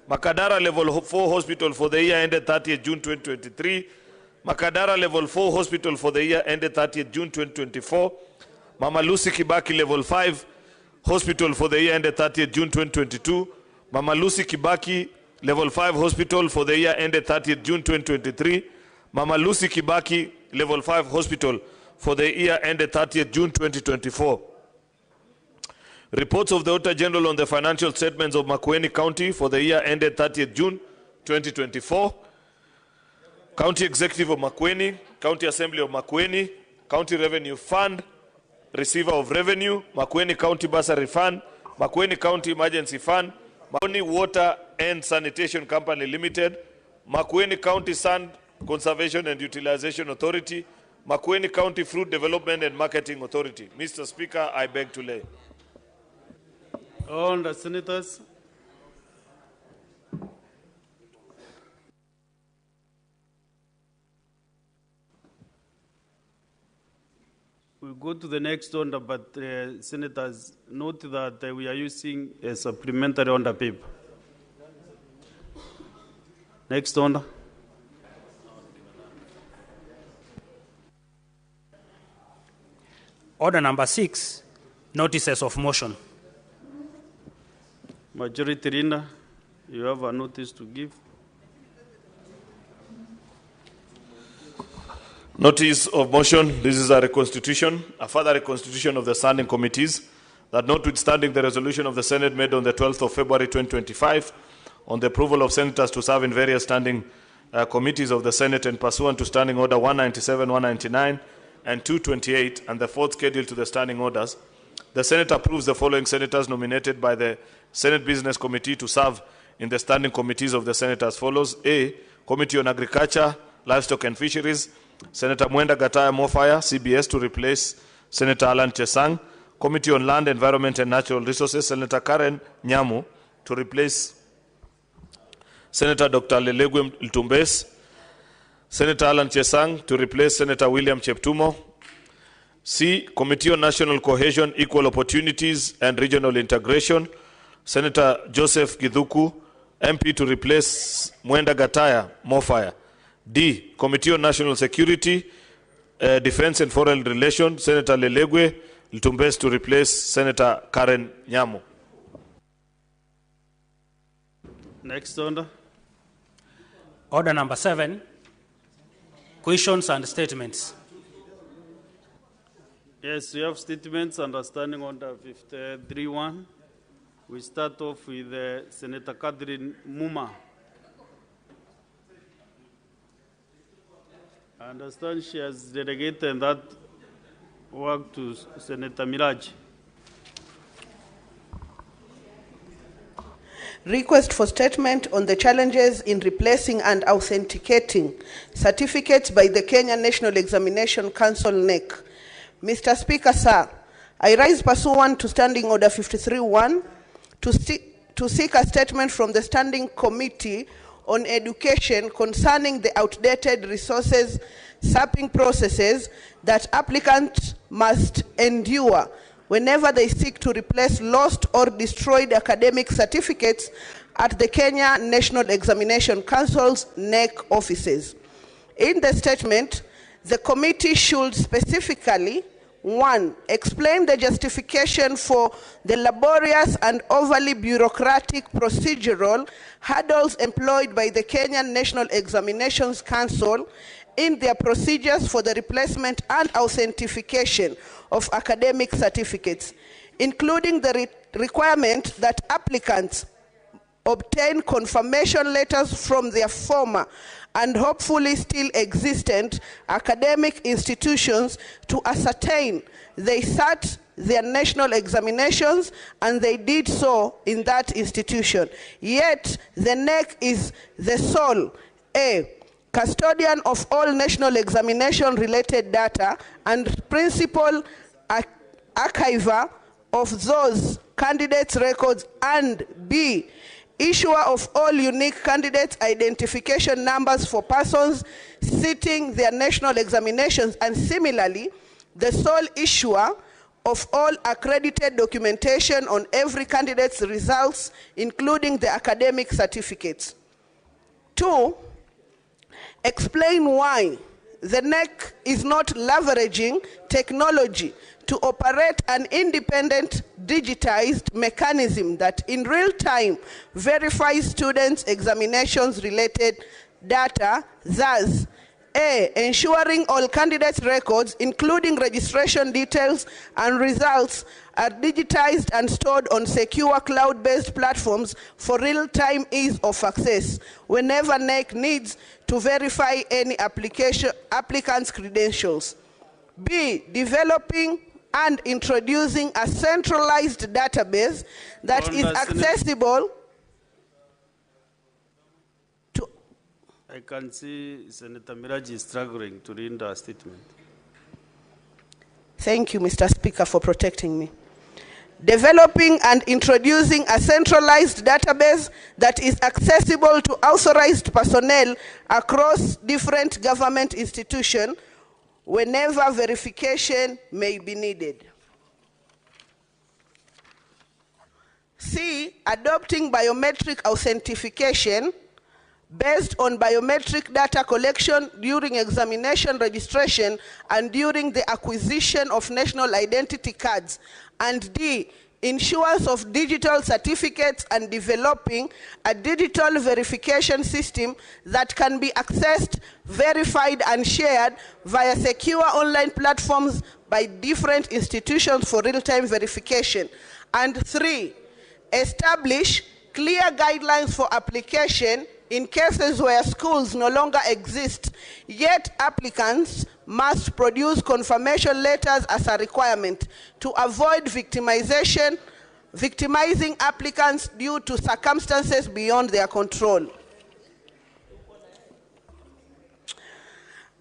Makadara Level 4 Hospital for the year ended 30th June 2023. Makadara Level 4 Hospital for the year ended 30th June 2024. Mama Lucy Kibaki Level 5 Hospital for the year ended 30th June 2022. Mama Lucy Kibaki Level 5 Hospital for the year ended 30th June 2023. Mama Lucy Kibaki Level 5 Hospital for the year ended 30th June 2024. Reports of the Auditor General on the financial statements of Makueni County for the year ended 30th June 2024. County Executive of Makueni, County Assembly of Makueni, County Revenue Fund, Receiver of Revenue, Makueni County Bursary Fund, Makueni County Emergency Fund, Makueni Water and Sanitation Company Limited, Makueni County Sand Conservation and Utilization Authority, Makueni County Fruit Development and Marketing Authority. Mr. Speaker, I beg to lay. All the senators. We go to the next order, but senators, note that we are using a supplementary order paper. Next order. Order number 6, notices of motion. Majority Leader, you have a notice to give. Notice of motion. This is a reconstitution, a further reconstitution of the standing committees, that notwithstanding the resolution of the Senate made on the 12th of February 2025 on the approval of senators to serve in various standing committees of the Senate and pursuant to Standing Order 197, 199, and 228, and the fourth schedule to the standing orders, the Senate approves the following senators nominated by the Senate Business Committee to serve in the standing committees of the Senate as follows. A. Committee on Agriculture, Livestock and Fisheries, Senator Mwenda Gataya Mofaya, CBS, to replace Senator Alan Chesang. Committee on Land, Environment and Natural Resources, Senator Karen Nyamu, to replace Senator Dr. Lelegwe Ltumbes. Senator Alan Chesang, to replace Senator William Cheptumo. C. Committee on National Cohesion, Equal Opportunities and Regional Integration, Senator Joseph Githuku, MP, to replace Mwenda Gataya Mofaya. D. Committee on National Security, Defense and Foreign Relations, Senator Lelegwe Ltumbes, to replace Senator Karen Nyamu. Next order. Order number 7, questions and statements. Yes, we have statements under Standing Order 53-1. We start off with Senator Catherine Muma. I understand she has delegated that work to Senator Miraj. Request for statement on the challenges in replacing and authenticating certificates by the Kenya National Examination Council, NEC. Mr. Speaker, sir, I rise pursuant to Standing Order 53-1 to seek a statement from the Standing Committee on Education concerning the outdated resources sapping processes that applicants must endure whenever they seek to replace lost or destroyed academic certificates at the Kenya National Examination Council's NEC offices. In the statement, the committee should specifically 1. Explain the justification for the laborious and overly bureaucratic procedural hurdles employed by the Kenyan National Examinations Council in their procedures for the replacement and authentication of academic certificates, including the requirement that applicants obtain confirmation letters from their former and hopefully still existent academic institutions to ascertain they sat their national examinations and they did so in that institution. Yet the NEC is the sole A. custodian of all national examination related data and principal archiver of those candidates' records, and B. issuer of all unique candidate identification numbers for persons sitting their national examinations, and similarly, the sole issuer of all accredited documentation on every candidate's results, including the academic certificates. 2, explain why the NEC is not leveraging technology to operate an independent digitized mechanism that in real time verifies students' examinations related data, thus A, ensuring all candidates' records, including registration details and results, are digitized and stored on secure cloud-based platforms for real-time ease of access whenever NEC needs to verify any applicant's credentials. B, developing and introducing a centralized database that is accessible to... I can see Senator Miraji is struggling to read our statement. Thank you, Mr. Speaker, for protecting me. Developing and introducing a centralized database that is accessible to authorized personnel across different government institutions whenever verification may be needed. C, adopting biometric authentication based on biometric data collection during examination registration and during the acquisition of national identity cards. And D, issuance of digital certificates and developing a digital verification system that can be accessed, verified, and shared via secure online platforms by different institutions for real-time verification. And 3, establish clear guidelines for application in cases where schools no longer exist, yet applicants must produce confirmation letters as a requirement to avoid victimizing applicants due to circumstances beyond their control.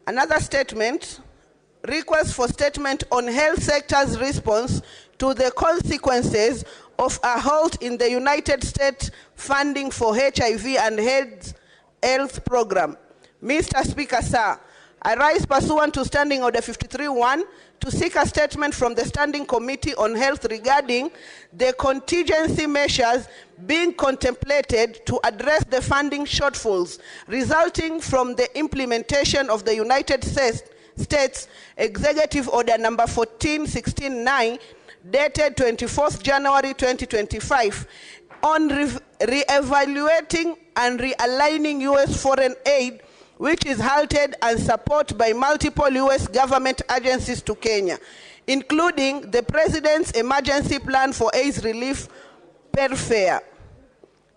Another statement, request for statement on health sector's response to the consequences of a halt in the United States funding for HIV and AIDS health program. Mr. Speaker, sir, I rise pursuant to Standing Order 53-1 to seek a statement from the Standing Committee on Health regarding the contingency measures being contemplated to address the funding shortfalls resulting from the implementation of the United States Executive Order number 1416-9 dated 24th January 2025 on re-evaluating and realigning U.S. foreign aid, which is halted and supported by multiple U.S. government agencies to Kenya, including the President's Emergency Plan for AIDS Relief, PERFARE.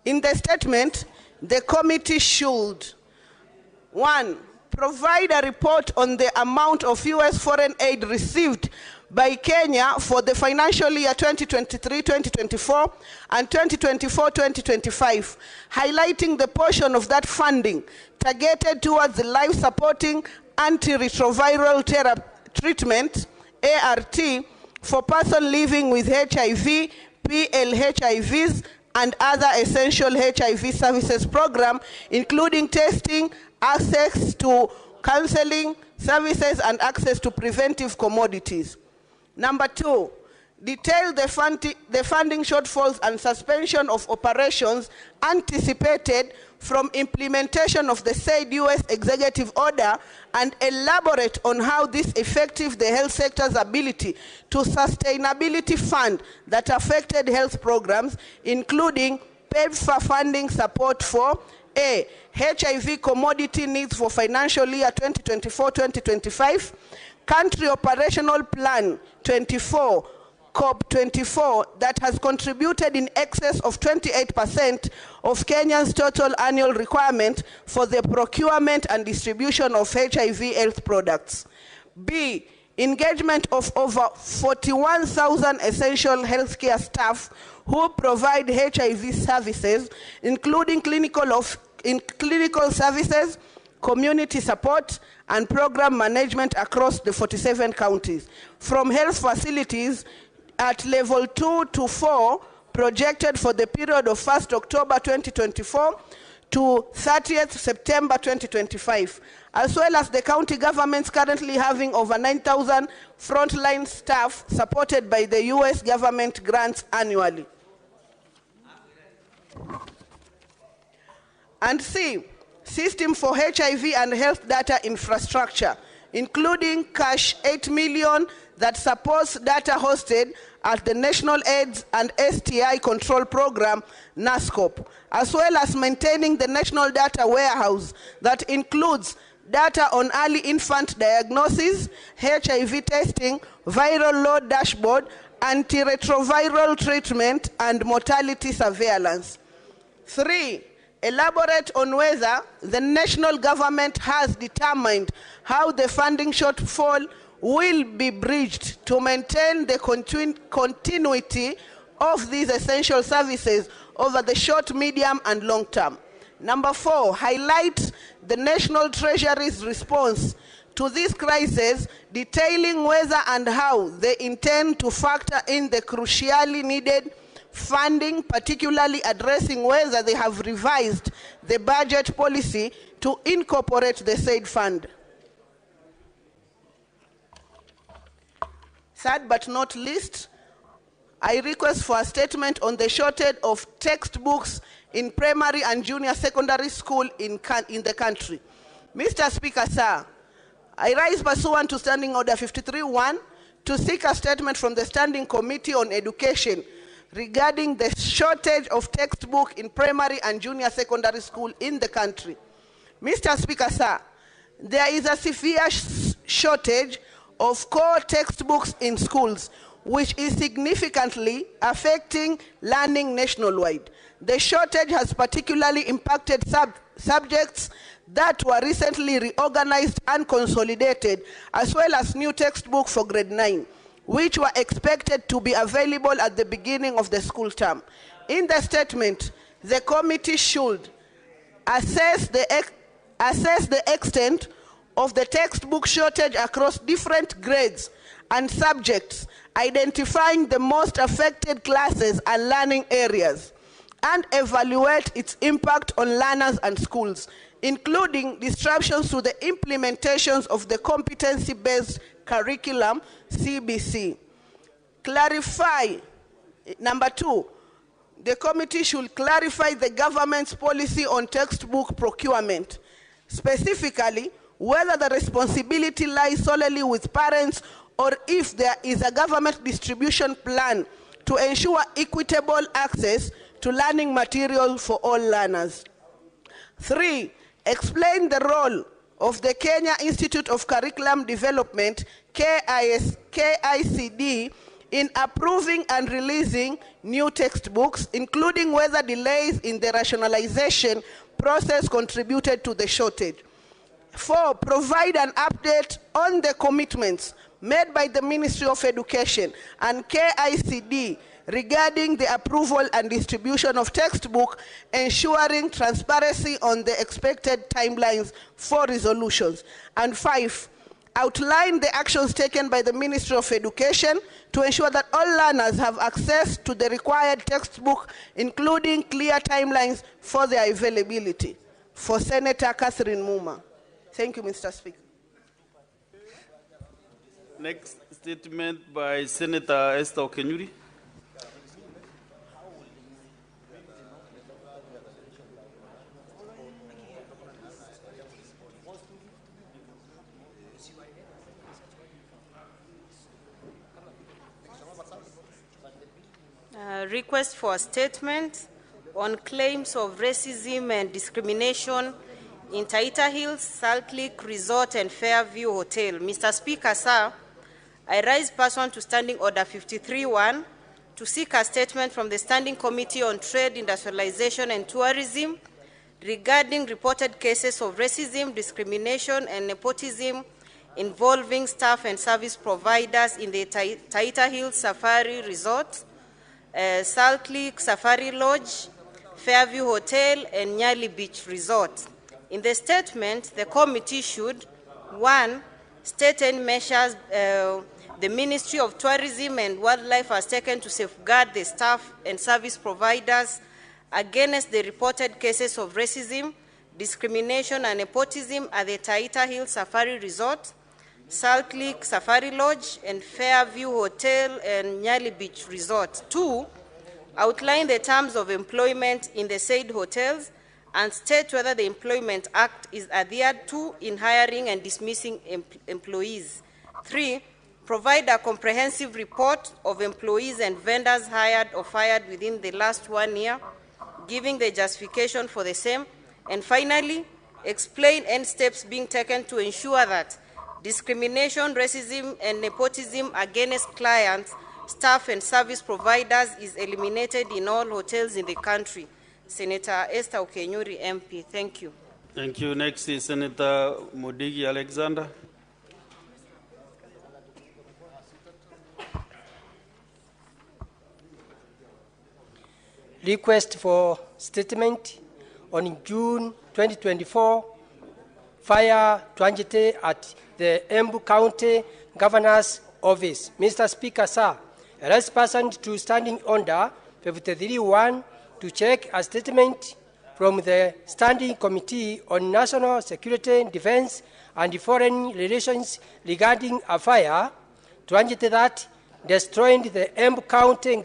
In the statement, the committee should, 1, provide a report on the amount of U.S. foreign aid received by Kenya for the financial year 2023-2024 and 2024-2025, highlighting the portion of that funding targeted towards the life-supporting antiretroviral treatment, ART, for persons living with HIV, PLHIVs, and other essential HIV services program, including testing, access to counseling services, and access to preventive commodities. Number 2, detail the funding shortfalls and suspension of operations anticipated from implementation of the said U.S. executive order and elaborate on how this affected the health sector's ability to sustainability fund that affected health programs, including PEPFAR funding support for A, HIV commodity needs for financial year 2024-2025, Country Operational Plan 24, COP24, that has contributed in excess of 28% of Kenya's total annual requirement for the procurement and distribution of HIV health products. B, engagement of over 41,000 essential healthcare staff who provide HIV services, including clinical services, community support, and program management across the 47 counties, from health facilities at level 2 to 4 projected for the period of 1st October 2024 to 30th September 2025, as well as the county governments currently having over 9,000 frontline staff supported by the US government grants annually. And C, system for HIV and health data infrastructure, including cash 8 million that supports data hosted at the National AIDS and STI Control Program, NASCOP, as well as maintaining the National Data Warehouse that includes data on early infant diagnosis, HIV testing, viral load dashboard, antiretroviral treatment, and mortality surveillance. 3, elaborate on whether the national government has determined how the funding shortfall will be bridged to maintain the continuity of these essential services over the short, medium, and long term. Number 4, highlight the National Treasury's response to this crisis, detailing whether and how they intend to factor in the crucially needed funding, particularly addressing whether they have revised the budget policy to incorporate the said fund. Third but not least, I request for a statement on the shortage of textbooks in primary and junior secondary school in the country. Mr. Speaker, sir, I rise pursuant to Standing Order 53-1 to seek a statement from the Standing Committee on Education regarding the shortage of textbook in primary and junior secondary school in the country. Mr. Speaker, sir, there is a severe shortage of core textbooks in schools, which is significantly affecting learning nationwide. The shortage has particularly impacted subjects that were recently reorganized and consolidated, as well as new textbooks for grade 9, which were expected to be available at the beginning of the school term. In the statement, the committee should assess the extent of the textbook shortage across different grades and subjects, identifying the most affected classes and learning areas, and evaluate its impact on learners and schools, including disruptions to the implementations of the competency-based curriculum, CBC. Clarify, number 2, the committee should clarify the government's policy on textbook procurement, specifically whether the responsibility lies solely with parents or if there is a government distribution plan to ensure equitable access to learning material for all learners. 3, explain the role of the Kenya Institute of Curriculum Development, KICD, in approving and releasing new textbooks, including whether delays in the rationalization process contributed to the shortage. 4, provide an update on the commitments made by the Ministry of Education and KICD regarding the approval and distribution of textbook, ensuring transparency on the expected timelines for resolutions. And 5, outline the actions taken by the Ministry of Education to ensure that all learners have access to the required textbook, including clear timelines for their availability. For Senator Catherine Muma. Thank you, Mr. Speaker. Next statement by Senator Esther Okenyuri. Request for a statement on claims of racism and discrimination in Taita Hills, Salt Lake Resort and Fairview Hotel. Mr. Speaker, sir, I rise pursuant to Standing Order 53-1 to seek a statement from the Standing Committee on Trade, Industrialization and Tourism regarding reported cases of racism, discrimination and nepotism involving staff and service providers in the Taita Hills Safari Resort, Salt Lake Safari Lodge, Fairview Hotel, and Nyali Beach Resort. In the statement, the committee should, 1, state any measures the Ministry of Tourism and Wildlife has taken to safeguard the staff and service providers against the reported cases of racism, discrimination and nepotism at the Taita Hills Safari Resort, Salt Lake Safari Lodge, and Fairview Hotel and Nyali Beach Resort. 2, outline the terms of employment in the said hotels and state whether the Employment Act is adhered to in hiring and dismissing employees. 3, provide a comprehensive report of employees and vendors hired or fired within the last 1 year, giving the justification for the same. And finally, explain any steps being taken to ensure that discrimination, racism, and nepotism against clients, staff, and service providers is eliminated in all hotels in the country. Senator Esther Okenyuri, MP. Thank you. Thank you. Next is Senator Mudigi Alexander. Request for statement on June 2024, fire tragedy at the Embu County Governor's Office. Mr. Speaker, sir, a rights person to standing order 53.1 to check a statement from the Standing Committee on National Security, Defense and Foreign Relations regarding a fire tragedy that destroyed the Embu County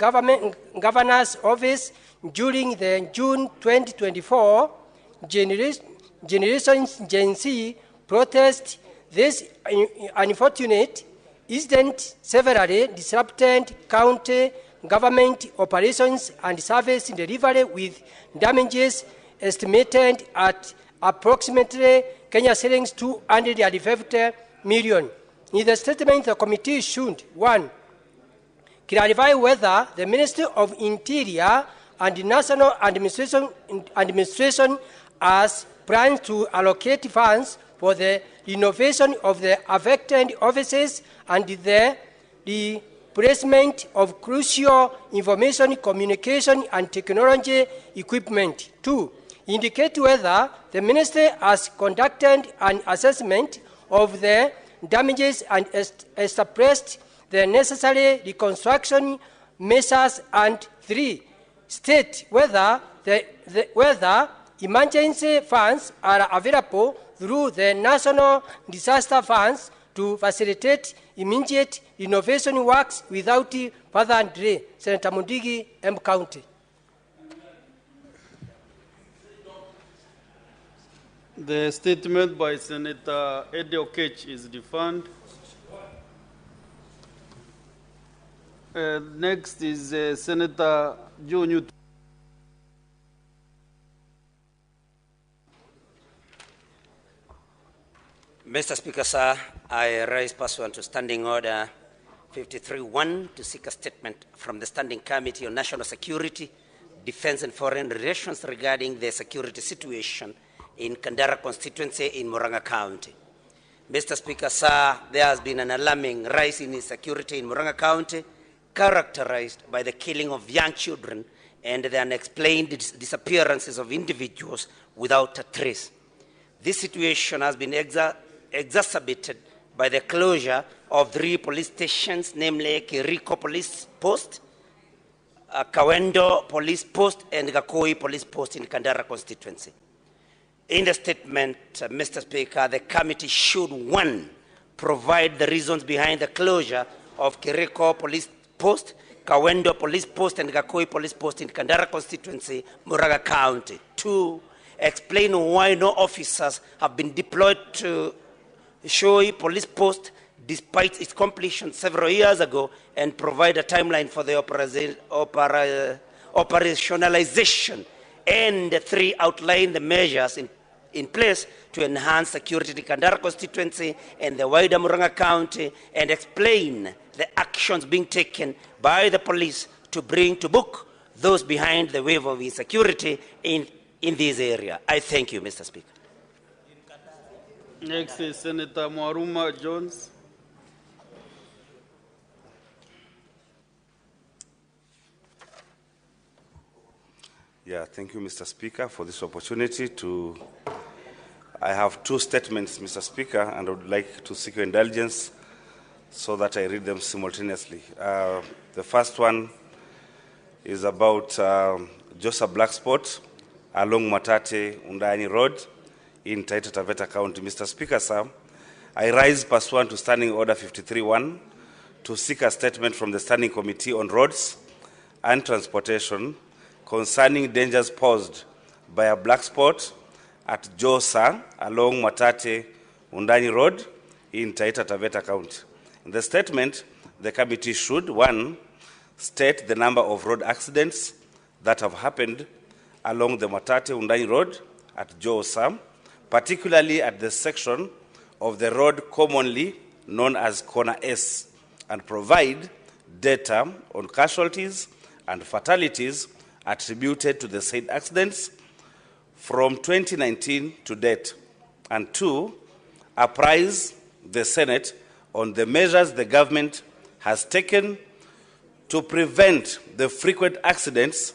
Governor's Office during the June 2024 Generations Gen Z protest. This unfortunate incident severely disrupted county government operations and service delivery, with damages estimated at approximately Kenya shillings 250 million. In the statement, the committee should: 1, clarify whether the Ministry of Interior and National Administration has plans to allocate funds for the renovation of the affected offices and the replacement of crucial information communication and technology equipment. 2, indicate whether the ministry has conducted an assessment of the damages and established the necessary reconstruction measures. And 3, state whether whether emergency funds are available through the National Disaster Funds to facilitate immediate renovation works without further delay. Senator Mudigi, Embu County. The statement by Senator Eddie Okech is deferred. Next is Senator Joe Newton. Mr. Speaker, sir, I rise pursuant to Standing Order 53.1 to seek a statement from the Standing Committee on National Security, Defense and Foreign Relations regarding the security situation in Kandara constituency in Murang'a County. Mr. Speaker, sir, there has been an alarming rise in insecurity in Murang'a County, characterized by the killing of young children and the unexplained disappearances of individuals without a trace. This situation has been exacerbated by the closure of 3 police stations, namely Kiriko Police Post, Kawendo Police Post, and Gakoi Police Post in Kandara constituency. In the statement, Mr. Speaker, the committee should: 1, provide the reasons behind the closure of Kiriko Police Post, Kawendo Police Post, and Gakoi Police Post in Kandara constituency, Murang'a County. 2, explain why no officers have been deployed to Shoi Police Post despite its completion several years ago, and provide a timeline for the operationalization. And 3, outline the measures in place to enhance security in Kandara constituency and the wider Murang'a County, and explain the actions being taken by the police to bring to book those behind the wave of insecurity in this area. I thank you, Mr. Speaker. Next is Senator Mwaruma Jones. Yeah, thank you, Mr. Speaker, for this opportunity to... I have 2 statements, Mr. Speaker, and I would like to seek your indulgence so that I read them simultaneously. The first one is about Josa Black Spot along Matate Undani Road in Taita Taveta County. Mr. Speaker, sir, I rise pursuant to Standing Order 53-1 to seek a statement from the Standing Committee on Roads and Transportation concerning dangers posed by a black spot at Josa along Matate Undani Road in Taita Taveta County. In the statement, the committee should, 1, state the number of road accidents that have happened along the Matate Undani Road at Josa, particularly at the section of the road commonly known as Corner S, and provide data on casualties and fatalities attributed to the said accidents from 2019 to date. And 2, apprise the Senate on the measures the government has taken to prevent the frequent accidents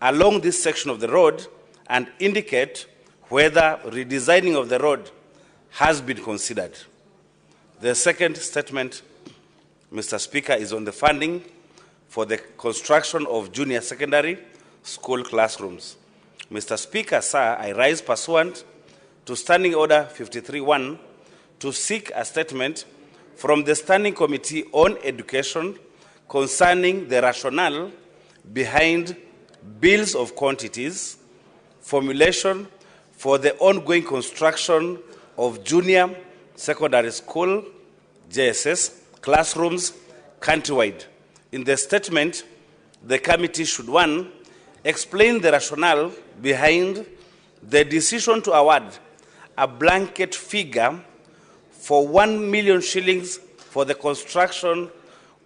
along this section of the road and indicate whether redesigning of the road has been considered. The second statement, Mr. Speaker, is on the funding for the construction of junior secondary school classrooms. Mr. Speaker, sir, I rise pursuant to Standing Order 53-1 to seek a statement from the Standing Committee on Education concerning the rationale behind bills of quantities, formulation for the ongoing construction of junior secondary school, JSS, classrooms countrywide. In the statement, the committee should, 1, explain the rationale behind the decision to award a blanket figure for 1 million shillings for the construction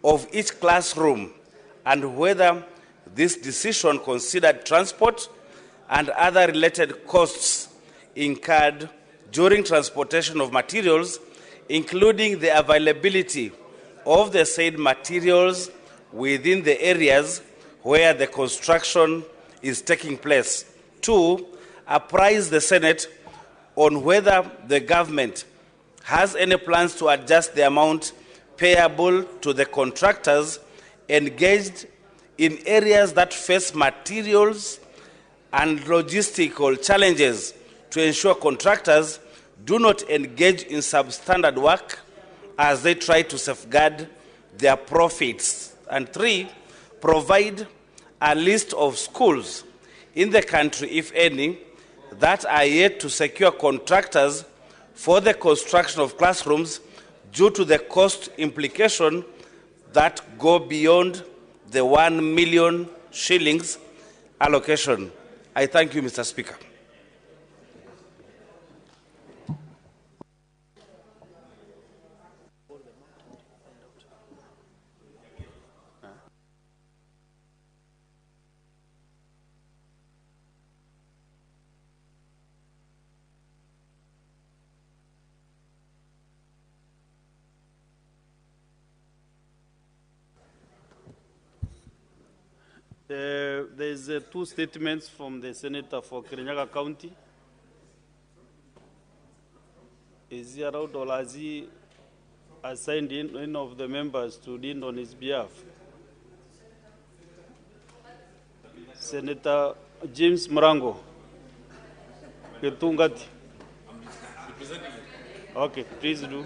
of each classroom, and whether this decision considered transport and other related costs incurred during transportation of materials, including the availability of the said materials within the areas where the construction is taking place. 2, apprise the Senate on whether the government has any plans to adjust the amount payable to the contractors engaged in areas that face materials and logistical challenges to ensure contractors do not engage in substandard work as they try to safeguard their profits. And 3, provide a list of schools in the country, if any, that are yet to secure contractors for the construction of classrooms due to the cost implication that go beyond the 1 million shillings allocation. I thank you, Mr. Speaker. There's 2 statements from the Senator for Kirinyaga County. Is he around, or has he assigned any of the members to lead on his behalf? Senator James Murango. Ketungati. Okay, please do.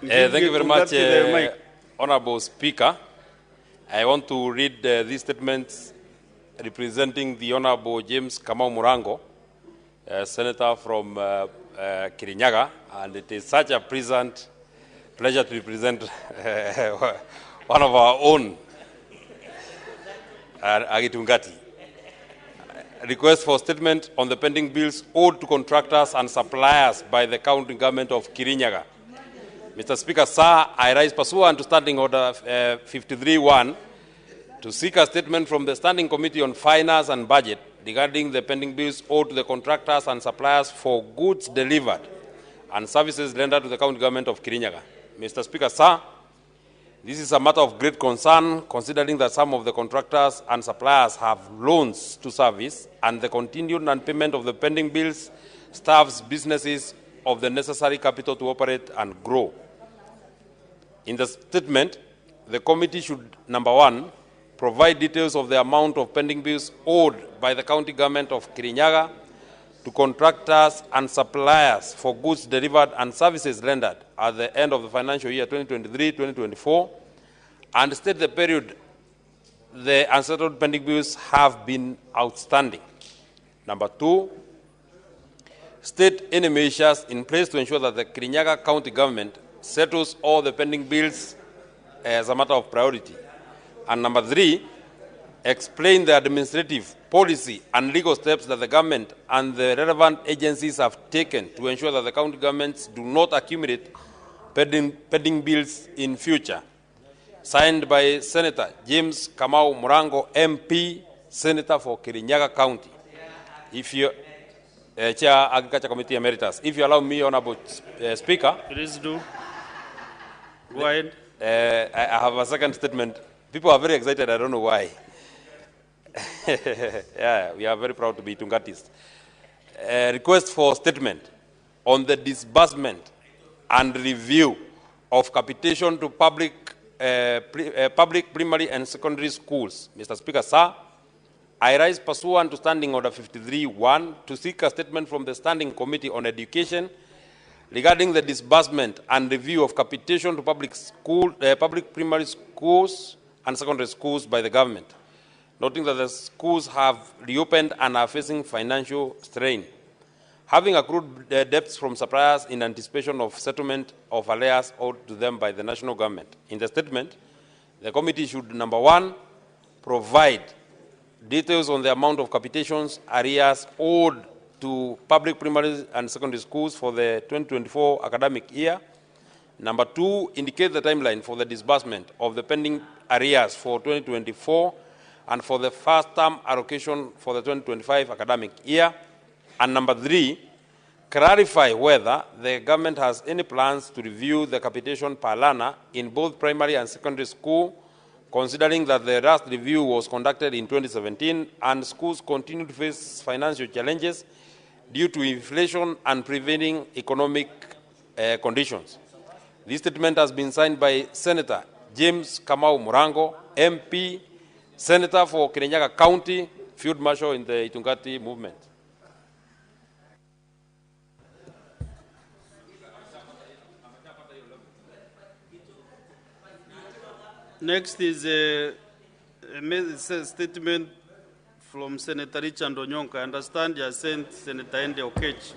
Thank you very much, Honorable Speaker. I want to read these statements representing the Honorable James Kamau Murango, Senator from Kirinyaga, and it is such a pleasure to represent one of our own, Agitungati. Request for statement on the pending bills owed to contractors and suppliers by the county government of Kirinyaga. Mr. Speaker, sir, I rise pursuant to Standing Order 53-1 to seek a statement from the Standing Committee on Finance and Budget regarding the pending bills owed to the contractors and suppliers for goods delivered and services rendered to the county government of Kirinyaga. Mr. Speaker, sir, this is a matter of great concern, considering that some of the contractors and suppliers have loans to service, and the continued non-payment of the pending bills starves businesses of the necessary capital to operate and grow. In the statement, the committee should, number one, provide details of the amount of pending bills owed by the county government of Kirinyaga to contractors and suppliers for goods delivered and services rendered at the end of the financial year 2023-2024, and state the period the unsettled pending bills have been outstanding. Number two, state any measures in place to ensure that the Kirinyaga county government settles all the pending bills as a matter of priority. And number three, explain the administrative, policy, and legal steps that the government and the relevant agencies have taken to ensure that the county governments do not accumulate pending bills in future. Signed by Senator James Kamau Murango, MP, Senator for Kirinyaga County. If you, Chair Agriculture Committee Emeritus, if you allow me, Honorable Speaker. Please do. Go ahead. I have a second statement. People are very excited, I don't know why. Yeah, we are very proud to be Tungatis. Request for statement on the disbursement and review of capitation to public primary and secondary schools. Mr. Speaker, sir, I rise pursuant to Standing Order 53-1 to seek a statement from the Standing Committee on Education regarding the disbursement and review of capitation to public primary schools and secondary schools by the government, noting that the schools have reopened and are facing financial strain, having accrued debts from suppliers in anticipation of settlement of arrears owed to them by the national government. In the statement, the committee should, number one, provide details on the amount of capitations arrears owed to public primary and secondary schools for the 2024 academic year. Number two, indicate the timeline for the disbursement of the pending arrears for 2024 and for the first term allocation for the 2025 academic year. And number three, clarify whether the government has any plans to review the capitation per learner in both primary and secondary school, considering that the last review was conducted in 2017 and schools continue to face financial challenges due to inflation and prevailing economic conditions. This statement has been signed by Senator James Kamau Murango, MP, Senator for Kirinyaga County, Field Marshal in the Itungati movement. Next is a statement from Senator Richard Onyonka. I understand you have sent Senator Ende Okech.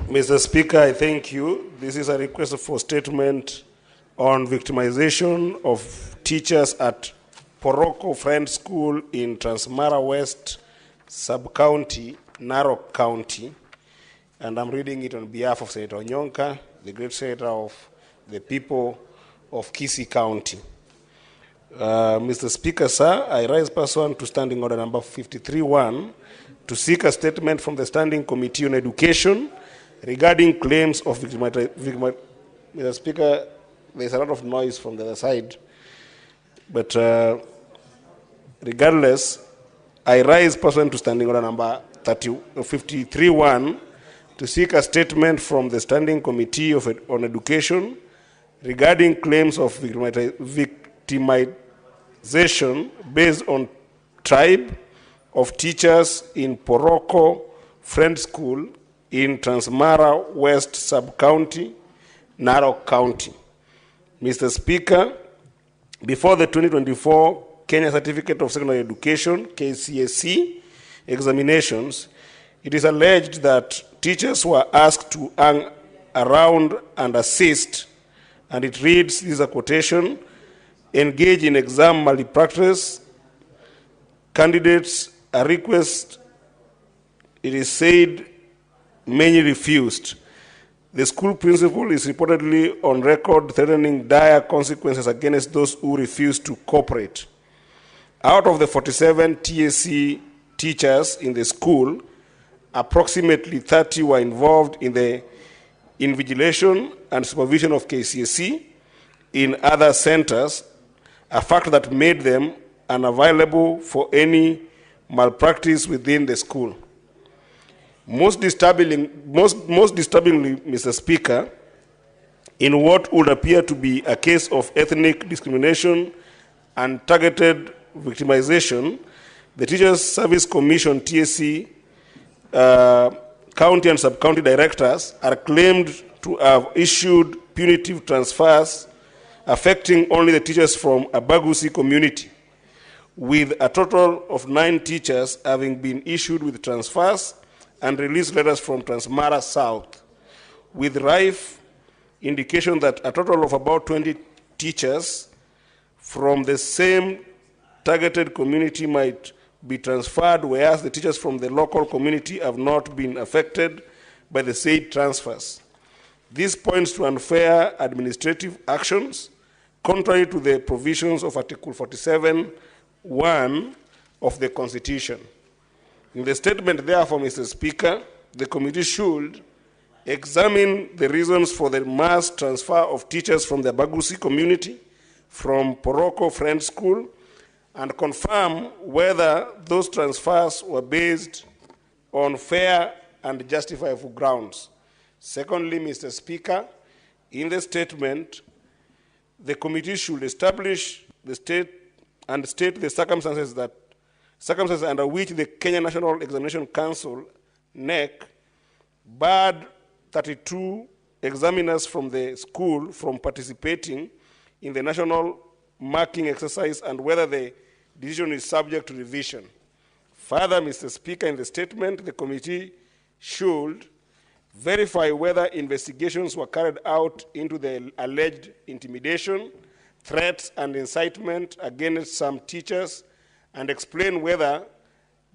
Mr. Speaker, I thank you. This is a request for statement on victimization of teachers at Poroko Friend School in Transmara West Sub-County, Narok County. And I'm reading it on behalf of Senator Onyonka, the great senator of the people of Kisii County. Mr. Speaker, sir, I rise pursuant to Standing Order number 53-1 to seek a statement from the Standing Committee on Education regarding claims of victimization. Mr. Speaker, there's a lot of noise from the other side. But regardless, I rise pursuant to Standing Order number 53-1 to seek a statement from the Standing Committee on Education regarding claims of victimization based on tribe of teachers in Poroko Friend School in Transmara West Sub-County, Narok County. Mr. Speaker, before the 2024 Kenya Certificate of Secondary Education, KCSE, examinations, it is alleged that teachers were asked to hang around and assist, and it reads, this is a quotation, engage in exam malpractice, candidates a request, it is said, many refused. The school principal is reportedly on record threatening dire consequences against those who refuse to cooperate. Out of the 47 TSC teachers in the school, approximately 30 were involved in the invigilation and supervision of KCSE in other centers, a fact that made them unavailable for any malpractice within the school. Most disturbingly, Mr. Speaker, in what would appear to be a case of ethnic discrimination and targeted victimization, the Teachers Service Commission, TSC, county and sub-county directors are claimed to have issued punitive transfers affecting only the teachers from a Bagusi community, with a total of 9 teachers having been issued with transfers and release letters from Transmara South, with rife indication that a total of about 20 teachers from the same targeted community might be transferred, whereas the teachers from the local community have not been affected by the said transfers. This points to unfair administrative actions, contrary to the provisions of Article 47(1) of the Constitution. In the statement, therefore, Mr. Speaker, the committee should examine the reasons for the mass transfer of teachers from the Bagusi community from Poroko Friends School and confirm whether those transfers were based on fair and justifiable grounds. Secondly, Mr. Speaker, in the statement, the committee should establish the state the circumstances under which the Kenya National Examination Council, NEC, barred 32 examiners from the school from participating in the national marking exercise and whether the decision is subject to revision. Further, Mr. Speaker, in the statement, the committee should verify whether investigations were carried out into the alleged intimidation, threats, and incitement against some teachers, and explain whether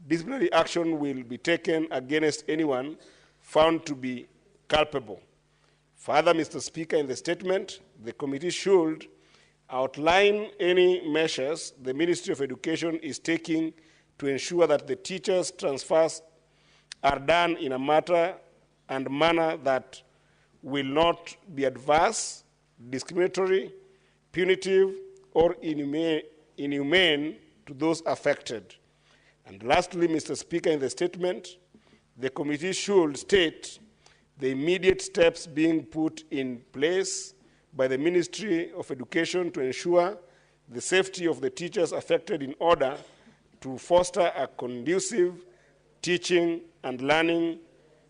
disciplinary action will be taken against anyone found to be culpable. Further, Mr. Speaker, in the statement, the committee should outline any measures the Ministry of Education is taking to ensure that the teachers' transfers are done in a manner that will not be adverse, discriminatory, punitive, or inhumane to those affected. And lastly, Mr. Speaker, in the statement, the committee should state the immediate steps being put in place by the Ministry of Education to ensure the safety of the teachers affected in order to foster a conducive teaching and learning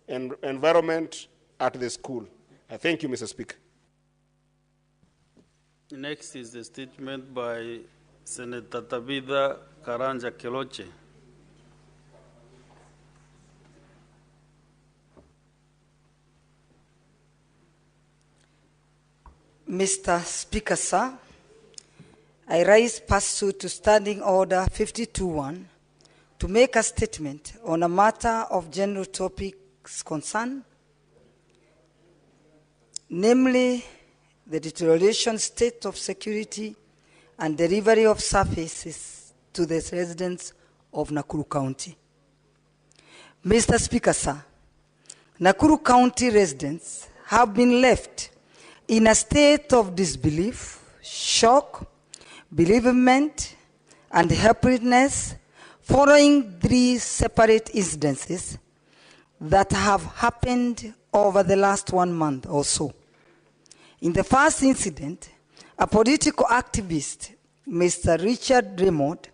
environment at the school. I thank you, Mr. Speaker. Next is the statement by Senator Tabitha Karanja Keloche. Mr. Speaker, sir, I rise pursuant to Standing Order 52(1) to make a statement on a matter of general topics concern, namely the deterioration state of security and delivery of services to the residents of Nakuru County. Mr. Speaker, sir, Nakuru County residents have been left in a state of disbelief, shock, bereavement, and helplessness following 3 separate incidences that have happened over the last 1 month or so. In the first incident, a political activist, Mr. Richard Raymond,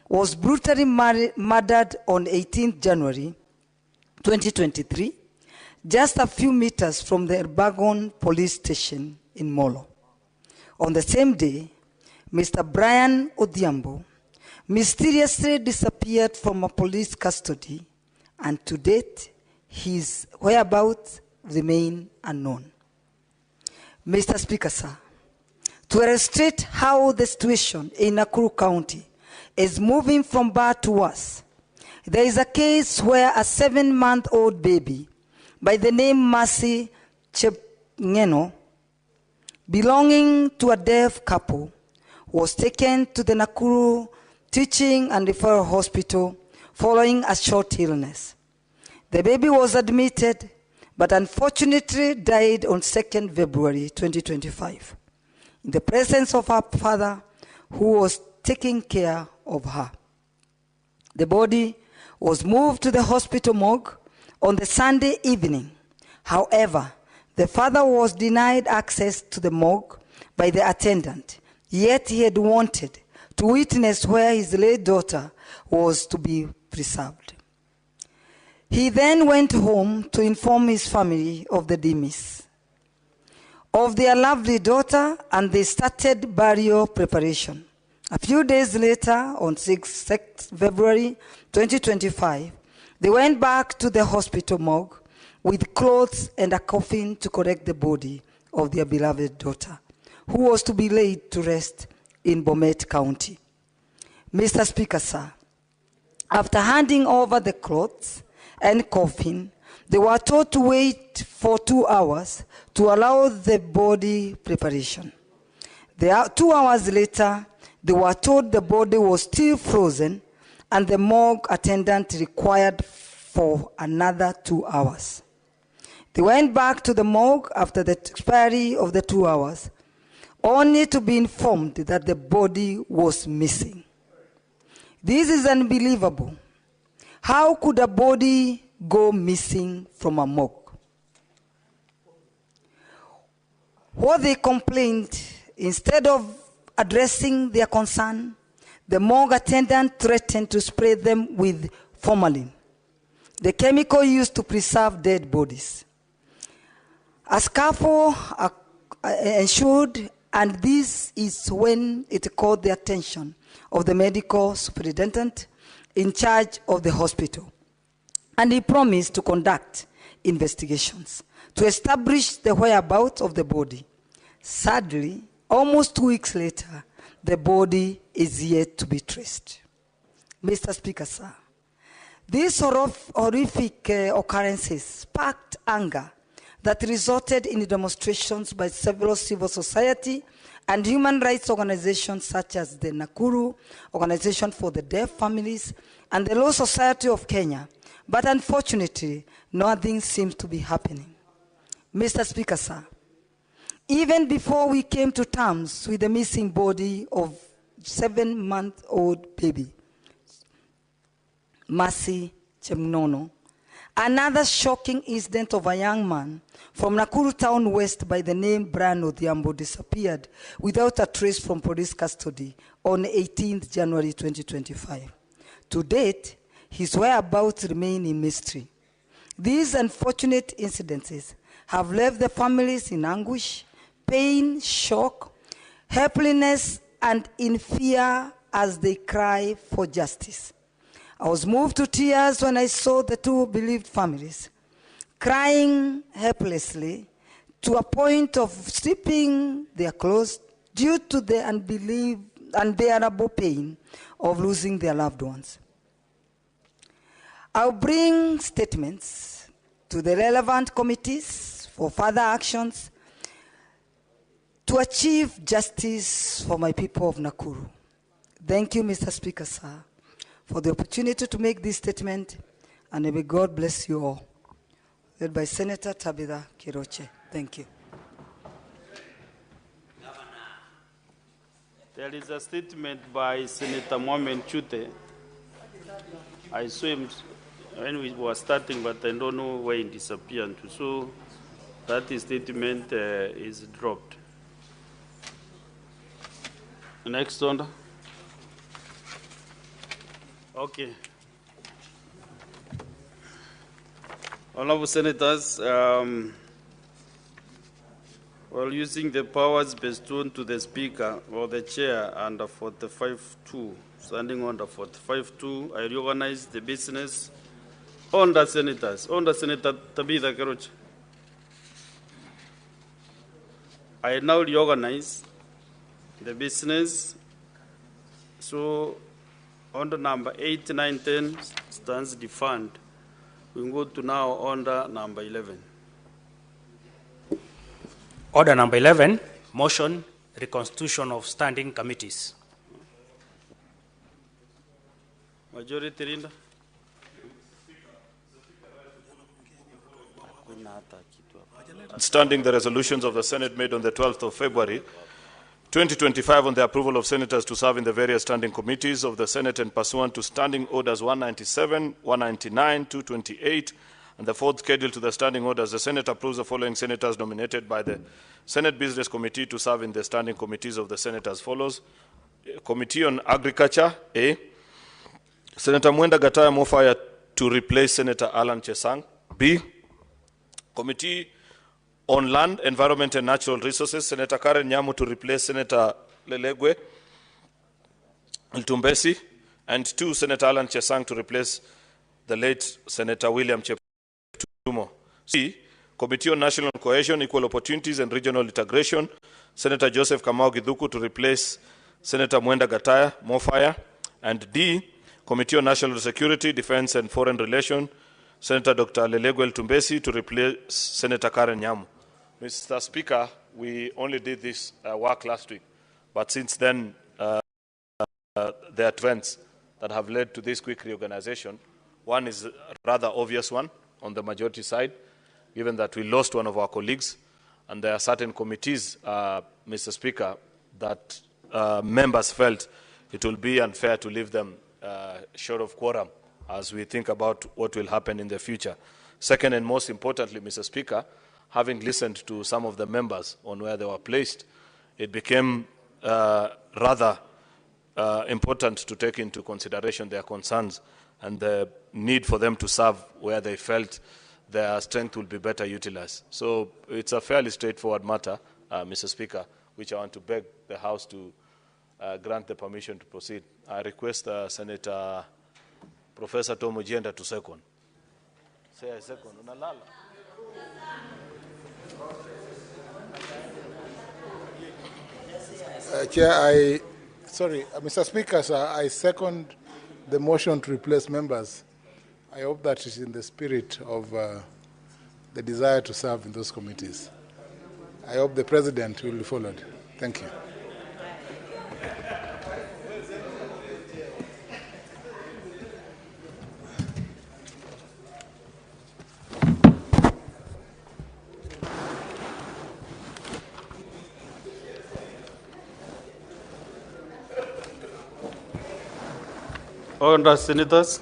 was brutally murdered on 18th January 2023, just a few meters from the Erbagon police station in Molo. On the same day, Mr. Brian Odhiambo mysteriously disappeared from a police custody, and to date, his whereabouts remain unknown. Mr. Speaker, sir, to illustrate how the situation in Nakuru County is moving from bad to worse, there is a case where a 7-month-old baby by the name Mercy Ngeno, belonging to a deaf couple, was taken to the Nakuru Teaching and Referral Hospital following a short illness. The baby was admitted, but unfortunately died on 2nd February 2025, in the presence of her father, who was taking care of her. The body was moved to the hospital morgue on the Sunday evening. However, the father was denied access to the morgue by the attendant, yet he had wanted to witness where his late daughter was to be preserved. He then went home to inform his family of the demise of their lovely daughter, and they started burial preparation. A few days later, on 6th February 2025, they went back to the hospital morgue with clothes and a coffin to collect the body of their beloved daughter, who was to be laid to rest in Bomet County. Mr. Speaker, sir, after handing over the clothes and coffin, they were told to wait for 2 hours to allow the body preparation. 2 hours later, they were told the body was still frozen and the morgue attendant required for another 2 hours. They went back to the morgue after the expiry of the 2 hours, only to be informed that the body was missing. This is unbelievable. How could a body go missing from a morgue? What they complained, instead of addressing their concern, the morgue attendant threatened to spray them with formalin, the chemical used to preserve dead bodies. A scaffold ensued, and this is when it caught the attention of the medical superintendent in charge of the hospital. And he promised to conduct investigations to establish the whereabouts of the body. Sadly, almost 2 weeks later, the body is yet to be traced. Mr. Speaker, sir, these horrific occurrences sparked anger that resulted in demonstrations by several civil society and human rights organizations such as the Nakuru Organization for the Deaf Families and the Law Society of Kenya. But unfortunately, nothing seems to be happening. Mr. Speaker, sir, even before we came to terms with the missing body of 7-month-old baby, Mercy Chemnono, another shocking incident of a young man from Nakuru Town West by the name Brian Odhiambo disappeared without a trace from police custody on 18th January 2025. To date, his whereabouts remain in mystery. These unfortunate incidences have left the families in anguish, pain, shock, helplessness, and in fear as they cry for justice. I was moved to tears when I saw the two bereaved families crying helplessly to a point of stripping their clothes due to the unbearable pain of losing their loved ones. I'll bring statements to the relevant committees for further actions to achieve justice for my people of Nakuru. Thank you, Mr. Speaker, sir, for the opportunity to make this statement, and may God bless you all. Led by Senator Tabitha Kiroche. Thank you. There is a statement by Senator Mohamed Chute. I saw him when we were starting, but I don't know where he disappeared to. So that statement is dropped. Next order. Okay. Honorable Senators, while using the powers bestowed to the Speaker or the Chair under 45.2, standing under 45.2, I reorganize the business under Senators. Under Senator Tabitha Kiroche. I now reorganize the business. So, under number 8, 9, 10 stands defunct. We go to now under number 11. Order number 11, motion, reconstitution of standing committees. Majority Linda. Standing the resolutions of the Senate made on the 12th of February 2025 on the approval of senators to serve in the various standing committees of the Senate and pursuant to standing orders 197, 199, 228, and the fourth schedule to the standing orders, the Senate approves the following senators nominated by the Senate Business Committee to serve in the standing committees of the Senate as follows. Committee on Agriculture, A. Senator Mwenda Gataya Mofaya to replace Senator Alan Chesang. B. Committee on Land, Environment and Natural Resources, Senator Karen Nyamu to replace Senator Lelegwe Ltumbesi. And 2, Senator Alan Chesang to replace the late Senator William Cheptumo. C. Committee on National Cohesion, Equal Opportunities and Regional Integration, Senator Joseph Kamau Githuku to replace Senator Mwenda Gataya Mofaya. And D. Committee on National Security, Defense and Foreign Relations, Senator Dr. Lelegwe Ltumbesi to replace Senator Karen Nyamu. Mr. Speaker, we only did this work last week, but since then, there are trends that have led to this quick reorganization. One is a rather obvious one on the majority side, given that we lost one of our colleagues, and there are certain committees, Mr. Speaker, that members felt it will be unfair to leave them short of quorum as we think about what will happen in the future. Second, and most importantly, Mr. Speaker, having listened to some of the members on where they were placed, it became rather important to take into consideration their concerns and the need for them to serve where they felt their strength will be better utilized. So it's a fairly straightforward matter, Mr. Speaker, which I want to beg the House to grant the permission to proceed. I request Senator Professor Tom Ojienda to second. Say a second. Unalala. Chair, Mr. Speaker, sir, I second the motion to replace members. I hope that is in the spirit of the desire to serve in those committees. I hope the President will be followed. Thank you. Honourable Senators,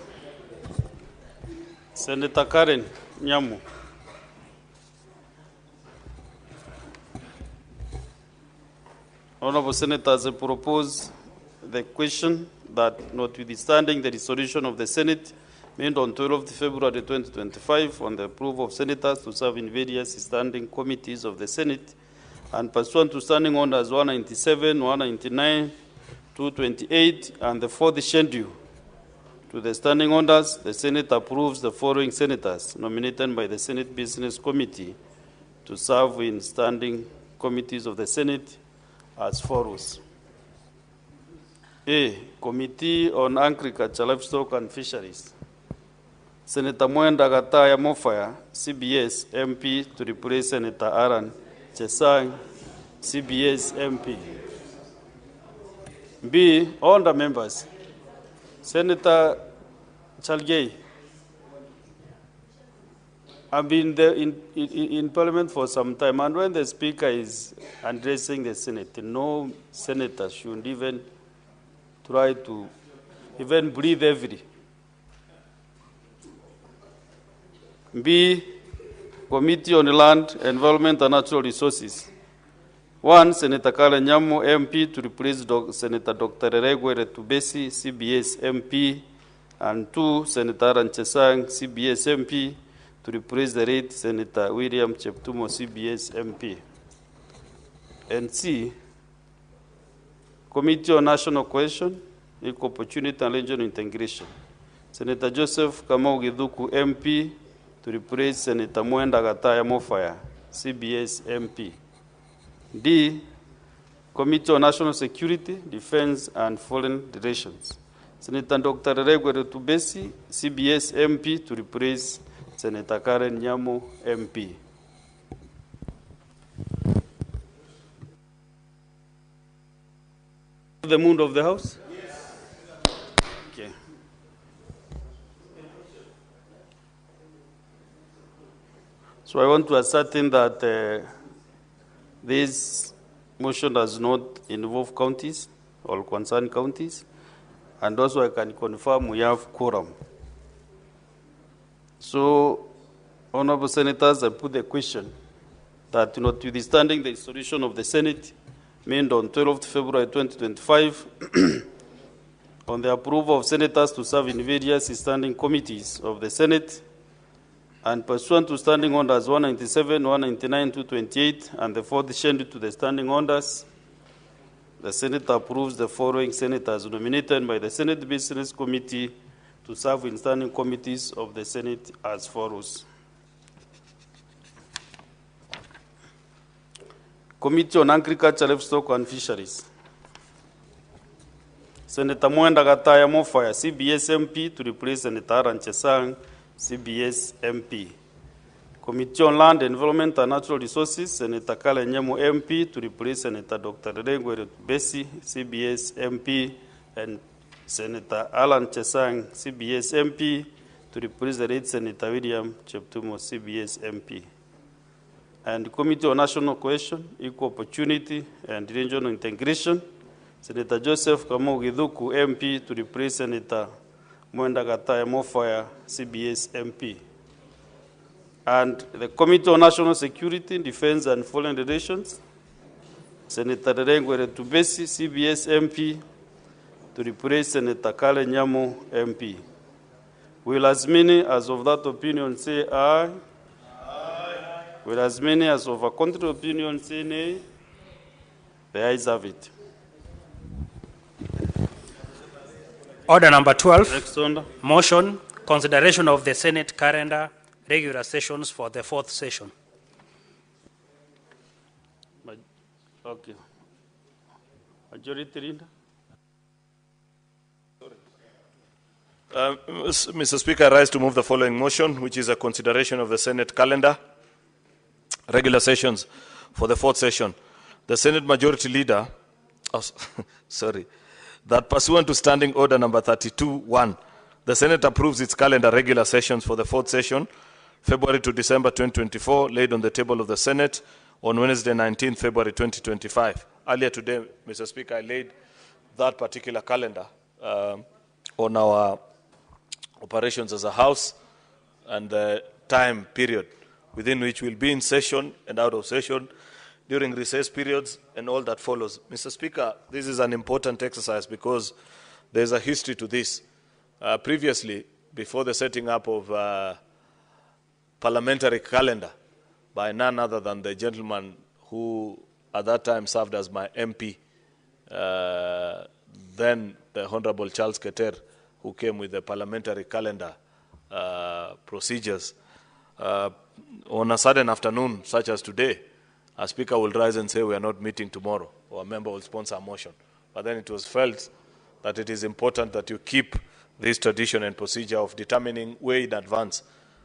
Senator Karen Nyamu. Honourable Senators, I propose the question that notwithstanding the resolution of the Senate made on 12th February 2025 on the approval of senators to serve in various standing committees of the Senate and pursuant to standing orders 197, 199, 228 and the fourth schedule to the standing orders, the Senate approves the following senators nominated by the Senate Business Committee to serve in standing committees of the Senate as follows. A. Committee on Agriculture, Livestock and Fisheries. Senator Mwenda Gataya Mofaya, CBS MP, to replace Senator Aaron Chesang, CBS MP. B. All the members. Senator Chalgei, I've been there in Parliament for some time, and when the Speaker is addressing the Senate, no senator should even try to even breathe heavily. B. Committee on Land, Environment and Natural Resources. 1. Senator Karen Nyamu, MP, to replace Senator Dr. Lelegwe Ltumbesi, CBS MP. And 2. Senator Aaron Chesang, CBS MP, to replace the late Senator William Cheptumo, CBS MP. And C. Committee on National Cohesion, Equal Opportunity and Regional Integration. Senator Joseph Kamau Githuku, MP, to replace Senator Mwenda Gataya Mofaya, CBS MP. D. Committee on National Security, Defense and Foreign Relations. Senator Dr. Lelegwe Ltumbesi, CBS MP, to replace Senator Karen Nyamu, MP. The mood of the House? Okay. So I want to ascertain that this motion does not involve counties or concerned counties, and also I can confirm we have quorum. So, Honorable Senators, I put the question that, notwithstanding the resolution of the Senate made on 12th February 2025 on the approval of senators to serve in various standing committees of the Senate, and pursuant to standing orders 197, 199, 228, and the fourth schedule to the standing orders, the Senate approves the following senators nominated by the Senate Business Committee to serve in standing committees of the Senate as follows. Committee on Agriculture, Livestock and Fisheries. Senator Mwenda Gataya Mofaya, CBS MP, to replace Senator Aran Chesang, CBS MP. Committee on Land, Environment and Natural Resources, Senator Kale Nyemo MP, to replace Senator Dr. Rengwe Besi, CBS MP, and Senator Alan Chesang, CBS MP, to replace the late Senator William Cheptumo, CBS MP. And Committee on National Cohesion, Equal Opportunity and Regional Integration, Senator Joseph Kamau Githuku MP, to replace Senator Mwenda Gataya Mofaya, CBS MP. And the Committee on National Security, Defense and Foreign Relations, Senator Rengwe Tubesi, CBS MP, to replace Senator Kale Nyamo MP. Will as many as of that opinion say aye? Aye. Will as many as of a contrary opinion say nay? The ayes have it. Order number 12. Next order. Motion, consideration of the Senate calendar, regular sessions for the fourth session. Okay. Majority leader. Mr. Speaker, I rise to move the following motion, which is a consideration of the Senate calendar, regular sessions for the fourth session. The Senate Majority Leader, that pursuant to Standing Order number 32-1, the Senate approves its calendar regular sessions for the fourth session, February to December 2024, laid on the table of the Senate on Wednesday, 19 February 2025. Earlier today, Mr. Speaker, I laid that particular calendar on our operations as a House and the time period within which we'll be in session and out of session, during recess periods and all that follows. Mr. Speaker, this is an important exercise because there's a history to this. Previously, before the setting up of parliamentary calendar by none other than the gentleman who at that time served as my MP, then the Honorable Charles Keter, who came with the parliamentary calendar procedures. On a sudden afternoon, such as today, a speaker will rise and say, we are not meeting tomorrow, or a member will sponsor a motion. But then it was felt that it is important that you keep this tradition and procedure of determining way in advance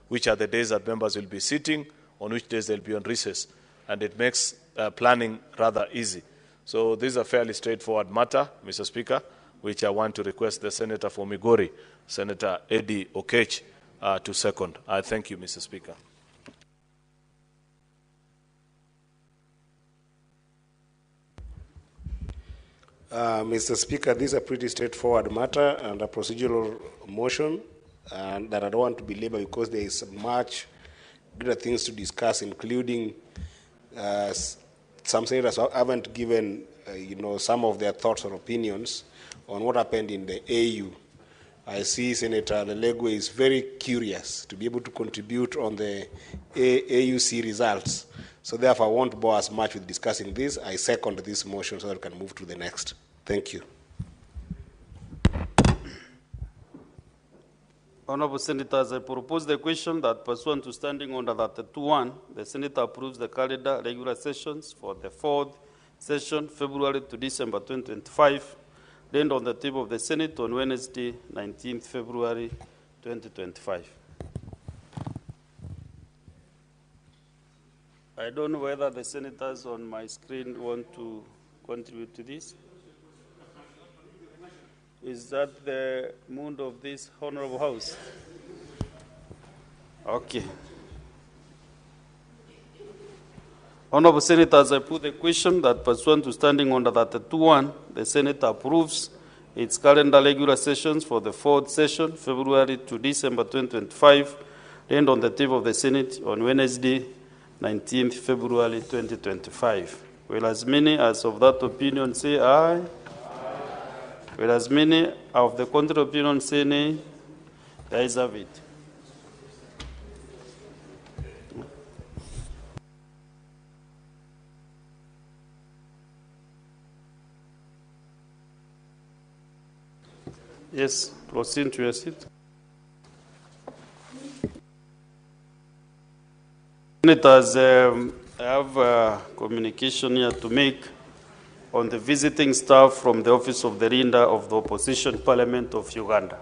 which are the days that members will be sitting, on which days they'll be on recess. And it makes planning rather easy. So this is a fairly straightforward matter, Mr. Speaker, which I want to request the Senator for Migori, Senator Eddie Okech, to second. I thank you, Mr. Speaker. Mr. Speaker, this is a pretty straightforward matter and a procedural motion that I don't want to belabor because there is much greater things to discuss, including some senators haven't given, some of their thoughts or opinions on what happened in the AU. I see Senator Lelegwe is very curious to be able to contribute on the AUC results. So therefore, I won't bore us much with discussing this. I second this motion so that we can move to the next. Thank you. Honorable Senators, I propose the question that pursuant to Standing Order 32-1, the Senate approves the calendar regular sessions for the fourth session, February to December 2025, laid on the table of the Senate on Wednesday, 19th February 2025. I don't know whether the senators on my screen want to contribute to this. Is that the mood of this Honorable House? Okay. Honorable Senators, I put the question that pursuant to Standing Order 32.1, the Senate approves its calendar regular sessions for the fourth session, February to December 2025, and on the table of the Senate on Wednesday, 19th February 2025. Will as many as of that opinion say aye? Aye. Will as many of the contrary opinion say nay? The ayes have it. Yes, proceed to your seat. Senators, I have a communication here to make on the visiting staff from the Office of the Leader of the Opposition Parliament of Uganda.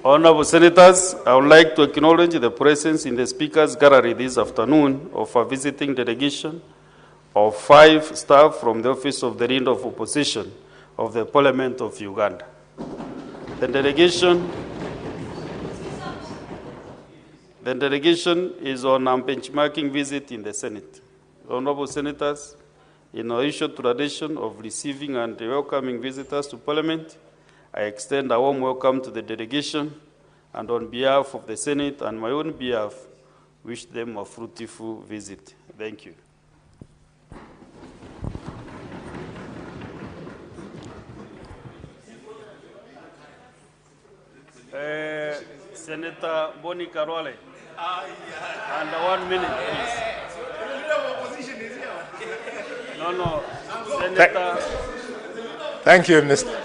Honorable Senators, I would like to acknowledge the presence in the Speaker's Gallery this afternoon of a visiting delegation of 5 staff from the Office of the Leader of Opposition of the Parliament of Uganda. The delegation is on a benchmarking visit in the Senate. Honorable Senators, in our usual tradition of receiving and welcoming visitors to Parliament, I extend a warm welcome to the delegation, and on behalf of the Senate and my own behalf, wish them a fruitful visit. Thank you. Senator Boni Karwale. And 1 minute, please. No, Senator. Thank you, Mr.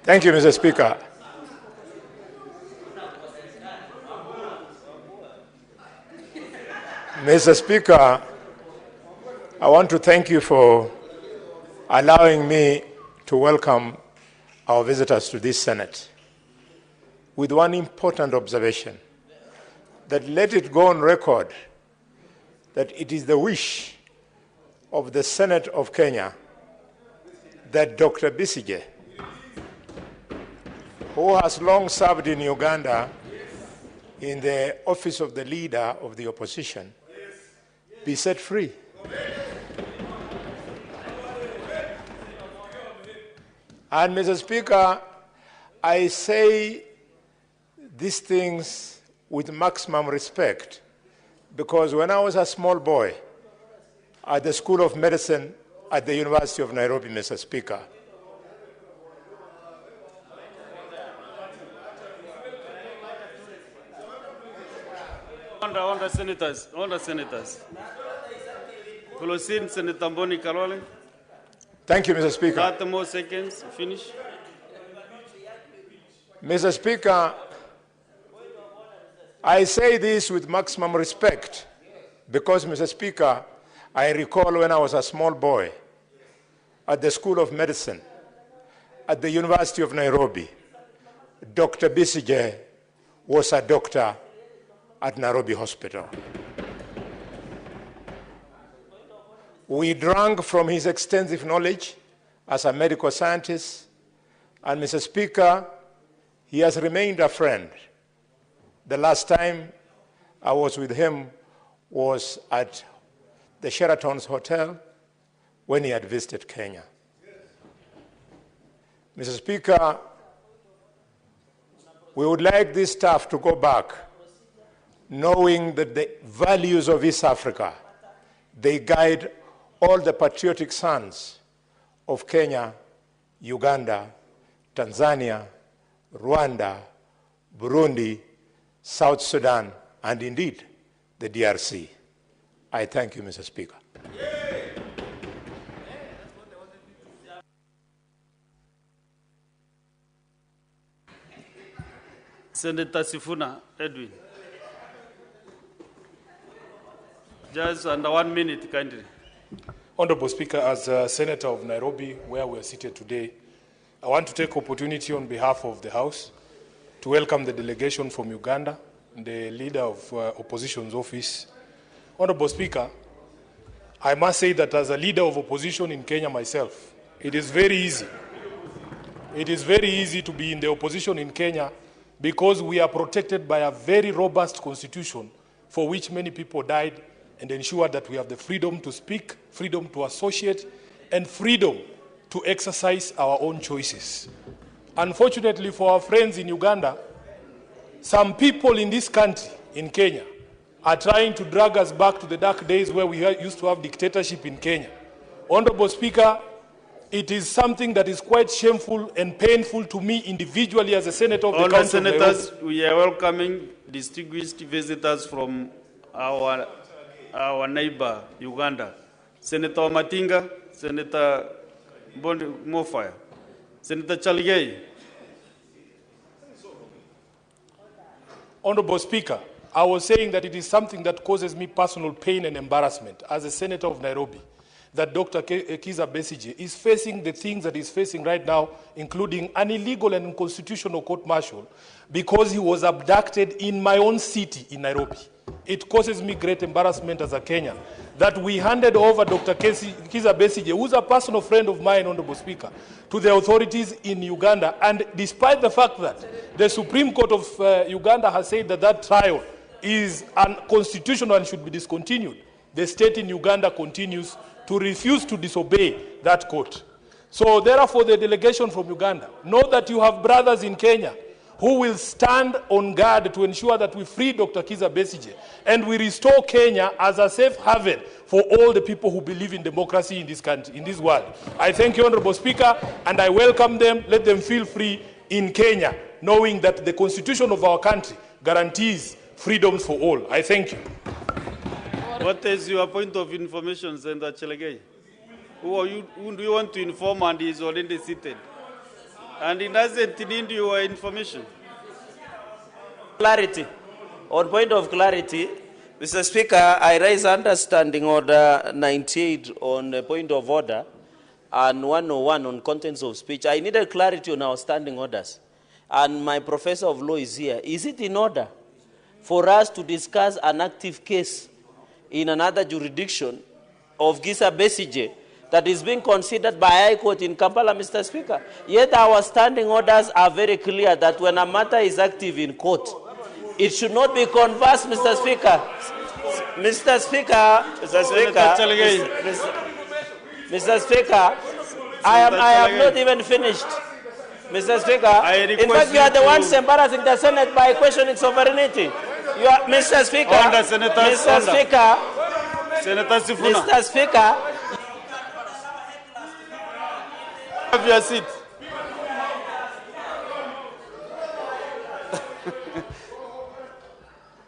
Thank you, Mr. Speaker. Mr. Speaker, I want to thank you for allowing me to welcome our visitors to this Senate with one important observation, that let it go on record that it is the wish of the Senate of Kenya that Dr. Besigye, who has long served in Uganda in the office of the Leader of the Opposition, be set free. And Mr. Speaker, I say these things with maximum respect, because when I was a small boy at the School of Medicine at the University of Nairobi, Mr. Speaker, Order, Senators. Proceed, Senator Boni Karwale. Thank you, Mr. Speaker. 30 more seconds, finish. Mr. Speaker, I say this with maximum respect because, Mr. Speaker, I recall when I was a small boy at the School of Medicine at the University of Nairobi, Dr. Besigye was a doctor at Nairobi Hospital. We drank from his extensive knowledge as a medical scientist, and Mr. Speaker, he has remained a friend. The last time I was with him was at the Sheraton's Hotel when he had visited Kenya. Mr. Speaker, we would like this staff to go back knowing that the values of East Africa, they guide all the patriotic sons of Kenya, Uganda, Tanzania, Rwanda, Burundi, South Sudan, and indeed the DRC. I thank you, Mr. Speaker. Senator Sifuna Edwin. Just under 1 minute, kindly. Honorable Speaker, as a Senator of Nairobi, where we are seated today, I want to take opportunity on behalf of the House to welcome the delegation from Uganda, the leader of opposition's office. Honorable Speaker, I must say that as a leader of opposition in Kenya myself, it is very easy. It is very easy to be in the opposition in Kenya because we are protected by a very robust constitution for which many people died, and ensure that we have the freedom to speak, freedom to associate, and freedom to exercise our own choices. Unfortunately for our friends in Uganda, some people in this country, in Kenya, are trying to drag us back to the dark days where we used to have dictatorship in Kenya. Honorable Speaker, it is something that is quite shameful and painful to me individually as a senator of the Honourable Council of Nairobi. Senators, we are welcoming distinguished visitors from our neighbor, Uganda. Senator Matinga, Senator Mofaya, Senator Chaligei. Honorable Speaker, I was saying that it is something that causes me personal pain and embarrassment as a senator of Nairobi, that Dr. Kizza Besigye is facing the things that he's facing right now, including an illegal and unconstitutional court-martial, because he was abducted in my own city in Nairobi. It causes me great embarrassment as a Kenyan that we handed over Dr. Kizza Besigye, who's a personal friend of mine, Honorable Speaker, to the authorities in Uganda. And despite the fact that the Supreme Court of Uganda has said that that trial is unconstitutional and should be discontinued, the state in Uganda continues to refuse to disobey that court. So therefore, the delegation from Uganda, know that you have brothers in Kenya who will stand on guard to ensure that we free Dr. Kizza Besigye and we restore Kenya as a safe haven for all the people who believe in democracy in this country, in this world. I thank you, Honorable Speaker, and I welcome them. Let them feel free in Kenya, knowing that the constitution of our country guarantees freedoms for all. I thank you. What is your point of information, Senator Chaligei? Who do you want to inform and he is already seated? And he doesn't need your information. Clarity. On point of clarity, Mr. Speaker, I raise understanding order 98 on a point of order and 101 on contents of speech. I needed clarity on our standing orders. And my professor of law is here. Is it in order for us to discuss an active case in another jurisdiction of Kizza Besigye that is being considered by High Court in Kampala, Mr. Speaker? Yet our standing orders are very clear that when a matter is active in court, it should not be conversed, Mr. Speaker. Mr. Speaker, Mr. Speaker, I have not even finished. Mr. Speaker, in fact, you are the ones embarrassing the Senate by questioning sovereignty. You are, Mr. Speaker, Mr. Speaker, Senator Sifuna. Mr. Speaker, have your seat.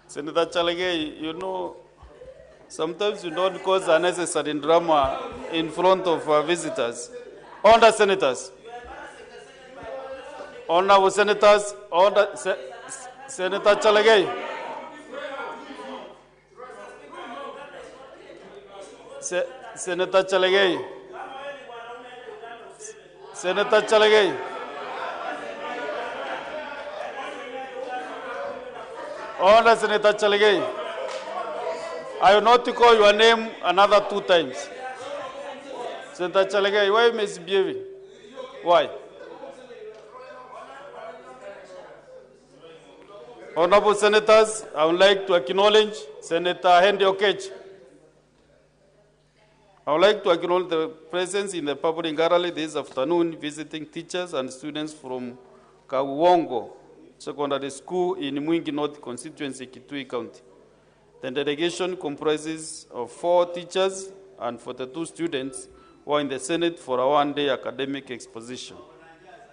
Senator Chaligei, you know, sometimes you don't cause unnecessary drama in front of visitors. Honourable senators, honourable senators, Senator Chaligei. Senator Chaligei. Senator Chaligei. Honourable Senator Chaligei, I will not call your name another 2 times. Senator Chaligei, why misbehaving? Why? Honourable senators, I would like to acknowledge Senator Henry Okech. I would like to acknowledge the presence in the public gallery this afternoon visiting teachers and students from Kawongo Secondary School in Mwingi North constituency, Kitui County. The delegation comprises of 4 teachers and 42 students who are in the Senate for a one-day academic exposition.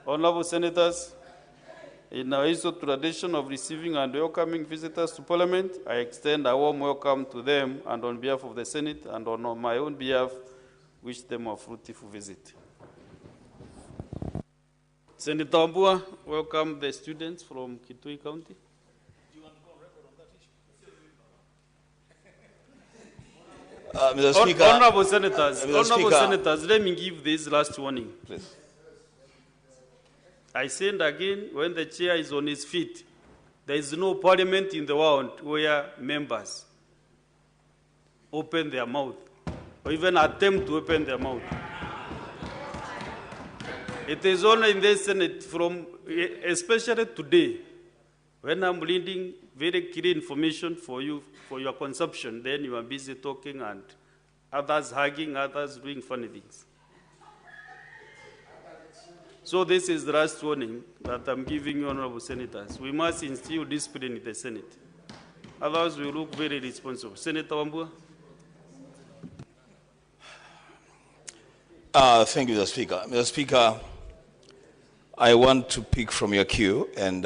Honourable senators, in our history tradition of receiving and welcoming visitors to Parliament, I extend a warm welcome to them, and on behalf of the Senate and on my own behalf, wish them a fruitful visit. Senator Ambua, welcome the students from Kitui County. Mr. Speaker. Honorable Senators, Mr. Speaker. let me give this last warning. Please. I said again, when the chair is on his feet, there is no parliament in the world where members open their mouth or even attempt to open their mouth. It is only in the Senate, especially today, when I'm reading very clear information for you, for your consumption, then you are busy talking and others hugging, others doing funny things. So this is the last warning that I'm giving you, honorable senators. We must instill discipline in the Senate. Otherwise, we look very responsible. Senator Wambua. Thank you, Mr. Speaker. Mr. Speaker, I want to pick from your cue and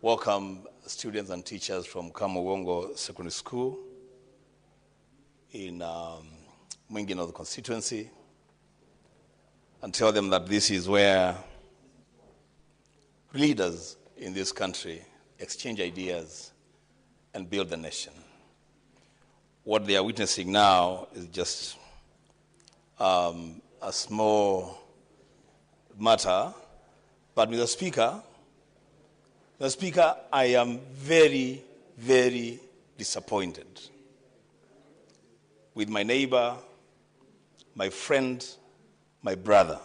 welcome students and teachers from Kamawongo Secondary School in Mwingi North constituency and tell them that this is where leaders in this country exchange ideas and build the nation. What they are witnessing now is just a small matter, but Mr. Speaker, I am very, very disappointed with my neighbor, my friend, my brother,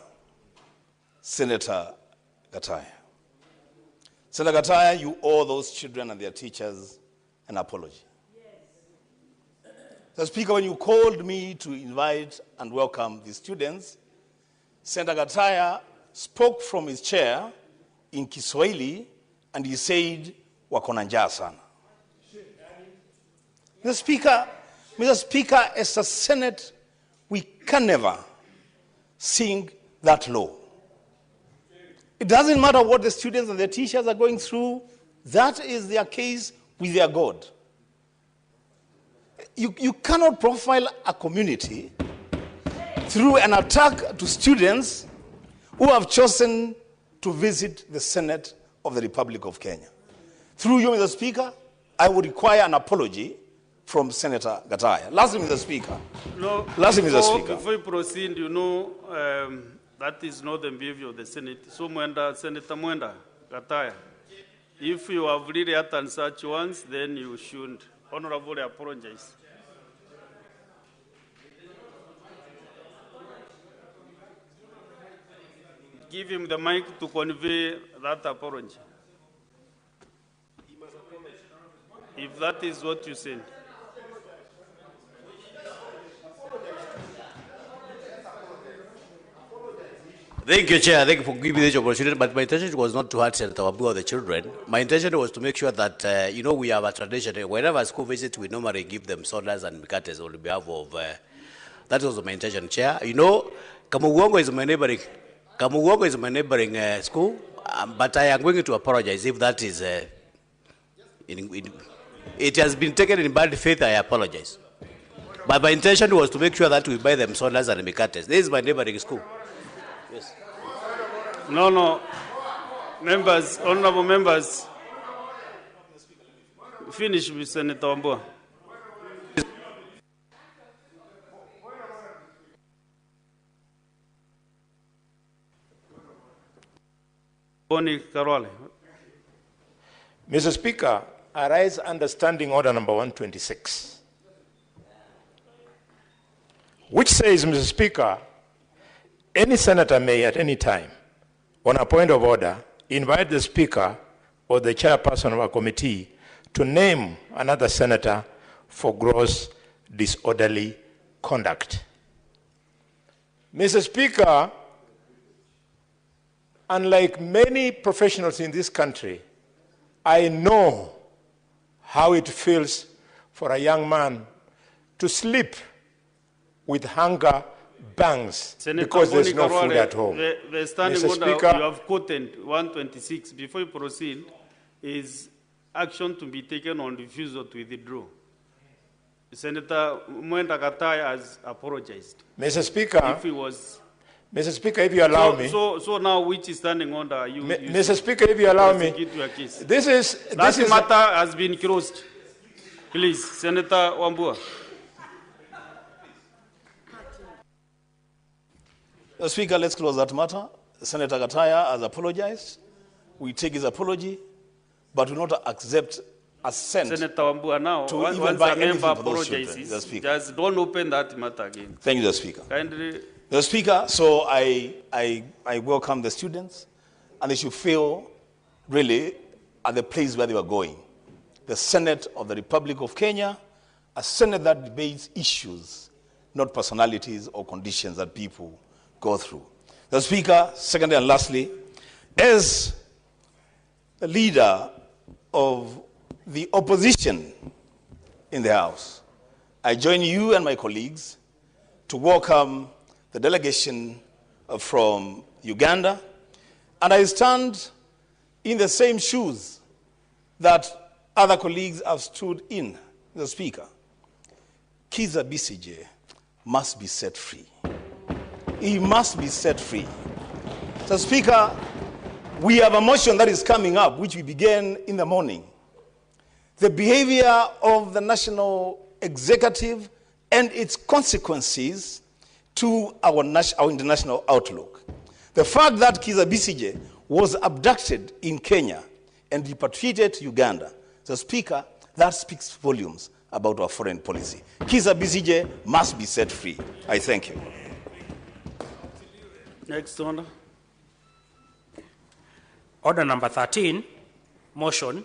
Senator Gataya. Senator Gataya, you owe those children and their teachers an apology. Mr. Speaker, when you called me to invite and welcome the students, Senator Gataya spoke from his chair in Kiswahili and he said, "Wakona njaa sana." Mr. Speaker, as a Senate, we can never sing that low. It doesn't matter what the students and the teachers are going through. That is their case with their God. You cannot profile a community through an attack to students who have chosen to visit the Senate of the Republic of Kenya. Through you, Mr. Speaker, I would require an apology from Senator Gataya. Lastly, Mr. Speaker. No, before you proceed, you know, that is not the behavior of the Senate. So, Senator Mwenda Gataya, if you have really uttered such ones, then you should honorably apologize. Give him the mic to convey that apology. If that is what you said. Thank you, Chair. Thank you for giving me this opportunity. But my intention was not to hurt Senator Wambua or the children. My intention was to make sure that, we have a tradition. Whenever school visits, we normally give them sodas and mikates on behalf of... that was my intention, Chair. You know, Kamugongo is my neighboring school, but I am going to apologize if that is... it has been taken in bad faith, I apologize. But my intention was to make sure that we buy them sodas and mikates. This is my neighboring school. Yes. No. Members, honorable members. Finish with Senator Wambua. Mr. Speaker, I rise under Standing Order number 126, which says, Mr. Speaker, any senator may at any time, on a point of order, invite the Speaker or the chairperson of a committee to name another senator for gross disorderly conduct. Mr. Speaker, unlike many professionals in this country, I know how it feels for a young man to sleep with hunger bangs because there's no food at home. The standing order Speaker, you have quoted 126 before you proceed is action to be taken on refusal to withdraw. Senator Mwenda Gataya has apologized. Mr. Speaker, if he was, Mr. Speaker, if you allow me. So now which is standing order you? Mr. Speaker, if you allow me. This matter has been closed. Please, Senator Wambua. Mr. Speaker, let's close that matter. Senator Gataya has apologized. We take his apology, but will not accept assent. Senator Wambua, now, to once even buy a member anything for those children, Mr. apologizes, Speaker. just don't open that matter again. Thank you, Mr. Speaker. Kindly. Mr. Speaker, so I welcome the students, and they should feel really at the place where they were going. The Senate of the Republic of Kenya, a Senate that debates issues, not personalities or conditions that people go through. Mr. Speaker, secondly and lastly, as a leader of the opposition in the House, I join you and my colleagues to welcome the delegation from Uganda, and I stand in the same shoes that other colleagues have stood in. Mr. Speaker, Kizza Besigye must be set free. He must be set free. Mr. Speaker, we have a motion that is coming up, which we began in the morning. The behavior of the national executive and its consequences to our international outlook. The fact that Kizza Besigye was abducted in Kenya and repatriated to Uganda, Mr. Speaker, that speaks volumes about our foreign policy. Kizza Besigye must be set free. I thank you. Next order. Order number 13, motion,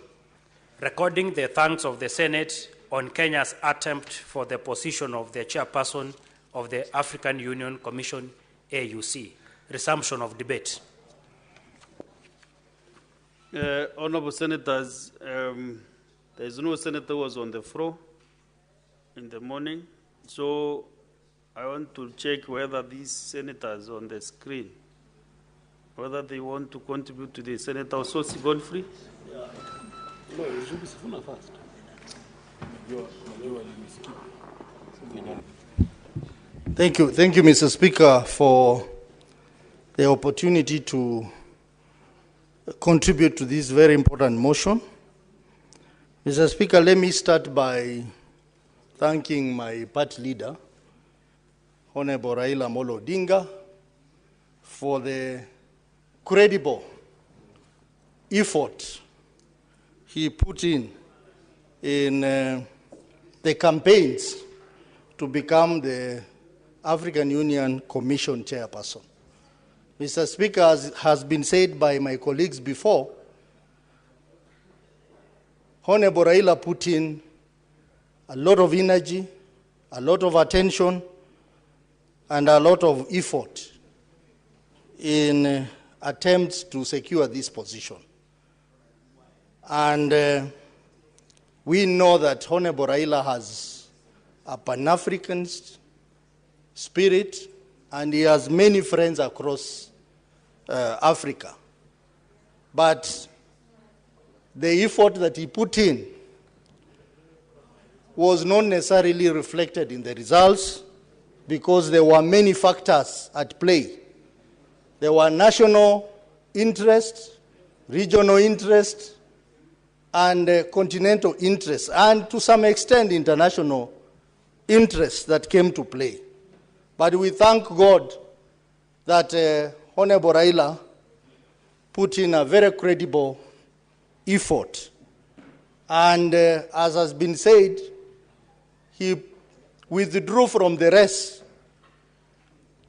recording the thanks of the Senate on Kenya's attempt for the position of the chairperson of the African Union Commission, AUC. Resumption of debate. Honorable Senators, there is no senator who was on the floor in the morning, so I want to check whether these senators on the screen, whether they want to contribute to the Senator Ososi Godfrey. No, it should be Sifuna first. Thank you, Mr. Speaker, for the opportunity to contribute to this very important motion. Mr. Speaker, let me start by thanking my party leader, Honorable Raila Amolo Odinga, for the credible effort he put in the campaigns to become the African Union Commission chairperson. Mr. Speaker, as has been said by my colleagues before, Honorable Raila put in a lot of energy, a lot of attention, and a lot of effort in attempts to secure this position. And we know that Honorable Raila has a Pan-African spirit, and he has many friends across Africa. But the effort that he put in was not necessarily reflected in the results because there were many factors at play. There were national interests, regional interests, and continental interests, and to some extent international interests that came to play. But we thank God that Honorable Raila put in a very credible effort. And as has been said, he withdrew from the race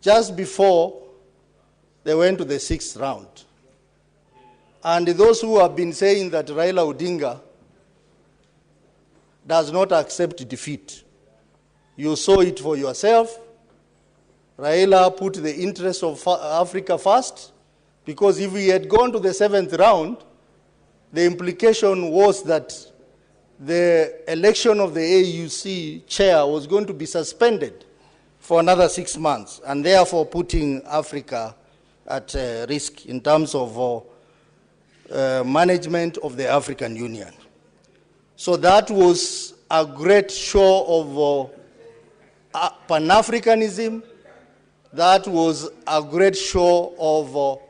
just before they went to the 6th round. And those who have been saying that Raila Odinga does not accept defeat, you saw it for yourself. Raila put the interests of Africa first, because if we had gone to the 7th round, the implication was that the election of the AUC chair was going to be suspended for another 6 months, and therefore putting Africa at risk in terms of management of the African Union. So that was a great show of Pan-Africanism. That was a great show of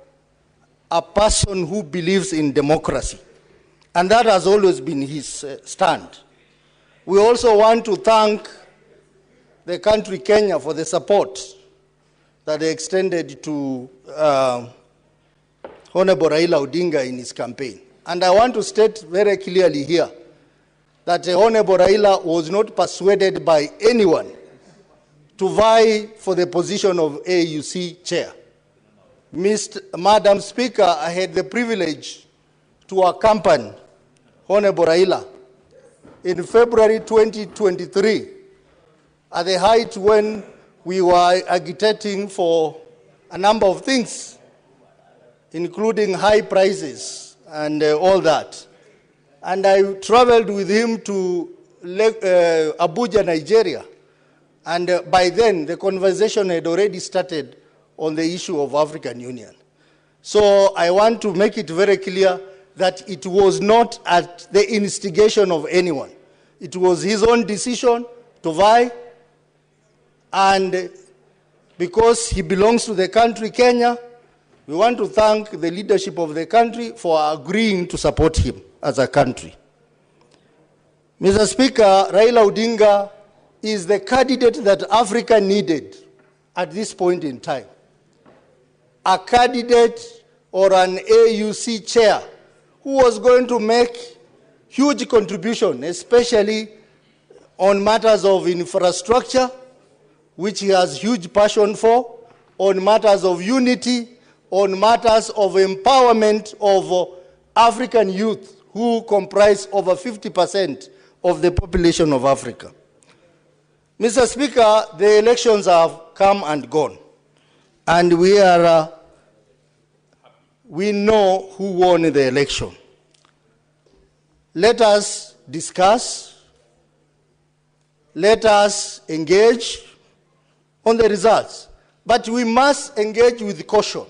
a person who believes in democracy. And that has always been his stand. We also want to thank the country Kenya for the support that they extended to Honorable Raila Odinga in his campaign. And I want to state very clearly here that Honorable Raila was not persuaded by anyone to vie for the position of AUC chair. Madam Speaker, I had the privilege to accompany Honorable Raila in February 2023 at the height when we were agitating for a number of things, including high prices and all that. And I traveled with him to Abuja, Nigeria. And by then, the conversation had already started on the issue of African Union. So I want to make it very clear that it was not at the instigation of anyone. It was his own decision to vie, and because he belongs to the country Kenya, we want to thank the leadership of the country for agreeing to support him as a country. Mr. Speaker, Raila Odinga is the candidate that Africa needed at this point in time. A candidate or an AUC chair who was going to make huge contribution, especially on matters of infrastructure, which he has huge passion for, on matters of unity, on matters of empowerment of African youth who comprise over 50% of the population of Africa. Mr. Speaker, the elections have come and gone, and we know who won the election. Let us discuss, let us engage on the results, but we must engage with caution.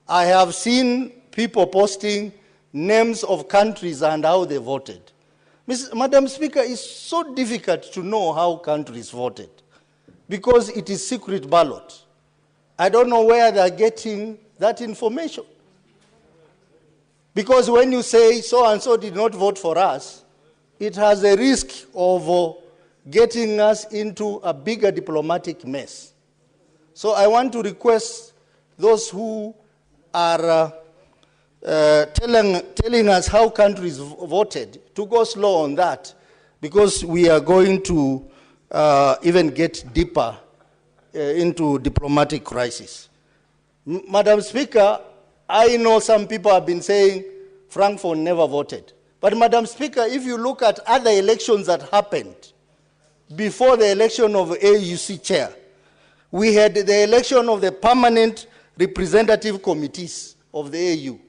I have seen people posting names of countries and how they voted. Madam Speaker, it's so difficult to know how countries voted because it is secret ballot. I don't know where they're getting that information. Because when you say so-and-so did not vote for us, it has a risk of getting us into a bigger diplomatic mess. So I want to request those who are telling us how countries voted to go slow on that, because we are going to even get deeper into diplomatic crisis. Madam Speaker, I know some people have been saying Frankfurt never voted. But Madam Speaker, if you look at other elections that happened before the election of AUC chair, we had the election of the permanent representative committees of the AU.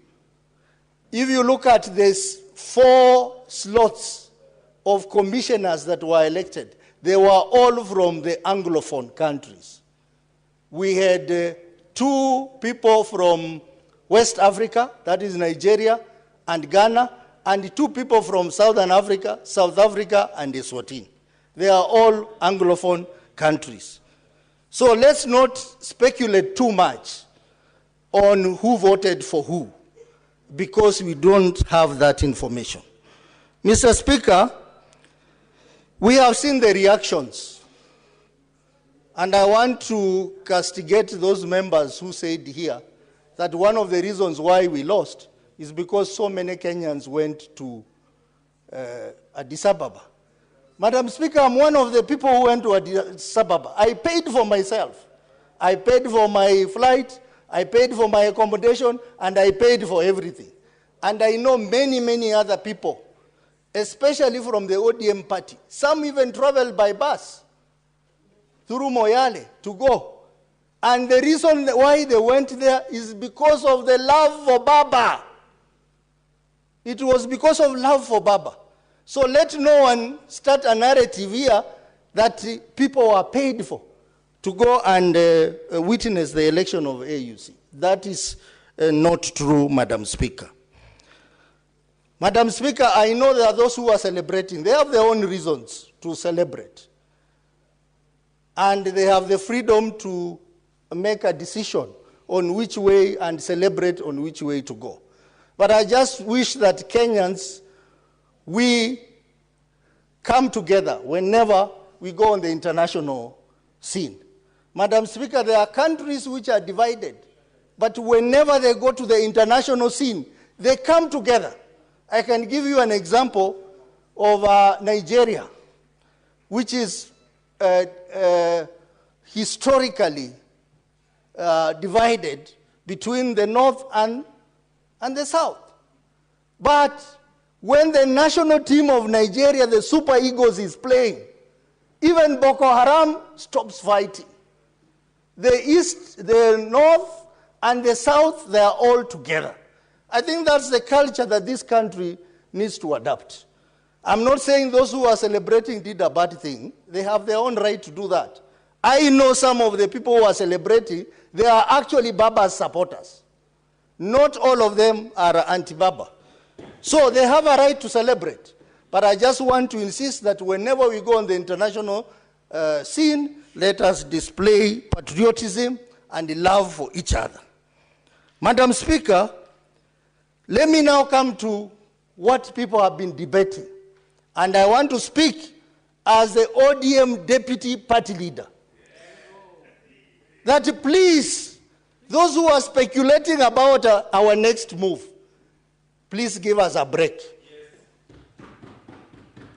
If you look at these 4 slots of commissioners that were elected, they were all from the Anglophone countries. We had 2 people from West Africa, that is Nigeria and Ghana, and 2 people from Southern Africa, South Africa, and Eswatini. They are all Anglophone countries. So let's not speculate too much on who voted for who, because we don't have that information. Mr. Speaker, we have seen the reactions, and I want to castigate those members who said here that one of the reasons why we lost is because so many Kenyans went to Addis Ababa. Madam Speaker, I'm one of the people who went to Addis Ababa. I paid for myself. I paid for my flight, I paid for my accommodation, and I paid for everything. And I know many, many other people, especially from the ODM party. Some even traveled by bus through Moyale to go. And the reason why they went there is because of the love for Baba. It was because of love for Baba. So let no one start a narrative here that people are paid for to go and witness the election of AUC. That is not true, Madam Speaker. Madam Speaker, I know there are those who are celebrating. They have their own reasons to celebrate. And they have the freedom to make a decision on which way and celebrate on which way to go. But I just wish that Kenyans, we come together whenever we go on the international scene. Madam Speaker, there are countries which are divided, but whenever they go to the international scene, they come together. I can give you an example of Nigeria, which is historically divided between the north and the south. But when the national team of Nigeria, the Super Eagles, is playing, even Boko Haram stops fighting. The east, the north, and the south, they are all together. I think that's the culture that this country needs to adopt. I'm not saying those who are celebrating did a bad thing. They have their own right to do that. I know some of the people who are celebrating, they are actually Baba's supporters. Not all of them are anti-Baba. So they have a right to celebrate. But I just want to insist that whenever we go on the international scene, let us display patriotism and love for each other. Madam Speaker, let me now come to what people have been debating. And I want to speak as the ODM deputy party leader. That please, those who are speculating about our next move, please give us a break.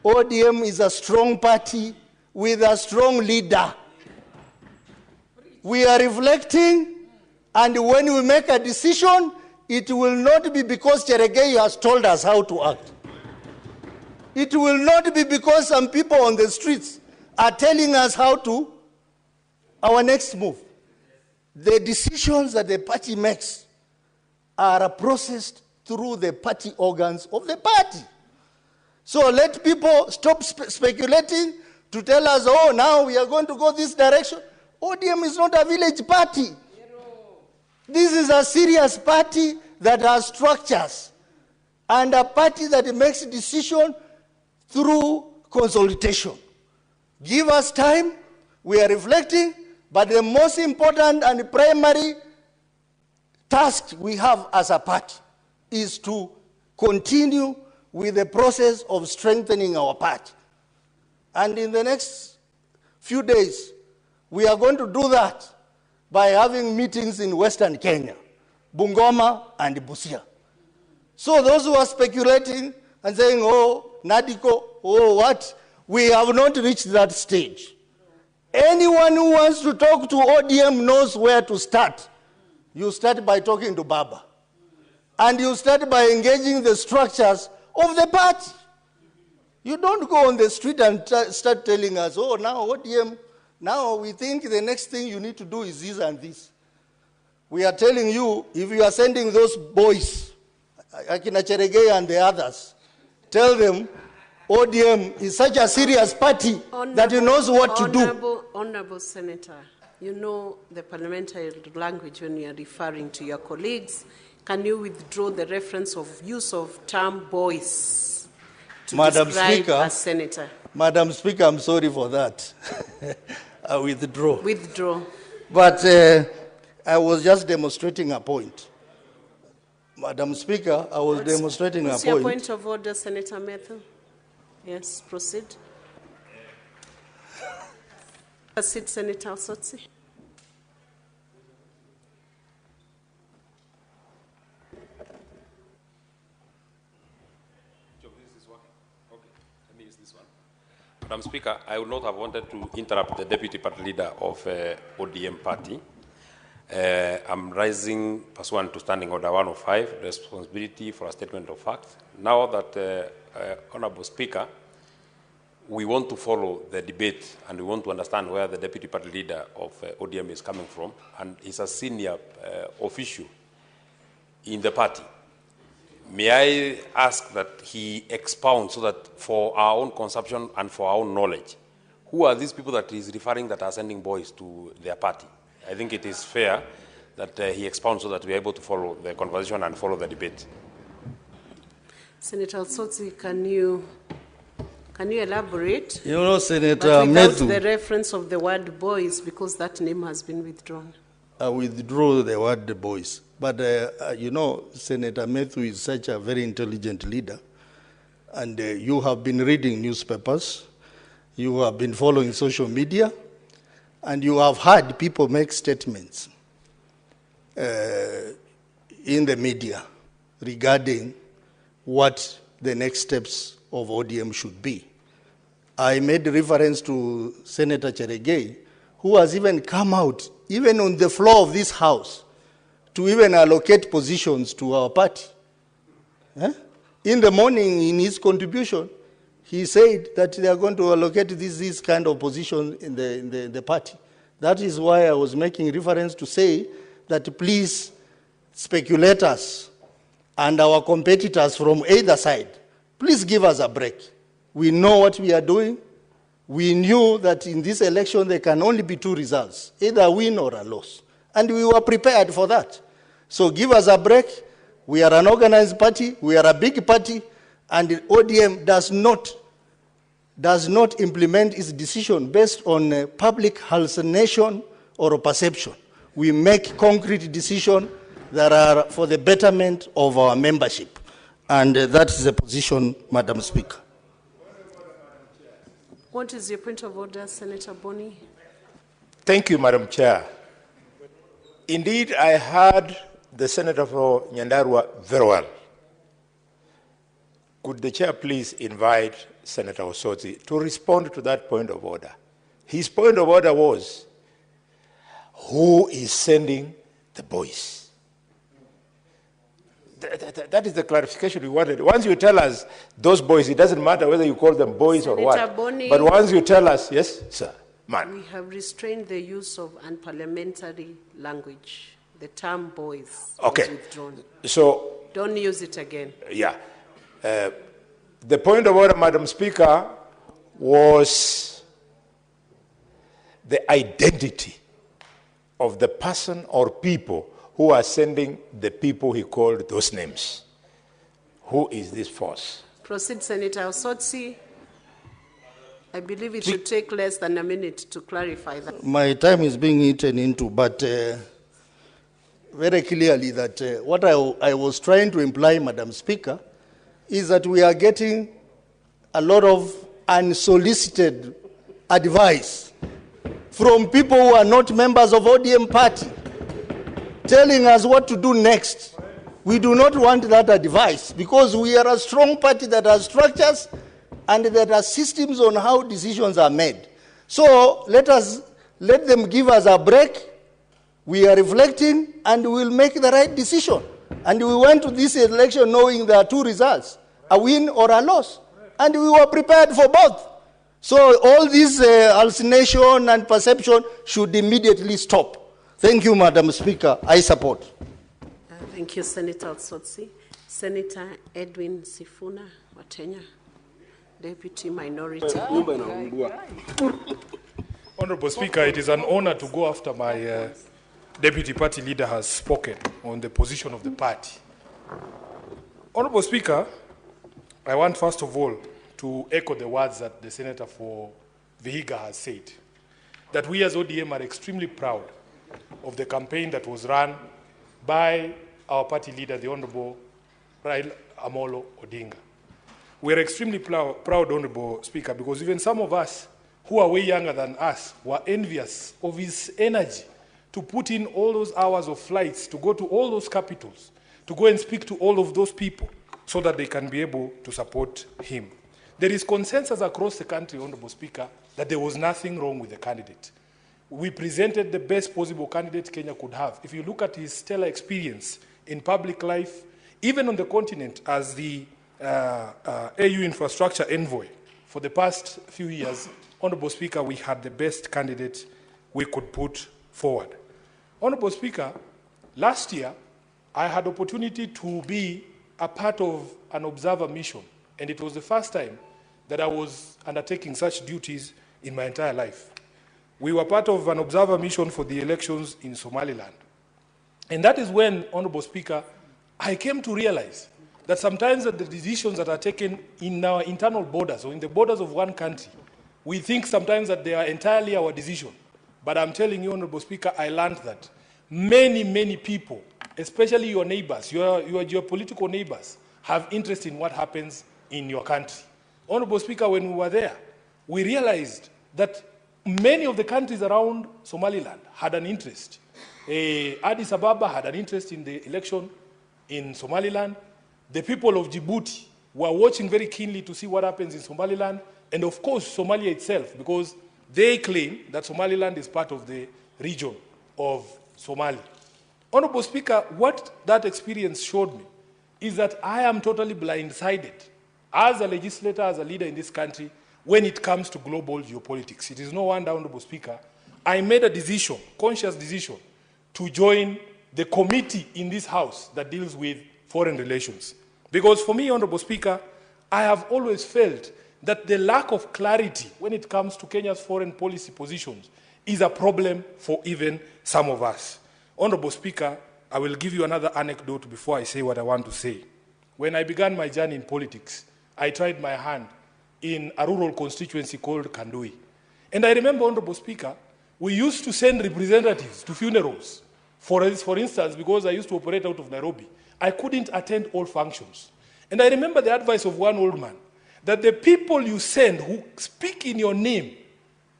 ODM is a strong party with a strong leader. We are reflecting, and when we make a decision, it will not be because Cheregei has told us how to act. It will not be because some people on the streets are telling us how to, our next move. The decisions that the party makes are processed through the party organs of the party. So let people stop speculating to tell us, oh, now we are going to go this direction. ODM is not a village party. This is a serious party that has structures, and a party that makes decisions through consultation. Give us time, we are reflecting, but the most important and primary task we have as a party is to continue with the process of strengthening our party. And in the next few days, we are going to do that by having meetings in Western Kenya, Bungoma and Busia. So those who are speculating and saying, oh, Nadiko, oh, what? We have not reached that stage. Anyone who wants to talk to ODM knows where to start. You start by talking to Baba. And you start by engaging the structures of the party. You don't go on the street and start telling us, oh, now ODM, now we think the next thing you need to do is this and this. We are telling you, if you are sending those boys, Akina Cheregei and the others, tell them ODM is such a serious party that he knows what to do. Honorable Senator, you know the parliamentary language when you are referring to your colleagues. Can you withdraw the reference of use of term boys to Madam describe Speaker, a senator? Madam Speaker, I'm sorry for that. I withdraw. Withdraw. But I was just demonstrating a point. Madam Speaker, I was demonstrating a point. What's your point of order, Senator Methu? Yes, proceed. Proceed, Senator Osotsi. Madam Speaker, I would not have wanted to interrupt the Deputy Party Leader of ODM Party. I'm rising pursuant to Standing Order 105, responsibility for a statement of fact. Now that, Honourable Speaker, we want to follow the debate and we want to understand where the Deputy Party Leader of ODM is coming from, and he's a senior official in the party. May I ask that he expound so that for our own consumption and for our own knowledge, who are these people that he's referring that are sending boys to their party? I think it is fair that he expounds so that we are able to follow the conversation and follow the debate. Senator Osotsi, can you elaborate? You know, Senator But without Methu, the reference of the word boys, because that name has been withdrawn. I withdraw the word boys. But, you know, Senator Methu is such a very intelligent leader. and you have been reading newspapers, you have been following social media, and you have heard people make statements in the media regarding what the next steps of ODM should be. I made reference to Senator Cheregei, who has even come out, even on the floor of this House, to even allocate positions to our party. In the morning, in his contribution, he said that they are going to allocate this kind of position in the party. That is why I was making reference to say that please, speculators and our competitors from either side, please give us a break. We know what we are doing. We knew that in this election there can only be two results, either a win or a loss. And we were prepared for that. So give us a break. We are an organized party. We are a big party. And the ODM does not implement its decision based on public hallucination or perception. We make concrete decisions that are for the betterment of our membership. And that is the position, Madam Speaker. What is your point of order, Senator Boni? Thank you, Madam Chair. Indeed, I heard the Senator for Nyandarua very well. Could the Chair please invite Senator Osotsi to respond to that point of order? His point of order was, who is sending the boys? That is the clarification we wanted. Once you tell us those boys, it doesn't matter whether you call them boys Senator or what. Boni, but once you tell us, yes, sir, man. We have restrained the use of unparliamentary language. The term boys Okay. is withdrawn. So, Don't use it again. yeah. The point of order, Madam Speaker, was the identity of the person or people who are sending the people he called those names. Who is this force? Proceed, Senator Osotsi. I believe it should take less than a minute to clarify that. My time is being eaten into, but very clearly that what I was trying to imply, Madam Speaker, is that we are getting a lot of unsolicited advice from people who are not members of ODM party, telling us what to do next. We do not want that advice because we are a strong party that has structures and that has systems on how decisions are made. So let them give us a break. We are reflecting and we will make the right decision. And we went to this election knowing there are two results, a win or a loss. And we were prepared for both. So all this hallucination and perception should immediately stop. Thank you, Madam Speaker. I support. Thank you, Senator Osotsi. Senator Edwin Sifuna Watenya, Deputy Minority. Honorable Speaker, it is an honor to go after my Deputy Party Leader has spoken on the position of the party. Honorable Speaker, I want first of all to echo the words that the Senator for Vihiga has said, that we as ODM are extremely proud of the campaign that was run by our party leader, the Honorable Raila Amolo Odinga. We are extremely proud, Honorable Speaker, because even some of us who are way younger than us were envious of his energy to put in all those hours of flights, to go to all those capitals, to go and speak to all of those people so that they can be able to support him. There is consensus across the country, Honorable Speaker, that there was nothing wrong with the candidate. We presented the best possible candidate Kenya could have. If you look at his stellar experience in public life, even on the continent as the AU infrastructure envoy for the past few years, Honorable Speaker, we had the best candidate we could put forward. Honorable Speaker, last year, I had opportunity to be a part of an observer mission, and it was the first time that I was undertaking such duties in my entire life. We were part of an observer mission for the elections in Somaliland. And that is when, Honorable Speaker, I came to realize that sometimes the decisions that are taken in our internal borders or in the borders of one country, we think sometimes that they are entirely our decision. But I'm telling you, Honorable Speaker, I learned that many people, especially your neighbors, your geopolitical neighbors, have interest in what happens in your country. Honorable Speaker, when we were there, we realized that many of the countries around Somaliland had an interest. Addis Ababa had an interest in the election in Somaliland. The people of Djibouti were watching very keenly to see what happens in Somaliland, and of course Somalia itself, because they claim that Somaliland is part of the region of Somalia. Honorable Speaker, what that experience showed me is that I am totally blindsided as a legislator, as a leader in this country, when it comes to global geopolitics. It is no wonder, Honorable Speaker, I made a decision, conscious decision, to join the committee in this House that deals with foreign relations. Because for me, Honorable Speaker, I have always felt that the lack of clarity when it comes to Kenya's foreign policy positions is a problem for even some of us. Honorable Speaker, I will give you another anecdote before I say what I want to say. When I began my journey in politics, I tried my hand in a rural constituency called Kandui. And I remember, Honorable Speaker, we used to send representatives to funerals. For instance, because I used to operate out of Nairobi, I couldn't attend all functions. And I remember the advice of one old man, that the people you send who speak in your name,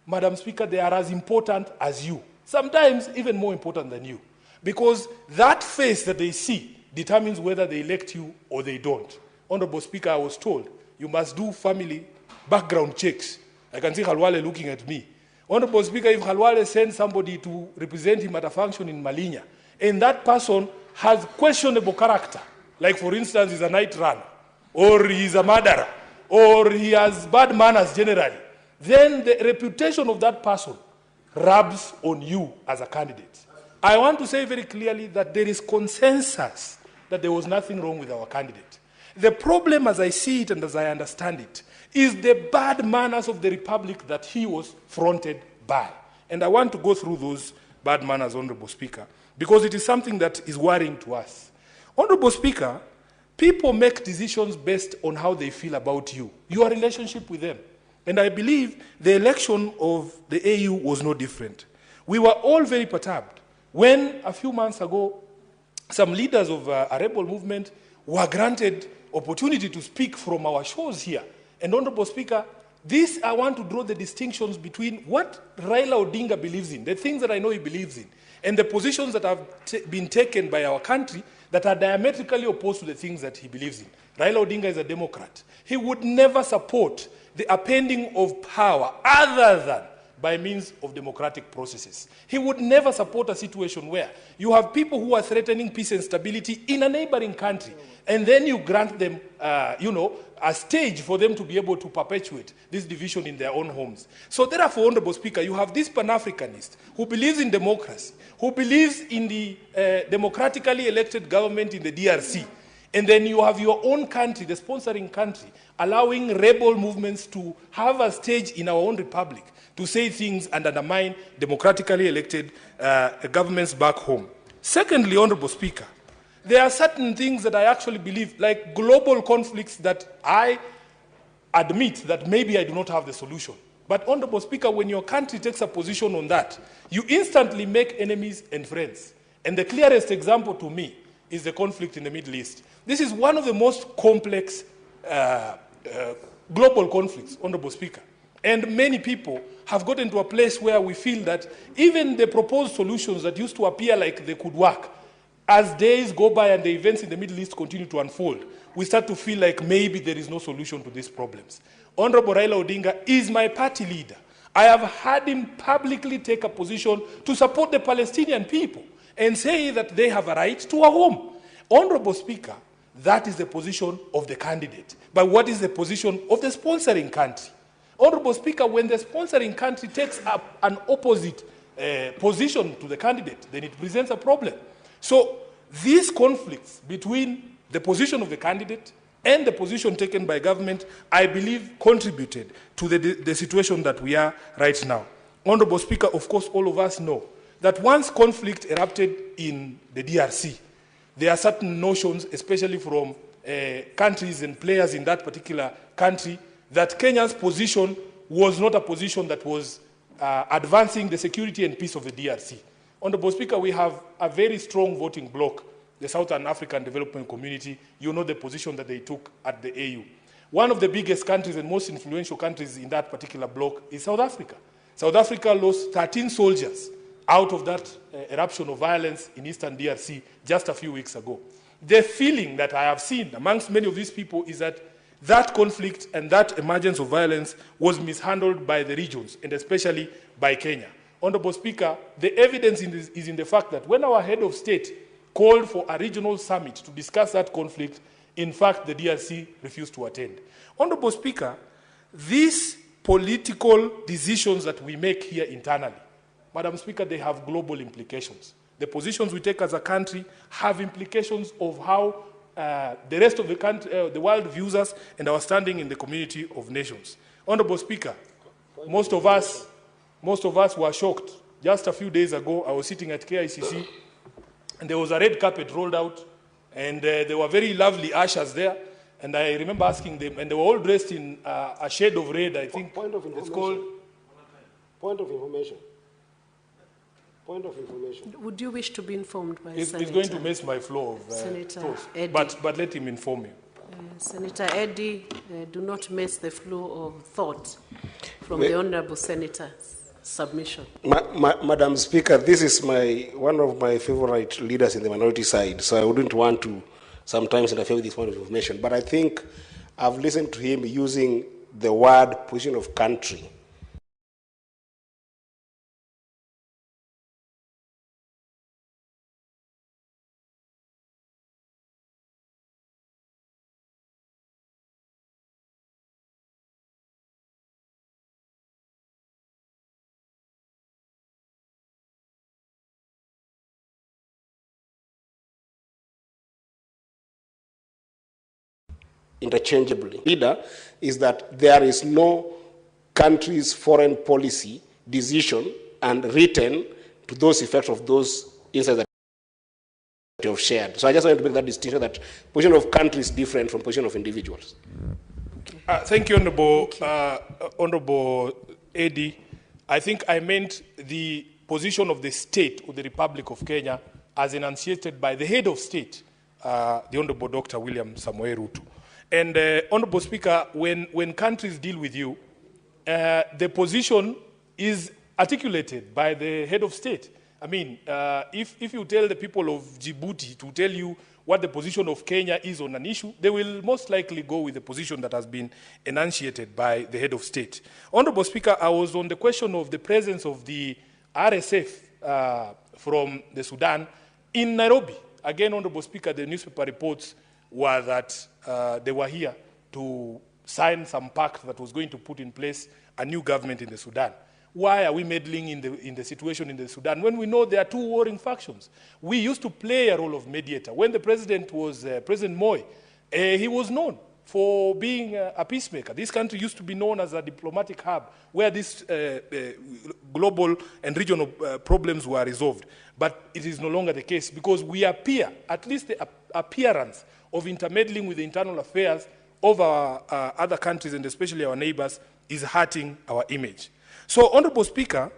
Madam Speaker, they are as important as you. Sometimes even more important than you. Because that face that they see determines whether they elect you or they don't. Honorable Speaker, I was told, you must do family background checks. I can see Khalwale looking at me. Honorable Speaker, if Khalwale sends somebody to represent him at a function in Malinya, and that person has questionable character, like for instance, he's a night runner, or he's a murderer, or he has bad manners generally, then the reputation of that person rubs on you as a candidate. I want to say very clearly that there is consensus that there was nothing wrong with our candidate. The problem, as I see it and as I understand it, is the bad manners of the Republic that he was fronted by. And I want to go through those bad manners, Honorable Speaker, because it is something that is worrying to us. Honorable Speaker, people make decisions based on how they feel about you, your relationship with them. And I believe the election of the AU was no different. We were all very perturbed when a few months ago, some leaders of a rebel movement were granted opportunity to speak from our shows here. And Honorable Speaker, this I want to draw the distinctions between what Raila Odinga believes in, the things that I know he believes in, and the positions that have been taken by our country that are diametrically opposed to the things that he believes in. Raila Odinga is a Democrat. He would never support the appending of power other than by means of democratic processes. He would never support a situation where you have people who are threatening peace and stability in a neighboring country, and then you grant them, a stage for them to be able to perpetuate this division in their own homes. So therefore, Honorable Speaker, you have this Pan-Africanist who believes in democracy, who believes in the democratically elected government in the DRC, and then you have your own country, the sponsoring country, allowing rebel movements to have a stage in our own republic to say things and undermine democratically elected governments back home. Secondly, Honorable Speaker, there are certain things that I actually believe, like global conflicts, that I admit that maybe I do not have the solution. But Honorable Speaker, when your country takes a position on that, you instantly make enemies and friends. And the clearest example to me is the conflict in the Middle East. This is one of the most complex global conflicts, Honorable Speaker. And many people have gotten to a place where we feel that even the proposed solutions that used to appear like they could work, as days go by and the events in the Middle East continue to unfold, we start to feel like maybe there is no solution to these problems. Honorable Raila Odinga is my party leader. I have had him publicly take a position to support the Palestinian people and say that they have a right to a home. Honorable Speaker, that is the position of the candidate. But what is the position of the sponsoring country? Honorable Speaker, when the sponsoring country takes up an opposite position to the candidate, then it presents a problem. So these conflicts between the position of the candidate and the position taken by government, I believe, contributed to the situation that we are right now. Honorable Speaker, of course, all of us know that once conflict erupted in the DRC, there are certain notions, especially from countries and players in that particular country, that Kenya's position was not a position that was advancing the security and peace of the DRC. Honorable Speaker, we have a very strong voting bloc, the Southern African Development Community. You know the position that they took at the AU. One of the biggest countries and most influential countries in that particular bloc is South Africa. South Africa lost 13 soldiers out of that eruption of violence in eastern DRC just a few weeks ago. The feeling that I have seen amongst many of these people is that that conflict and that emergence of violence was mishandled by the regions, and especially by Kenya. Honorable Speaker, the evidence is in the fact that when our head of state called for a regional summit to discuss that conflict, in fact, the DRC refused to attend. Honorable Speaker, these political decisions that we make here internally, Madam Speaker, they have global implications. The positions we take as a country have implications of how the rest of the country, the world views us and our standing in the community of nations. Honorable Speaker, most of us were shocked. Just a few days ago, I was sitting at KICC, and there was a red carpet rolled out, and there were very lovely ushers there. And I remember asking them, and they were all dressed in a shade of red, I think. Point of information. It's called... Point of information. Point of information. Would you wish to be informed by It's Senator? going to mess my flow of Senator thoughts. Eddie. But let him inform you. Senator Eddie, do not mess the flow of thought from the Honourable Senator's submission. Madam Speaker, this is one of my favorite leaders in the minority side, so I wouldn't want to sometimes interfere with this point of information. But I think I've listened to him using the word position of country. Interchangeably. Leader is that there is no country's foreign policy decision and written to those effects of those insights that you have shared. So I just wanted to make that distinction that position of country is different from position of individuals. Thank you, Honorable Eddie. I think I meant the position of the state of the Republic of Kenya as enunciated by the head of state, the Honorable Dr. William Samoei Ruto. And Honorable Speaker, when countries deal with you, the position is articulated by the head of state. I mean, if you tell the people of Djibouti to tell you what the position of Kenya is on an issue, they will most likely go with the position that has been enunciated by the head of state. Honorable Speaker, I was on the question of the presence of the RSF from the Sudan in Nairobi. Again, Honorable Speaker, the newspaper reports were that they were here to sign some pact that was going to put in place a new government in the Sudan. Why are we meddling in the situation in the Sudan when we know there are two warring factions? We used to play a role of mediator. When the president was President Moi, he was known for being a peacemaker. This country used to be known as a diplomatic hub where these global and regional problems were resolved. But it is no longer the case because we appear, at least the appearance of intermeddling with the internal affairs of our other countries and especially our neighbors is hurting our image. So, Honorable Speaker,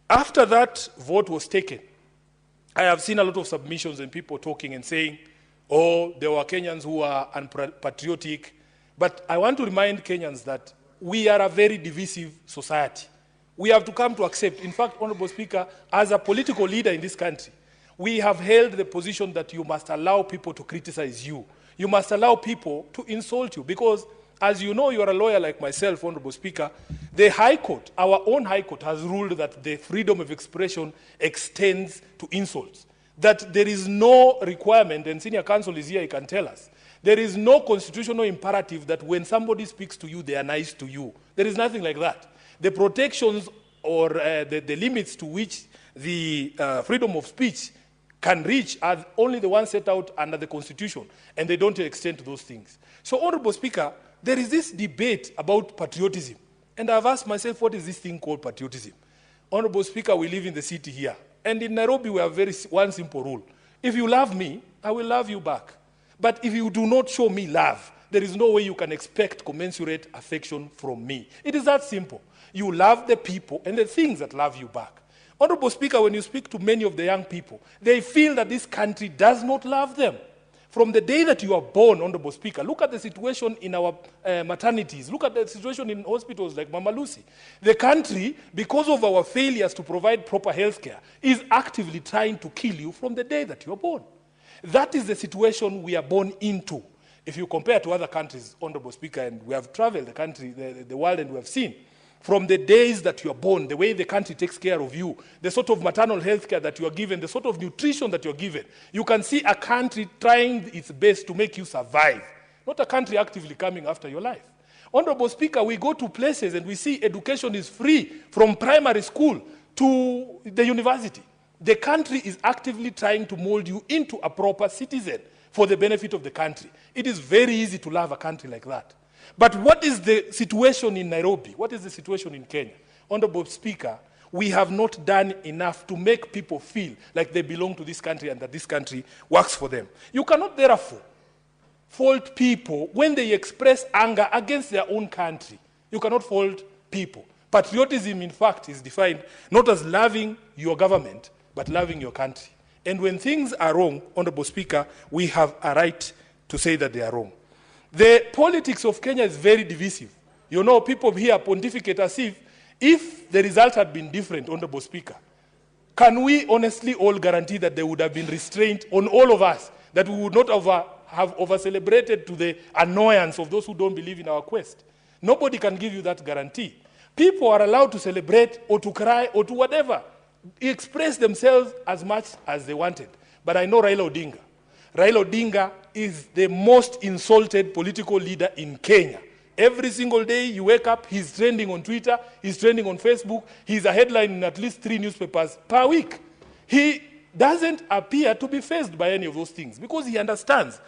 after that vote was taken, I have seen a lot of submissions and people talking and saying, oh, there were Kenyans who are unpatriotic. But I want to remind Kenyans that we are a very divisive society. We have to come to accept, in fact, Honorable Speaker, as a political leader in this country, we have held the position that you must allow people to criticize you. You must allow people to insult you because, as you know, you are a lawyer like myself, Honorable Speaker, the High Court, our own High Court, has ruled that the freedom of expression extends to insults. That there is no requirement, and Senior Counsel is here, he can tell us, there is no constitutional imperative that when somebody speaks to you, they are nice to you. There is nothing like that. The protections or the limits to which the freedom of speech can reach are only the ones set out under the Constitution, and they don't extend to those things. So, Honorable Speaker, there is this debate about patriotism, and I've asked myself, what is this thing called patriotism? Honorable Speaker, we live in the city here, and in Nairobi we have one simple rule. If you love me, I will love you back. But if you do not show me love, there is no way you can expect commensurate affection from me. It is that simple. You love the people and the things that love you back. Honorable Speaker, when you speak to many of the young people, they feel that this country does not love them. From the day that you are born, Honorable Speaker, look at the situation in our maternities. Look at the situation in hospitals like Mama Lucy. The country, because of our failures to provide proper health care, is actively trying to kill you from the day that you are born. That is the situation we are born into. If you compare to other countries, Honorable Speaker, and we have traveled the country, the world, and we have seen, from the days that you are born, the way the country takes care of you, the sort of maternal health care that you are given, the sort of nutrition that you are given, you can see a country trying its best to make you survive, not a country actively coming after your life. Honorable Speaker, we go to places and we see education is free from primary school to the university. The country is actively trying to mold you into a proper citizen for the benefit of the country. It is very easy to love a country like that. But what is the situation in Nairobi? What is the situation in Kenya? Honorable Speaker, we have not done enough to make people feel like they belong to this country and that this country works for them. You cannot therefore fault people when they express anger against their own country. You cannot fault people. Patriotism, in fact, is defined not as loving your government, but loving your country. And when things are wrong, Honorable Speaker, we have a right to say that they are wrong. The politics of Kenya is very divisive. You know, people here pontificate as if the result had been different, Honorable Speaker. Can we honestly all guarantee that there would have been restraint on all of us, that we would not have over-celebrated to the annoyance of those who don't believe in our quest? Nobody can give you that guarantee. People are allowed to celebrate or to cry or to whatever, express themselves as much as they wanted. But I know Raila Odinga. Raila Odinga is the most insulted political leader in Kenya. Every single day you wake up, he's trending on Twitter, he's trending on Facebook, he's a headline in at least 3 newspapers per week. He doesn't appear to be faced by any of those things because he understands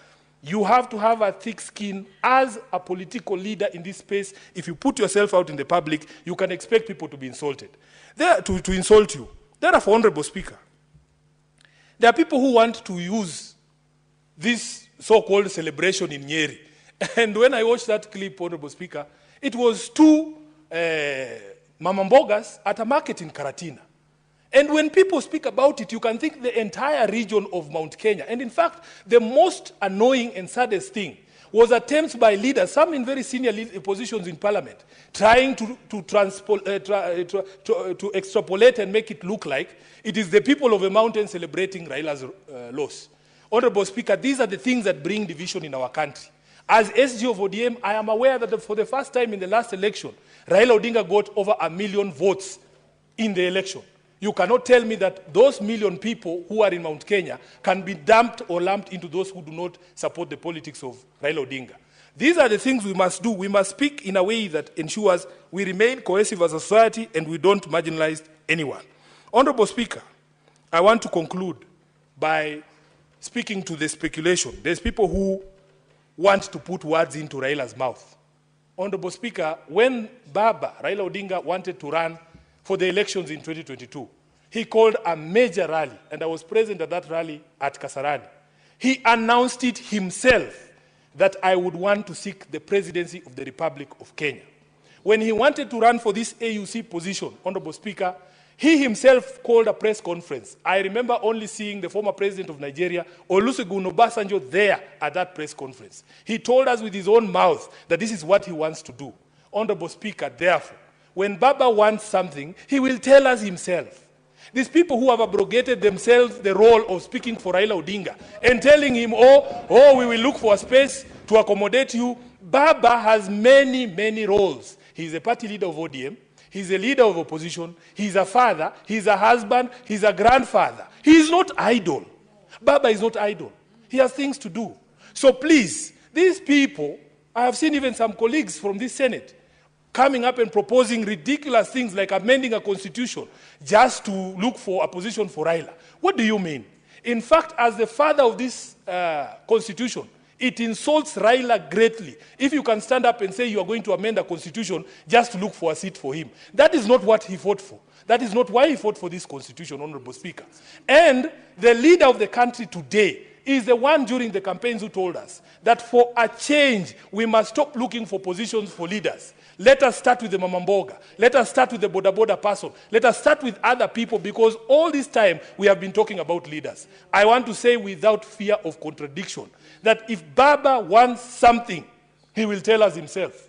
you have to have a thick skin as a political leader in this space. If you put yourself out in the public, you can expect people to be insulted. To insult you. Therefore, Honorable Speaker, there are people who want to use this so-called celebration in Nyeri. And when I watched that clip, Honorable Speaker, it was 2 mama mbogas at a market in Karatina. And when people speak about it, you can think the entire region of Mount Kenya. And in fact, the most annoying and saddest thing was attempts by leaders, some in very senior positions in parliament, trying to extrapolate and make it look like it is the people of a mountain celebrating Raila's loss. Honorable Speaker, these are the things that bring division in our country. As SG of ODM, I am aware that for the first time in the last election, Raila Odinga got over 1 million votes in the election. You cannot tell me that those million people who are in Mount Kenya can be dumped or lumped into those who do not support the politics of Raila Odinga. These are the things we must do. We must speak in a way that ensures we remain cohesive as a society and we don't marginalize anyone. Honorable Speaker, I want to conclude by speaking to the speculation. There's people who want to put words into Raila's mouth. Honorable Speaker, when Baba, Raila Odinga, wanted to run for the elections in 2022, he called a major rally, and I was present at that rally at Kasarani. He announced it himself that I would want to seek the presidency of the Republic of Kenya. When he wanted to run for this AUC position, Honorable Speaker, he himself called a press conference. I remember only seeing the former president of Nigeria, Olusegun Obasanjo, there at that press conference. He told us with his own mouth that this is what he wants to do. Honorable Speaker, therefore, when Baba wants something, he will tell us himself. These people who have abrogated themselves the role of speaking for Raila Odinga and telling him, oh, we will look for a space to accommodate you. Baba has many, many roles. He's a party leader of ODM. He's a leader of opposition. He's a father. He's a husband. He's a grandfather. He is not idle. Baba is not idle. He has things to do. So please, these people, I have seen even some colleagues from this Senate coming up and proposing ridiculous things like amending a constitution just to look for a position for Raila. What do you mean? In fact, as the father of this constitution, it insults Raila greatly if you can stand up and say you are going to amend a constitution just to look for a seat for him. That is not what he fought for. That is not why he fought for this constitution, Honorable Speaker. And the leader of the country today is the one during the campaigns who told us that for a change, we must stop looking for positions for leaders. Let us start with the Mama Mboga. Let us start with the Boda Boda person. Let us start with other people because all this time we have been talking about leaders. I want to say without fear of contradiction that if Baba wants something, he will tell us himself.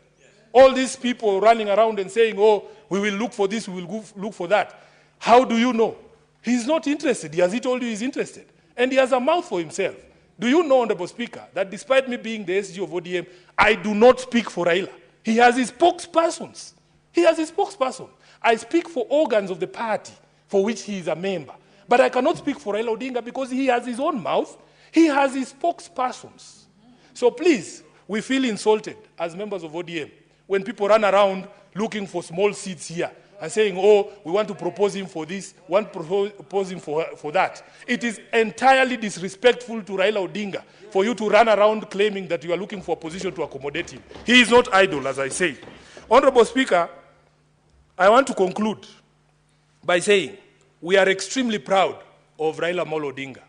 All these people running around and saying, oh, we will look for this, we will look for that. How do you know? He's not interested. Has he told you he's interested? And he has a mouth for himself. Do you know, Honorable Speaker, that despite me being the SG of ODM, I do not speak for Raila. He has his spokespersons. He has his spokesperson. I speak for organs of the party for which he is a member. But I cannot speak for Raila Odinga because he has his own mouth. He has his spokespersons. So please, we feel insulted as members of ODM when people run around looking for small seats here and saying, oh, we want to propose him for this, want to propose him for that. It is entirely disrespectful to Raila Odinga for you to run around claiming that you are looking for a position to accommodate him. He is not idle, as I say. Honorable Speaker, I want to conclude by saying we are extremely proud of Raila Amolo Odinga.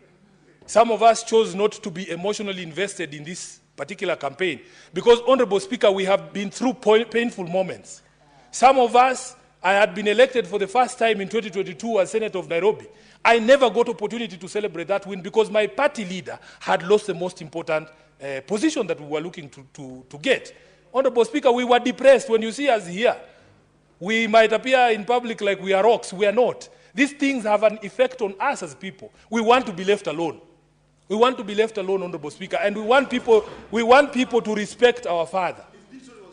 Some of us chose not to be emotionally invested in this particular campaign because, Honorable Speaker, we have been through painful moments. Some of us, I had been elected for the first time in 2022 as Senator of Nairobi. I never got opportunity to celebrate that win because my party leader had lost the most important position that we were looking to get. Honorable Speaker, we were depressed. When you see us here, we might appear in public like we are rocks. We are not. These things have an effect on us as people. We want to be left alone. We want to be left alone, Honorable Speaker, and we want people to respect our father.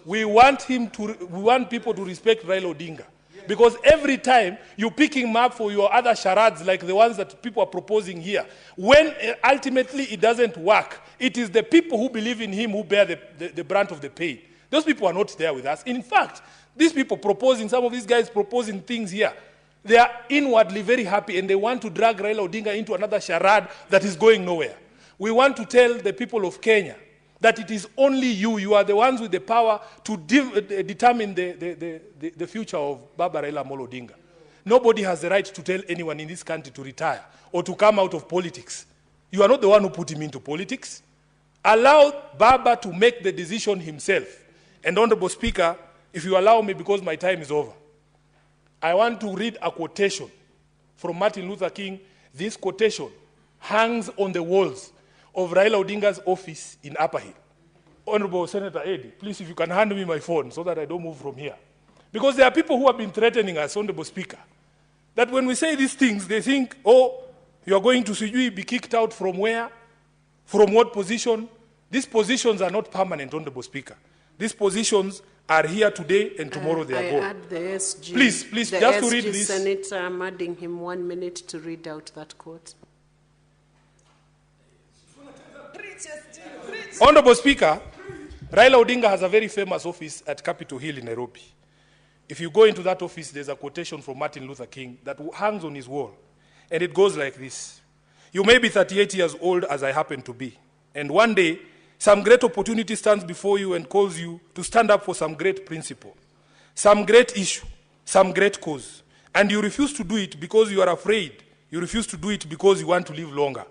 We want people to respect Raila Odinga. Because every time you pick him up for your other charades like the ones that people are proposing here, when ultimately it doesn't work, it is the people who believe in him who bear the brunt of the pain. Those people are not there with us. In fact, these people proposing, some of these guys proposing things here, they are inwardly very happy and they want to drag Raila Odinga into another charade that is going nowhere. We want to tell the people of Kenya that it is only you are the ones with the power to determine the future of Baba Raila Amolo Odinga. Nobody has the right to tell anyone in this country to retire or to come out of politics. You are not the one who put him into politics. Allow Baba to make the decision himself. And Honorable Speaker, if you allow me, because my time is over, I want to read a quotation from Martin Luther King. This quotation hangs on the walls of Raila Odinga's office in Upper Hill. Honorable Senator Eddie, please, if you can hand me my phone so that I don't move from here. Because there are people who have been threatening us, Honorable Speaker, that when we say these things, they think, oh, you are going to be kicked out from where? From what position? These positions are not permanent, Honorable Speaker. These positions are here today and tomorrow they are gone. I add the SG. Please, the just SG to read this. Senator, I'm adding him 1 minute to read out that quote. Honorable Speaker, Raila Odinga has a very famous office at Capitol Hill in Nairobi. If you go into that office, there's a quotation from Martin Luther King that hangs on his wall. And it goes like this. You may be 38 years old as I happen to be. And one day, some great opportunity stands before you and calls you to stand up for some great principle, some great issue, some great cause. And you refuse to do it because you are afraid. You refuse to do it because you want to live longer.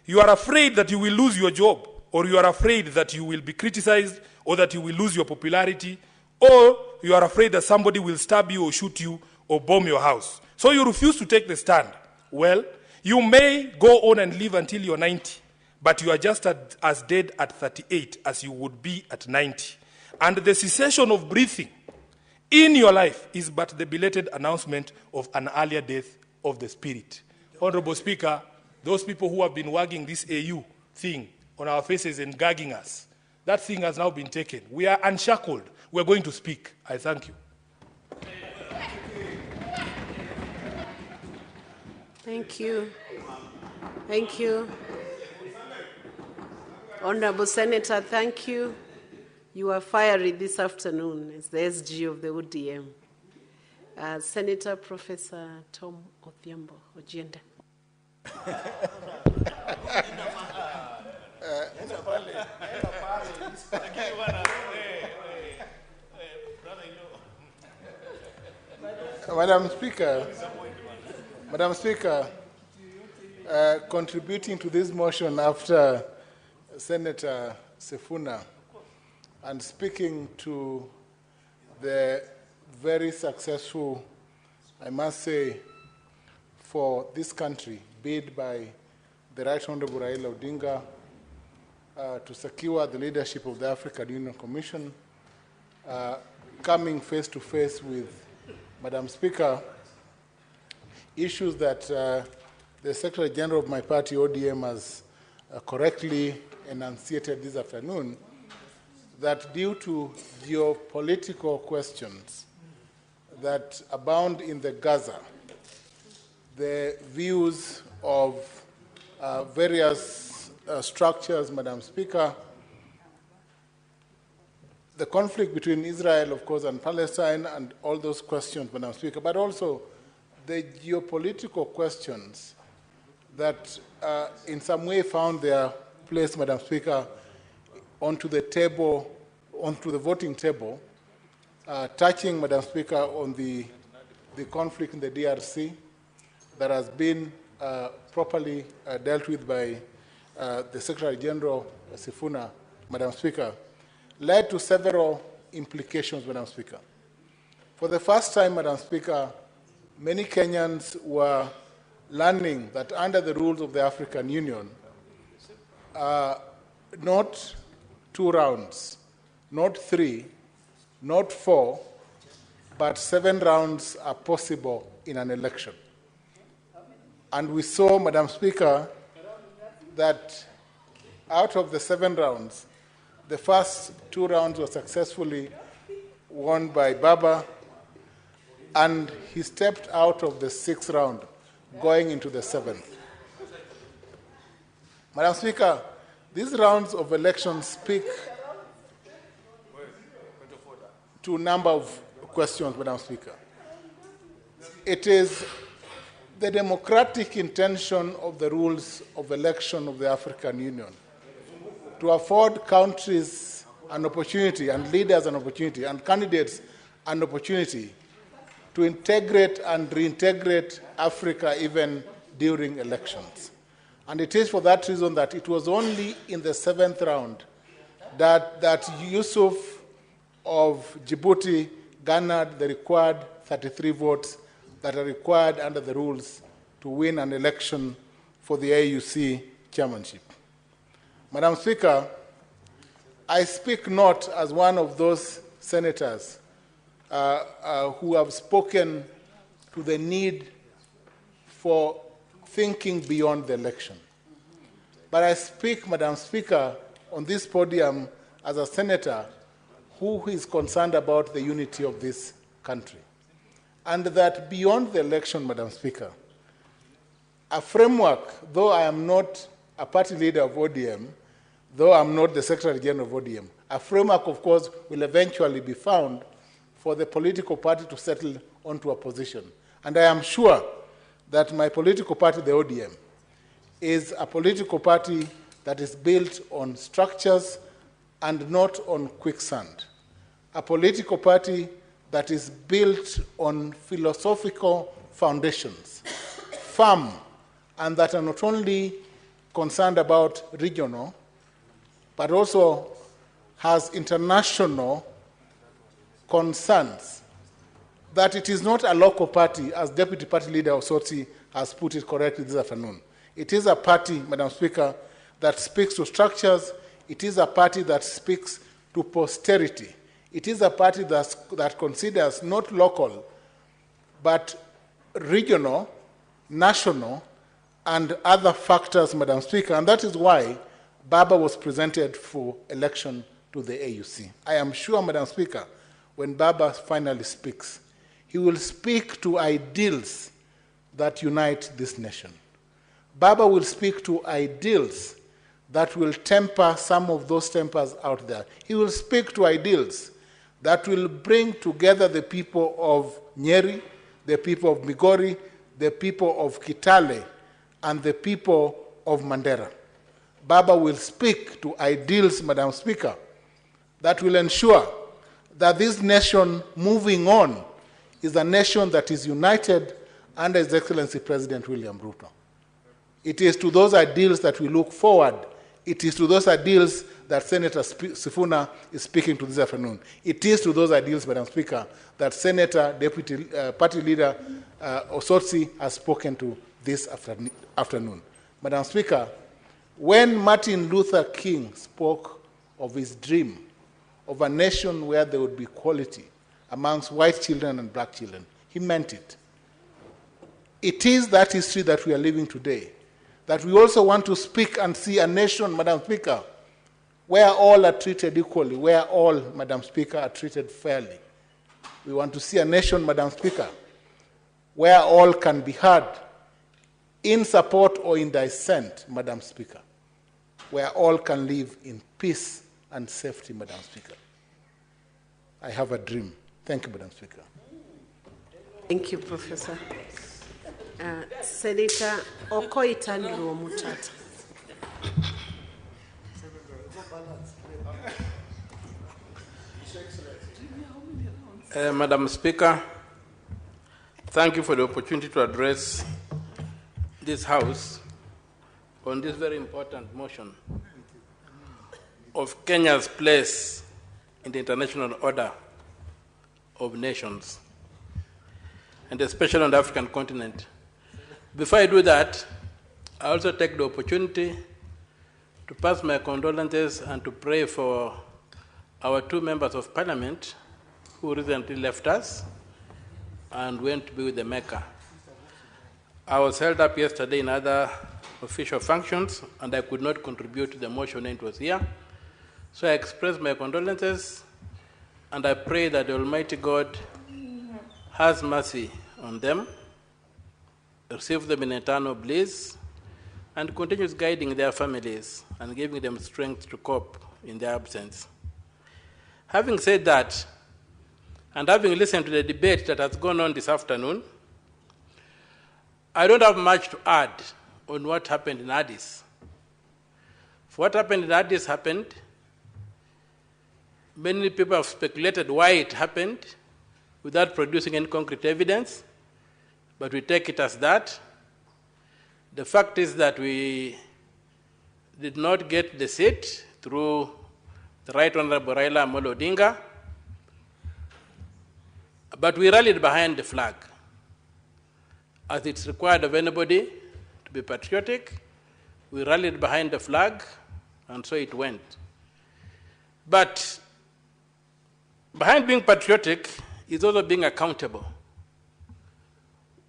You are afraid that you will lose your job, or you are afraid that you will be criticized, or that you will lose your popularity, or you are afraid that somebody will stab you or shoot you or bomb your house. So you refuse to take the stand. Well, you may go on and live until you're 90. But you are just as dead at 38 as you would be at 90. And the cessation of breathing in your life is but the belated announcement of an earlier death of the spirit. Honorable Speaker, those people who have been wagging this AU thing on our faces and gagging us, that thing has now been taken. We are unshackled. We are going to speak. I thank you. Thank you. Thank you. Honorable Senator, thank you. You are fiery this afternoon as the SG of the ODM. Senator Professor Tom Odhiambo Ojienda. Madam Speaker, contributing to this motion after Senator Sifuna and speaking to the very successful, I must say, for this country, bid by the Right Honorable Raila Odinga, to secure the leadership of the African Union Commission, coming face to face with, Madam Speaker, issues that the Secretary General of my party, ODM, has correctly enunciated this afternoon, that due to geopolitical questions that abound in the Gaza, the views of various structures, Madam Speaker, the conflict between Israel, of course, and Palestine, and all those questions, Madam Speaker, but also the geopolitical questions that in some way found their place, Madam Speaker, onto the table, onto the voting table, touching, Madam Speaker, on the conflict in the DRC that has been properly dealt with by the Secretary General Sifuna, Madam Speaker, led to several implications, Madam Speaker. For the first time, Madam Speaker, many Kenyans were learning that under the rules of the African Union, not 2 rounds, not 3, not 4, but 7 rounds are possible in an election. And we saw, Madam Speaker, that out of the 7 rounds, the first 2 rounds were successfully won by Baba, and he stepped out of the 6th round, going into the 7th. Madam Speaker, these rounds of elections speak to a number of questions, Madam Speaker. It is the democratic intention of the rules of election of the African Union to afford countries an opportunity, and leaders an opportunity, and candidates an opportunity to integrate and reintegrate Africa even during elections. And it is for that reason that it was only in the 7th round that Yusuf of Djibouti garnered the required 33 votes that are required under the rules to win an election for the AUC chairmanship. Madam Speaker, I speak not as one of those senators who have spoken to the need for thinking beyond the election. But I speak, Madam Speaker, on this podium as a senator who is concerned about the unity of this country. And that beyond the election, Madam Speaker, a framework, though I am not a party leader of ODM, though I'm not the Secretary General of ODM, a framework, of course, will eventually be found for the political party to settle onto a position. And I am sure that my political party, the ODM, is a political party that is built on structures and not on quicksand. A political party that is built on philosophical foundations, firm, and that are not only concerned about regional, but also has international concerns, that it is not a local party, as Deputy Party Leader Osotsi has put it correctly this afternoon. It is a party, Madam Speaker, that speaks to structures. It is a party that speaks to posterity. It is a party that considers not local, but regional, national, and other factors, Madam Speaker. And that is why Baba was presented for election to the AUC. I am sure, Madam Speaker, when Baba finally speaks, he will speak to ideals that unite this nation. Baba will speak to ideals that will temper some of those tempers out there. He will speak to ideals that will bring together the people of Nyeri, the people of Migori, the people of Kitale, and the people of Mandera. Baba will speak to ideals, Madam Speaker, that will ensure that this nation moving on is a nation that is united under His Excellency President William Ruto. It is to those ideals that we look forward. It is to those ideals that Senator Sifuna is speaking to this afternoon. It is to those ideals, Madam Speaker, that Senator Deputy Party Leader Osotsi has spoken to this afternoon. Madam Speaker, When Martin Luther King spoke of his dream of a nation where there would be equality amongst white children and black children, he meant it. It is that history that we are living today, that we also want to speak and see a nation, Madam Speaker, where all are treated equally, where all, Madam Speaker, are treated fairly. We want to see a nation, Madam Speaker, where all can be heard in support or in dissent, Madam Speaker, where all can live in peace and safety, Madam Speaker. I have a dream. Thank you, Madam Speaker. Thank you, Professor. Senator Okoitan Mutata. Madam Speaker, thank you for the opportunity to address this House on this very important motion of Kenya's place in the international order of nations, and especially on the African continent. Before I do that, I also take the opportunity to pass my condolences and to pray for our two members of parliament who recently left us and went to be with the Mecca. I was held up yesterday in other official functions, and I could not contribute to the motion when it was here. So I express my condolences, and I pray that the Almighty God has mercy on them, receive them in eternal bliss, and continues guiding their families and giving them strength to cope in their absence. Having said that, and having listened to the debate that has gone on this afternoon, I don't have much to add on what happened in Addis. For what happened in Addis happened. Many people have speculated why it happened without producing any concrete evidence, but we take it as that. The fact is that we did not get the seat through the Right Honorable Raila Amolo Odinga, but we rallied behind the flag, as it's required of anybody to be patriotic. We rallied behind the flag, and so it went. But behind being patriotic is also being accountable.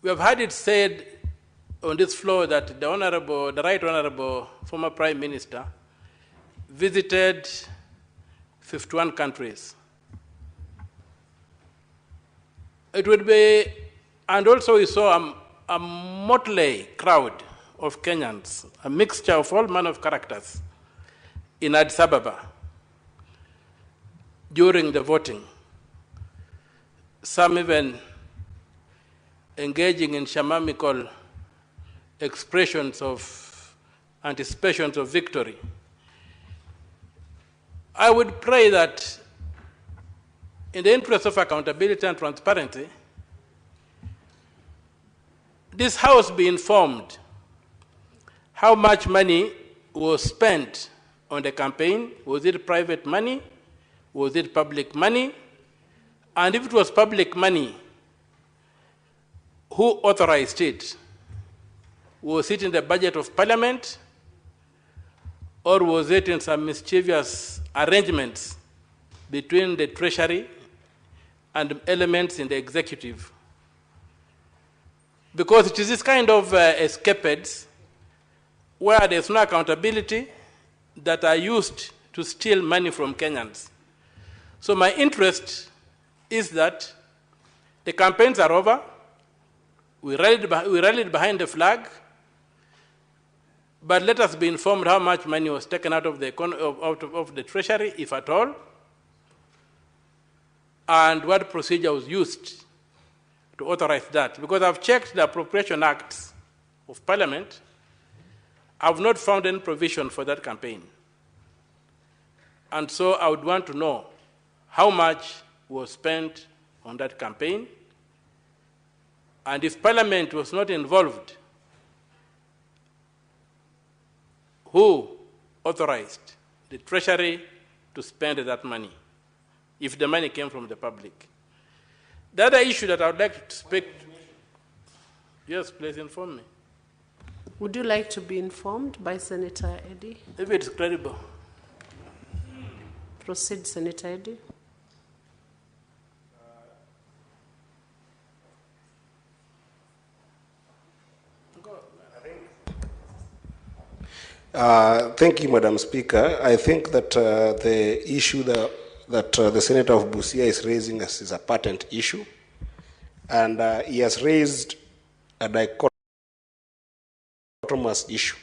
We have had it said on this floor that the Right Honorable former Prime Minister visited 51 countries. It would be, and also we saw a motley crowd of Kenyans, a mixture of all manner of characters in Addis Ababa during the voting. Some even engaging in shamamical expressions of anticipations of victory. I would pray that in the interest of accountability and transparency, this House be informed how much money was spent on the campaign. Was it private money? Was it public money? And if it was public money, who authorized it? Was it in the budget of Parliament? Or was it in some mischievous arrangements between the Treasury and elements in the executive? Because it is this kind of escapades where there's no accountability that are used to steal money from Kenyans. So my interest is that the campaigns are over. We rallied behind the flag, but let us be informed how much money was taken out of the Treasury, if at all, and what procedure was used to authorize that. Because I've checked the Appropriation Acts of Parliament, I've not found any provision for that campaign. And so I would want to know how much was spent on that campaign, and if Parliament was not involved, who authorized the Treasury to spend that money, if the money came from the public? The other issue that I would like to speak, yes, please inform me. Would you like to be informed by Senator Eddy? If it's credible. Proceed, Senator Eddy. Thank you, Madam Speaker. I think that the issue that the Senator of Busia is raising is a patent issue, and he has raised a dichotomous issue.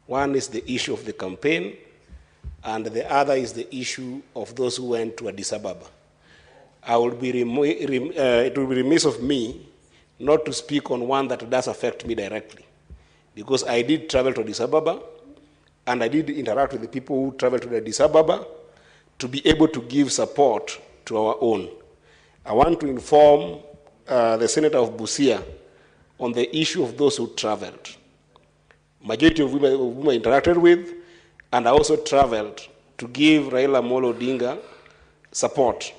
One is the issue of the campaign, and the other is the issue of those who went to Addis Ababa. It will be remiss of me not to speak on one that does affect me directly, because I did travel to Addis Ababa, and I did interact with the people who traveled to Addis Ababa to be able to give support to our own. I want to inform the Senator of Busia on the issue of those who traveled. Majority of whom I interacted with, and I also traveled to give Raila Amolo Odinga support.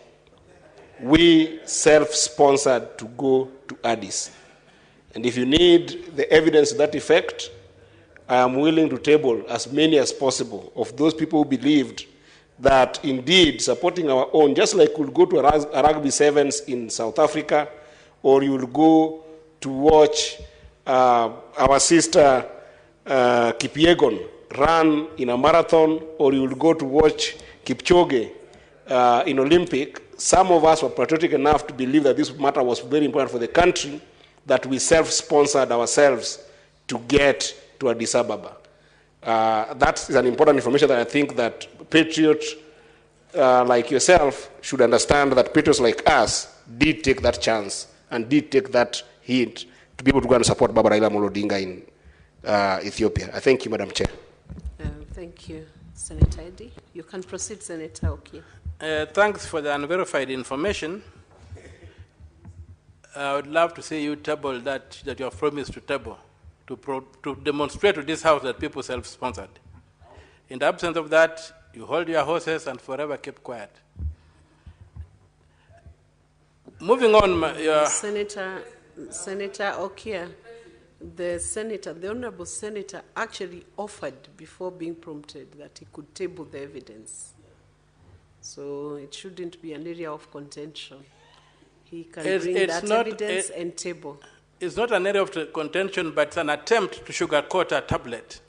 We self-sponsored to go to Addis. And if you need the evidence to that effect, I am willing to table as many as possible of those people who believed that indeed supporting our own, just like we'll go to a rugby sevens in South Africa, or you will go to watch our sister Kipyegon run in a marathon, or you will go to watch Kipchoge in Olympic. Some of us were patriotic enough to believe that this matter was very important for the country, that we self-sponsored ourselves to get to Addis Ababa. That is an important information that I think that patriots like yourself should understand, that patriots like us did take that chance and did take that hint to be able to go and support Baba Raila Amolo Odinga in Ethiopia. I thank you, Madam Chair. Thank you, Senator Eddy. You can proceed, Senator Oki. Thanks for the unverified information. I would love to see you table that you have promised to table, to demonstrate to this House that people self-sponsored. In the absence of that, you hold your horses and forever keep quiet. Moving on, Senator Okia, the Honorable Senator actually offered before being prompted that he could table the evidence. So it shouldn't be an area of contention. He can bring that evidence and table. It's not an area of contention, but it's an attempt to sugarcoat a tablet.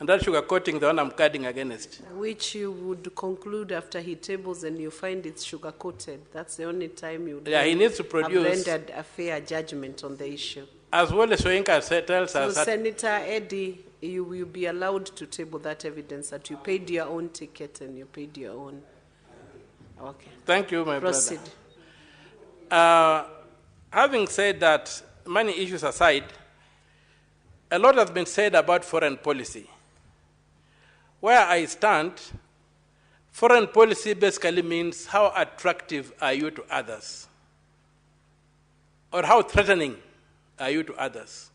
And that sugarcoating, the one I'm guarding against. Which you would conclude after he tables and you find it's sugar-coated. That's the only time you he needs to produce have rendered a fair judgment on the issue. As well as Soyinka tells us. So Senator Eddy, you will be allowed to table that evidence that you paid your own ticket and you paid your own. Okay. Thank you, my Proceed. brother. Having said that, many issues aside, a lot has been said about foreign policy. Where I stand, foreign policy basically means how attractive are you to others? Or how threatening are you to others?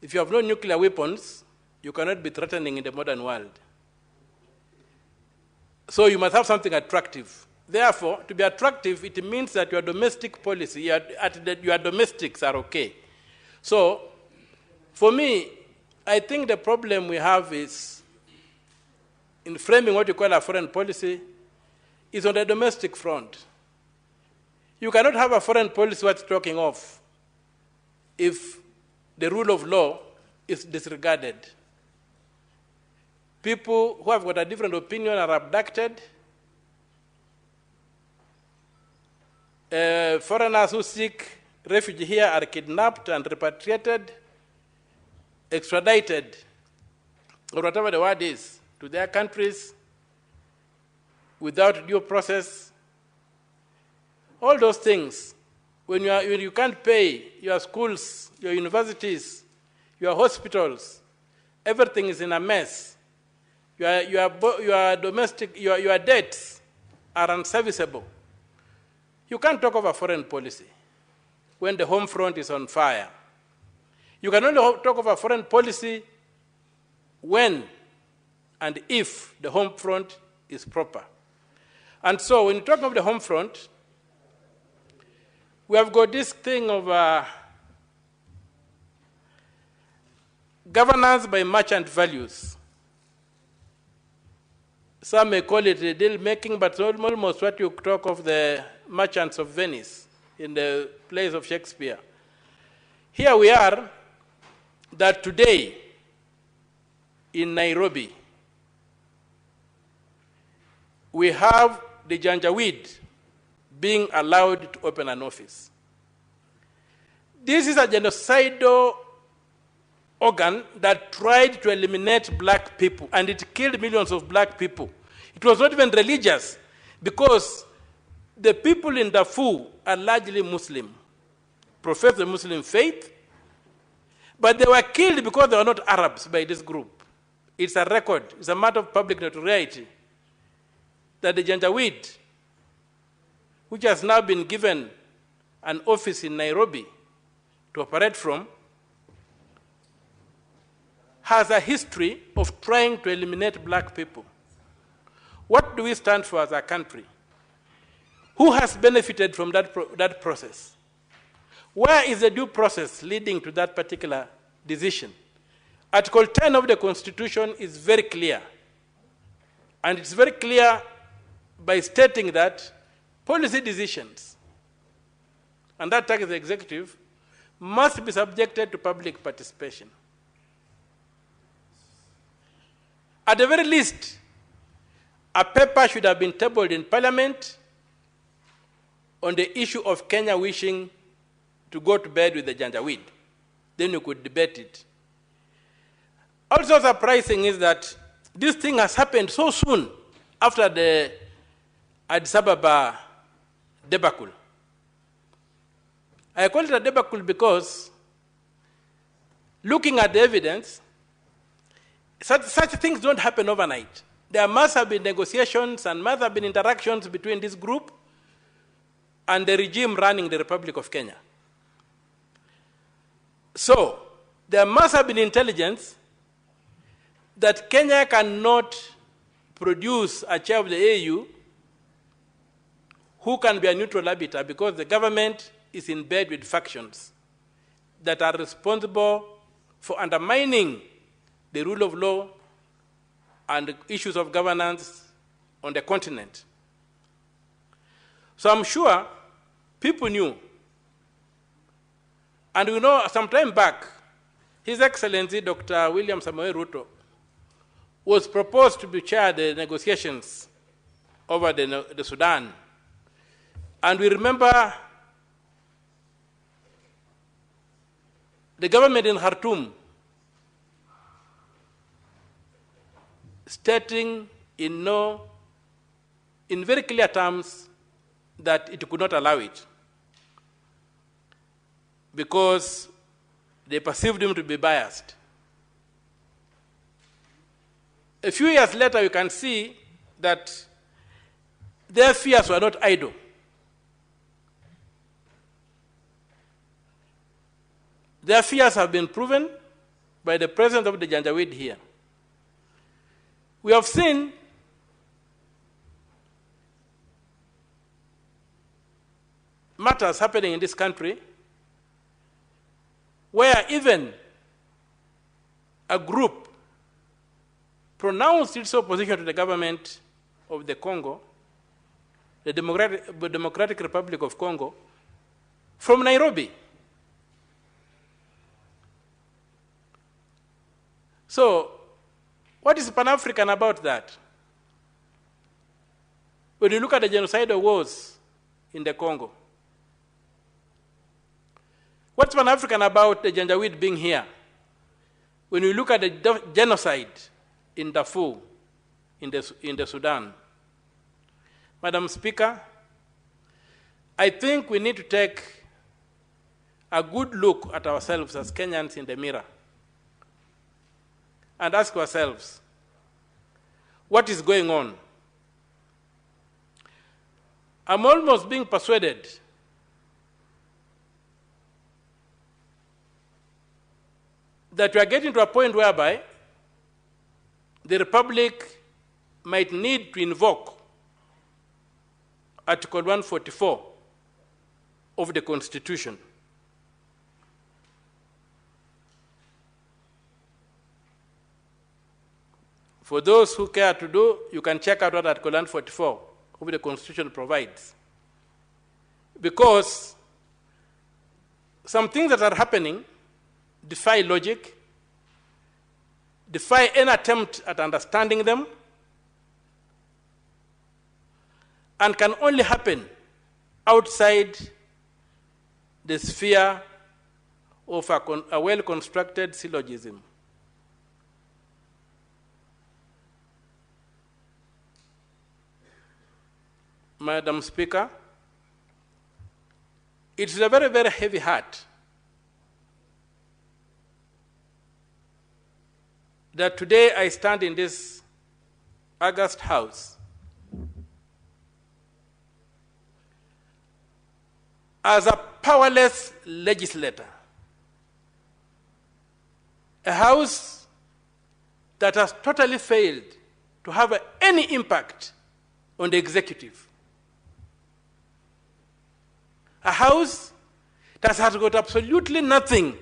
If you have no nuclear weapons, you cannot be threatening in the modern world. So you must have something attractive. Therefore, to be attractive, it means that your domestic policy, your domestics are okay. So, for me, I think the problem we have is, in framing what you call a foreign policy, is on the domestic front. You cannot have a foreign policy worth talking of if the rule of law is disregarded. People who have got a different opinion are abducted. Foreigners who seek refuge here are kidnapped and repatriated, extradited, or whatever the word is, to their countries without due process. All those things, when you can't pay your schools, your universities, your hospitals, everything is in a mess. Your debts are unserviceable. You can't talk of a foreign policy when the home front is on fire. You can only talk of a foreign policy when and if the home front is proper. And so when you talk of the home front, we have got this thing of governance by merchant values. Some may call it a deal making, but almost what you talk of the merchants of Venice in the plays of Shakespeare. Here we are, that today in Nairobi, we have the Janjaweed being allowed to open an office. This is a genocidal organ that tried to eliminate black people, and it killed millions of black people. It was not even religious, because the people in Darfur are largely Muslim, profess the Muslim faith, but they were killed because they were not Arabs by this group. It's a record, it's a matter of public notoriety, that the Janjaweed, which has now been given an office in Nairobi to operate from, has a history of trying to eliminate black people. What do we stand for as a country? Who has benefited from that process? Where is the due process leading to that particular decision? Article 10 of the Constitution is very clear. And it's very clear by stating that policy decisions, and that targets the executive, must be subjected to public participation. At the very least, a paper should have been tabled in Parliament on the issue of Kenya wishing to go to bed with the Janjaweed. Then you could debate it. Also surprising is that this thing has happened so soon after the Addis Ababa debacle. I call it a debacle because, looking at the evidence, such things don't happen overnight. There must have been negotiations and must have been interactions between this group and the regime running the Republic of Kenya. So, there must have been intelligence that Kenya cannot produce a chair of the AU who can be a neutral arbiter, because the government is in bed with factions that are responsible for undermining the rule of law and issues of governance on the continent. So I'm sure people knew. And we know some time back, His Excellency Dr. William Samoei Ruto was proposed to be chair the negotiations over the Sudan. And we remember the government in Khartoum stating in very clear terms that it could not allow it because they perceived him to be biased. A few years later, you can see that their fears were not idle. Their fears have been proven by the presence of the Janjaweed here. We have seen matters happening in this country where even a group pronounced its opposition to the government of the Congo, the Democratic Republic of Congo, from Nairobi. So, what is Pan-African about that? When you look at the genocidal wars in the Congo, what's Pan-African about the Janjaweed being here? When you look at the genocide in Darfur, in the Sudan. Madam Speaker, I think we need to take a good look at ourselves as Kenyans in the mirror and ask ourselves, what is going on? I'm almost being persuaded that we are getting to a point whereby the Republic might need to invoke Article 144 of the Constitution. For those who care to do, you can check out what Article 144 of the Constitution provides. Because some things that are happening defy logic, defy any attempt at understanding them, and can only happen outside the sphere of a well-constructed syllogism. Madam Speaker, it's a very, very heavy heart that today I stand in this august house as a powerless legislator, a house that has totally failed to have any impact on the executive, a house that has got absolutely nothing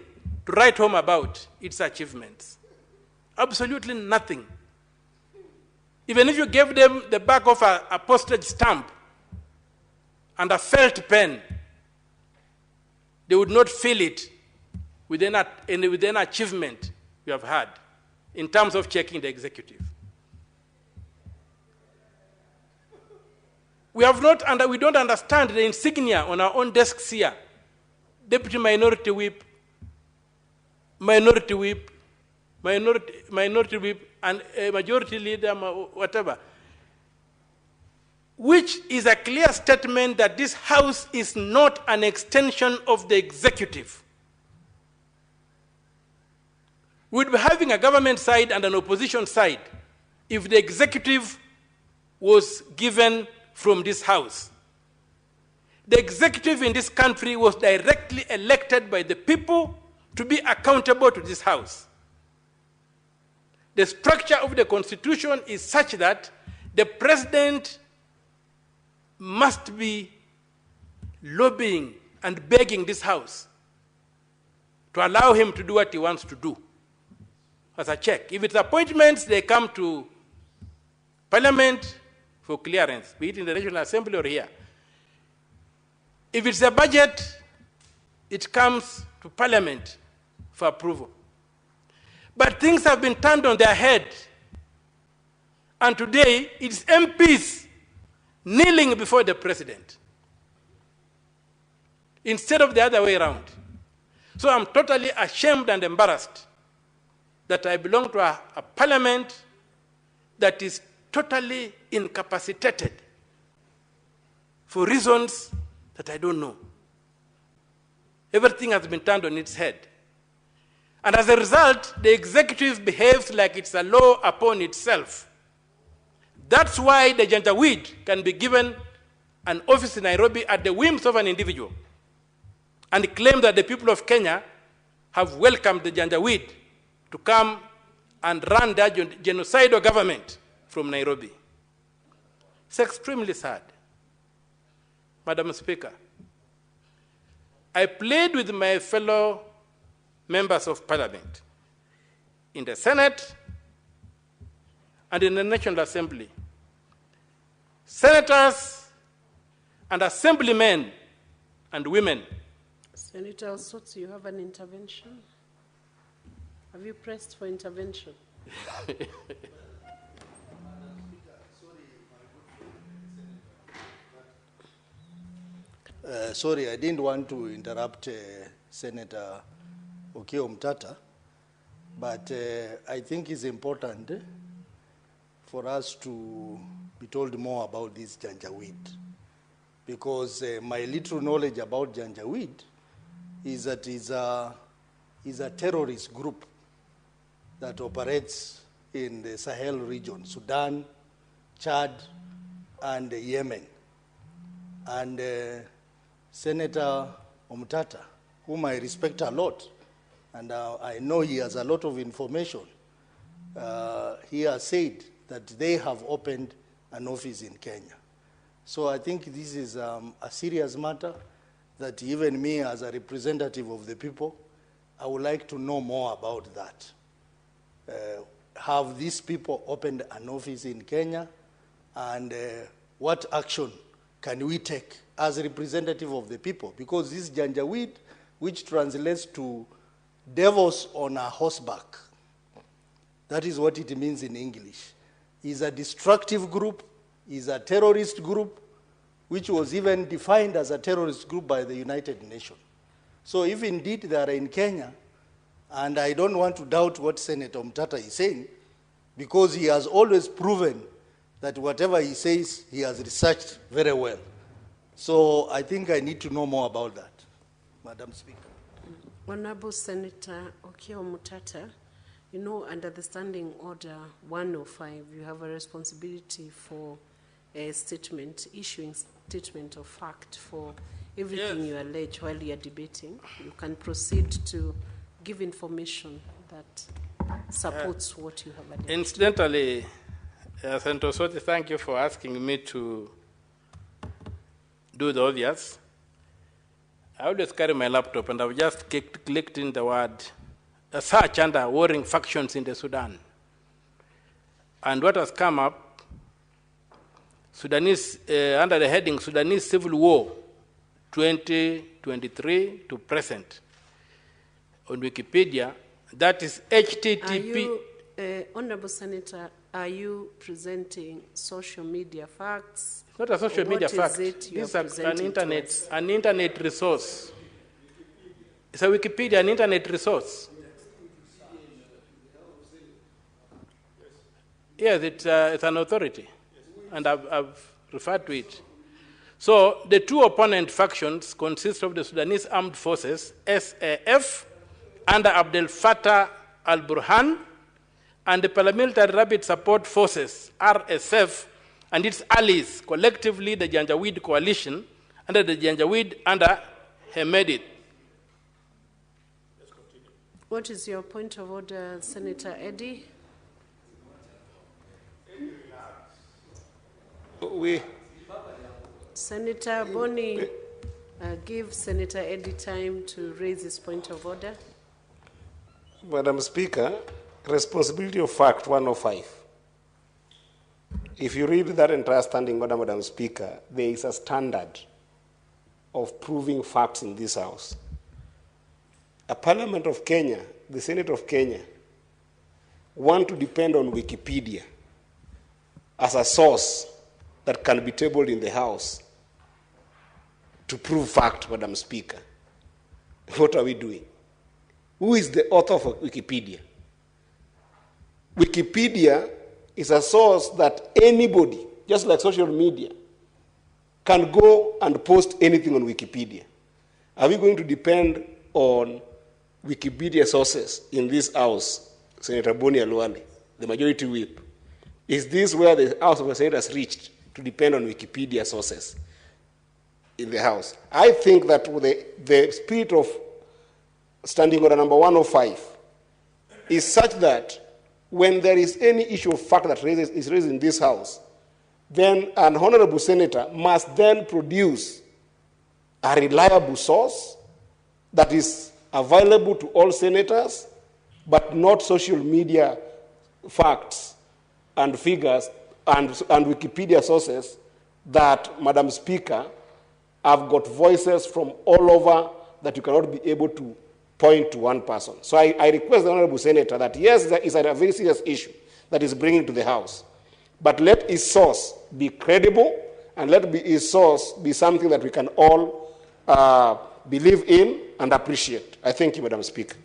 to write home about its achievements. Absolutely nothing. Even if you gave them the back of a postage stamp and a felt pen, they would not feel it within an achievement we have had in terms of checking the executive. We don't understand the insignia on our own desks here. Deputy Minority Whip, Minority Whip, Minority Whip, and a Majority Leader, whatever, which is a clear statement that this House is not an extension of the executive. We'd be having a government side and an opposition side if the executive was given from this House. The executive in this country was directly elected by the people to be accountable to this House. The structure of the Constitution is such that the president must be lobbying and begging this House to allow him to do what he wants to do as a check. If it's appointments, they come to Parliament for clearance, be it in the National Assembly or here. If it's a budget, it comes to Parliament for approval. But things have been turned on their head. And today, it's MPs kneeling before the president instead of the other way around. So I'm totally ashamed and embarrassed that I belong to a parliament that is totally incapacitated for reasons that I don't know. Everything has been turned on its head. And as a result, the executive behaves like it's a law upon itself. That's why the Janjaweed can be given an office in Nairobi at the whims of an individual and claim that the people of Kenya have welcomed the Janjaweed to come and run their genocidal government from Nairobi. It's extremely sad. Madam Speaker, I plead with my fellow members of Parliament in the Senate and in the National Assembly, senators and assemblymen and women. Senator Osotsi, you have an intervention? Have you pressed for intervention? Sorry, I didn't want to interrupt Senator Okiya Omtata, but I think it's important for us to be told more about this Janjaweed, because my little knowledge about Janjaweed is that it's a terrorist group that operates in the Sahel region, Sudan, Chad, and Yemen. And Senator Omtata, whom I respect a lot, and I know he has a lot of information, he has said that they have opened an office in Kenya. So I think this is a serious matter that even me as a representative of the people, I would like to know more about that. have these people opened an office in Kenya, and what action can we take as representative of the people? Because this Janjaweed, which translates to devils on a horseback, that is what it means in English, is a destructive group, is a terrorist group, which was even defined as a terrorist group by the United Nations. So if indeed they are in Kenya, and I don't want to doubt what Senator Mtata is saying, because he has always proven that whatever he says, he has researched very well. So I think I need to know more about that, Madam Speaker. Honorable Senator Okio Mutata, you know, under the Standing Order 105, you have a responsibility for a statement, issuing statement of fact for everything you allege while you are debating. You can proceed to give information that supports what you have alleged. Incidentally, Senator Soti, thank you for asking me to do the obvious. I always carry my laptop, and I've just clicked in the word search under warring factions in the Sudan. And what has come up, Sudanese, under the heading Sudanese Civil War 2023 to present on Wikipedia, that is HTTP. Are you, Honorable Senator, are you presenting social media facts? It's not a social media fact. This is an internet resource. It's a Wikipedia, an internet resource. Yes, it's an authority, and I've referred to it. So the two opponent factions consist of the Sudanese Armed Forces, SAF, under Abdel Fattah al-Burhan, and the Paramilitary Rapid Support Forces, RSF, and its allies, collectively the Janjaweed Coalition, under the Janjaweed under Hemedit. What is your point of order, Senator Eddy? Senator Boni, give Senator Eddy time to raise his point of order. Madam Speaker, responsibility of fact 105. If you read that entire standing order, Madam Speaker, there is a standard of proving facts in this House. A Parliament of Kenya, the Senate of Kenya, want to depend on Wikipedia as a source that can be tabled in the House to prove fact, Madam Speaker. What are we doing? Who is the author of Wikipedia? Wikipedia is a source that anybody, just like social media, can go and post anything on Wikipedia. Are we going to depend on Wikipedia sources in this House, Senator Boni Aluale, the majority whip? Is this where the House of Senators reached, to depend on Wikipedia sources in the House? I think that the spirit of Standing Order number 105 is such that when there is any issue of fact that is raised in this House, then an honorable senator must then produce a reliable source that is available to all senators, but not social media facts and figures and Wikipedia sources that, Madam Speaker, have got voices from all over that you cannot be able to point to one person. So I request the honorable senator that, yes, there is a very serious issue that is bringing to the House, but let his source be credible, and let his source be something that we can all believe in and appreciate. I thank you, Madam Speaker.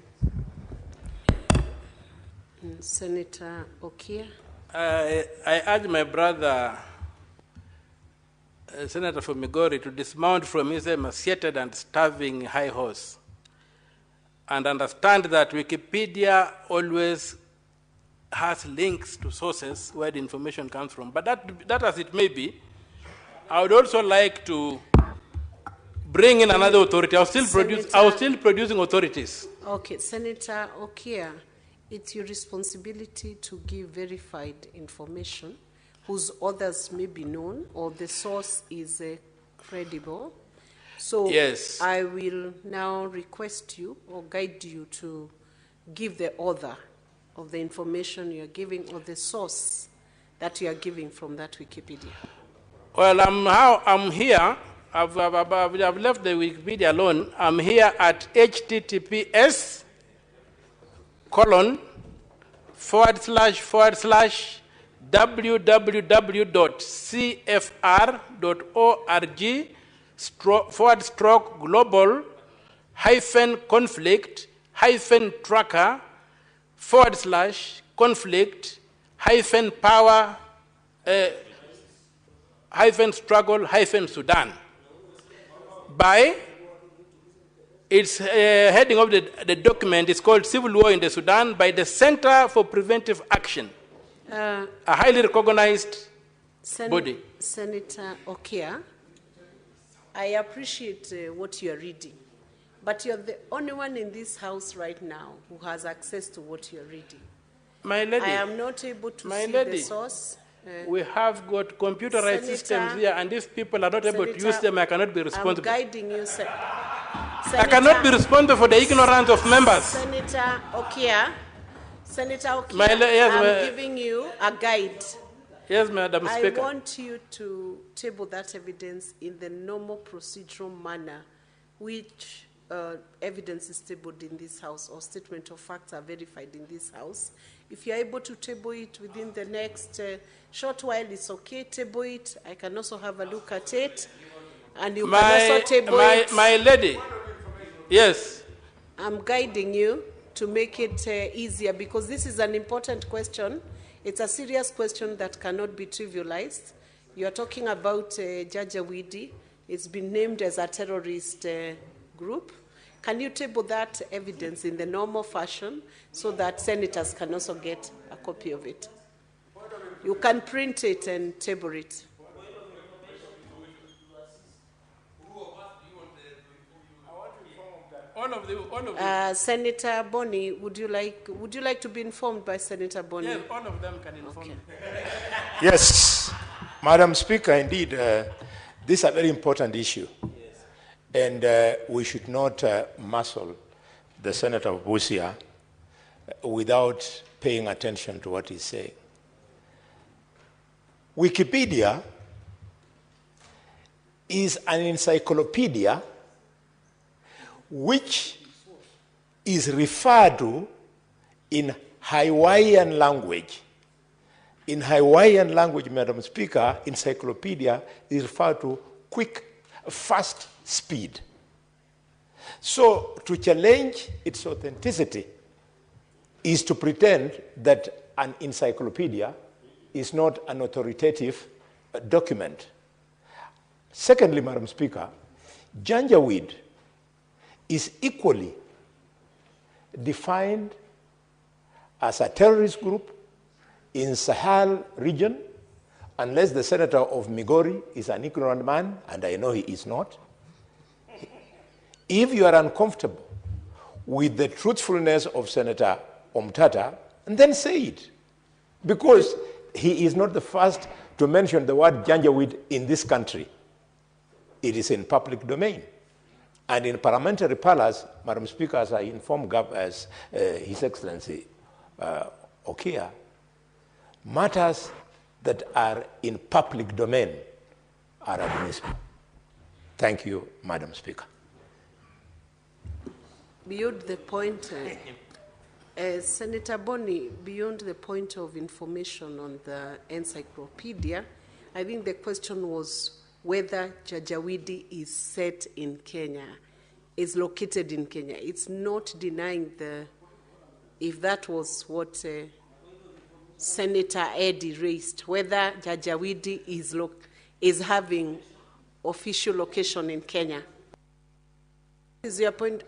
Senator Okia. I urge my brother, Senator from Migori, to dismount from his emaciated and starving high horse and understand that Wikipedia always has links to sources where the information comes from. But that as it may be, I would also like to bring in another authority. I was still producing authorities. Okay, Senator Okia, it's your responsibility to give verified information whose authors may be known or the source is credible. So yes. I will now request you or guide you to give the author of the information you are giving or the source that you are giving from that Wikipedia? Well, I'm here. I've left the Wikipedia alone. I'm here at https://www.cfr.org/global-conflict-struggle-sudan. By its heading of the document is called Civil War in the Sudan by the Center for Preventive Action, a highly recognized body. Senator Okia, I appreciate what you are reading, but you're the only one in this house right now who has access to what you're reading. My lady, I am not able to see the source. We have got computerized systems here, and if people are not able to use them, I cannot be responsible. I'm guiding you, I cannot be responsible for the ignorance of members. Senator Okia, Yes, I'm giving you a guide. Yes, Madam Speaker. I want you to table that evidence in the normal procedural manner, which evidence is tabled in this house or statement of facts are verified in this house. If you're able to table it within the next short while, it's okay, table it. I can also have a look at it. And you can also table it. My lady, yes. I'm guiding you to make it easier because this is an important question. It's a serious question that cannot be trivialized. You're talking about Jajawidi. It's been named as a terrorist group. Can you table that evidence in the normal fashion so that senators can also get a copy of it? You can print it and table it. Senator Boni, would you like to be informed by Senator Boni? Yes, all of them can inform me. Yes, Madam Speaker, indeed, this is a very important issue. And we should not muscle the Senator of Busia without paying attention to what he's saying. Wikipedia is an encyclopedia which is referred to in Hawaiian language. In Hawaiian language, Madam Speaker, encyclopedia is referred to quick, fast speed. So to challenge its authenticity is to pretend that an encyclopedia is not an authoritative document. Secondly, Madam Speaker, Janjaweed is equally defined as a terrorist group in Sahel region, unless the senator of Migori is an ignorant man, and I know he is not. If you are uncomfortable with the truthfulness of Senator Omtata, then say it, because he is not the first to mention the word Janjaweed in this country. It is in public domain. And in parliamentary palace, Madam Speaker, as I informed His Excellency Okia, matters that are in public domain are admissible. Thank you, Madam Speaker. Beyond the point, Senator Boni, beyond the point of information on the encyclopedia, I think the question was whether Jajawidi is set in Kenya, is located in Kenya. It's not denying if that was what Senator Eddie raised, whether Jajawidi is having official location in Kenya. Is your point?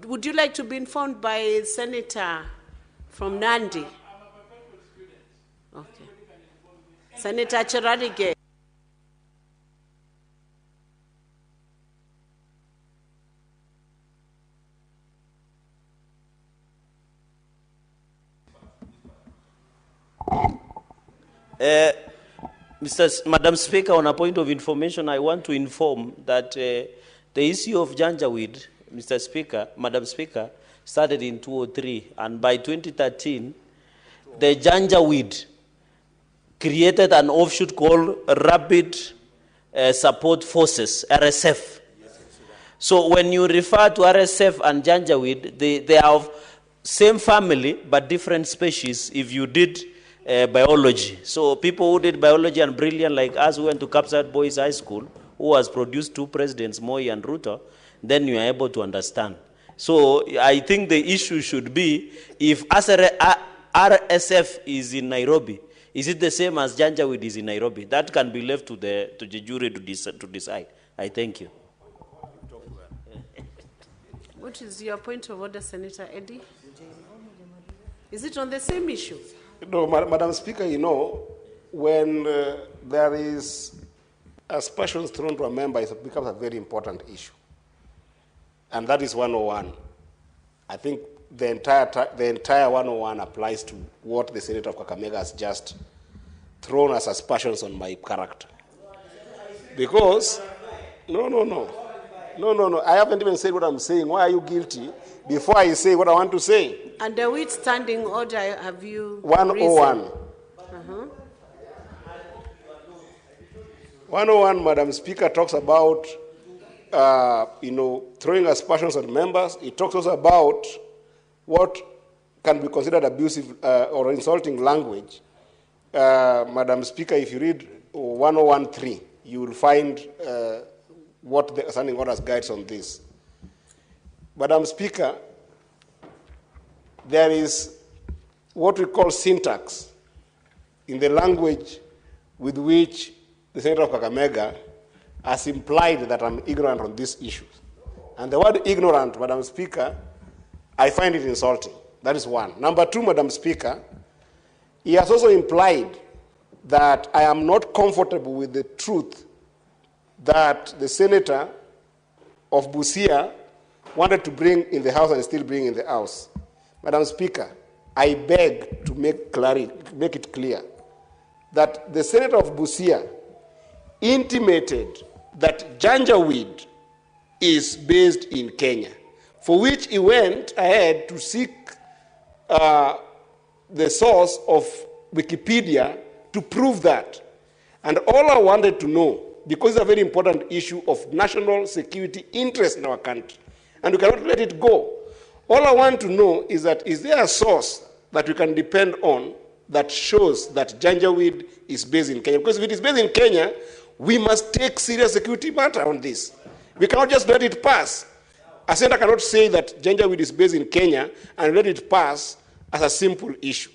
Would you like to be informed by Senator from Nandi? Okay. Senator Cherarige. Madam Speaker, on a point of information, I want to inform that the issue of Janjaweed, Madam Speaker, started in 2003, and by 2013, the Janjaweed created an offshoot called Rapid Support Forces, RSF. So when you refer to RSF and Janjaweed, they are of same family but different species if you did biology. So people who did biology and brilliant like us who went to Kapsat Boys High School, who has produced 2 presidents, Moi and Ruto, then you are able to understand. So I think the issue should be, if RSF is in Nairobi, is it the same as Janjaweed is in Nairobi? That can be left to the jury to decide. I thank you. What is your point of order, Senator Eddy? Is it on the same issue? No, Madam Speaker, you know, when there is aspersions thrown to a member, it becomes a very important issue. And that is 101. I think the entire 101 applies to what the Senator of Kakamega has just thrown as aspersions on my character. Because, no, I haven't even said what I'm saying. Why are you guilty before I say what I want to say? Under which standing order have you 101. 101, Madam Speaker, talks about, throwing aspersions on members. It talks also about what can be considered abusive or insulting language. Madam Speaker, if you read 101.3, you will find what the standing orders guides on this. Madam Speaker, there is what we call syntax in the language with which the Senator of Kakamega has implied that I'm ignorant on these issues. And the word ignorant, Madam Speaker, I find it insulting. That is one. Number 2, Madam Speaker, he has also implied that I am not comfortable with the truth that the Senator of Busia wanted to bring in the House and still bring in the House. Madam Speaker, I beg to make it clear that the Senator of Busia intimated that Janjaweed is based in Kenya, for which he went ahead to seek the source of Wikipedia to prove that. And all I wanted to know, because it's a very important issue of national security interest in our country, and we cannot let it go. All I want to know is that, is there a source that we can depend on that shows that Janjaweed is based in Kenya? Because if it is based in Kenya, we must take serious security matter on this. We cannot just let it pass. A senator cannot say that Janjaweed is based in Kenya and let it pass as a simple issue.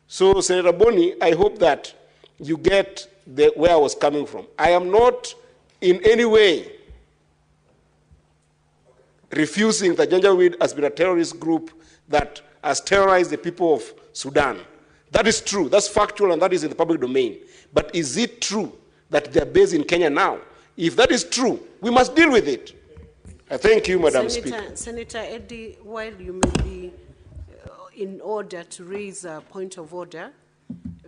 So, Senator Boni, I hope that you get where I was coming from. I am not in any way refusing that Janjaweed has been a terrorist group that has terrorized the people of Sudan. That is true. That's factual, and that is in the public domain. But is it true that they're based in Kenya now? If that is true, we must deal with it. I thank you, Madam Speaker. Senator Eddy, while you may be in order to raise a point of order,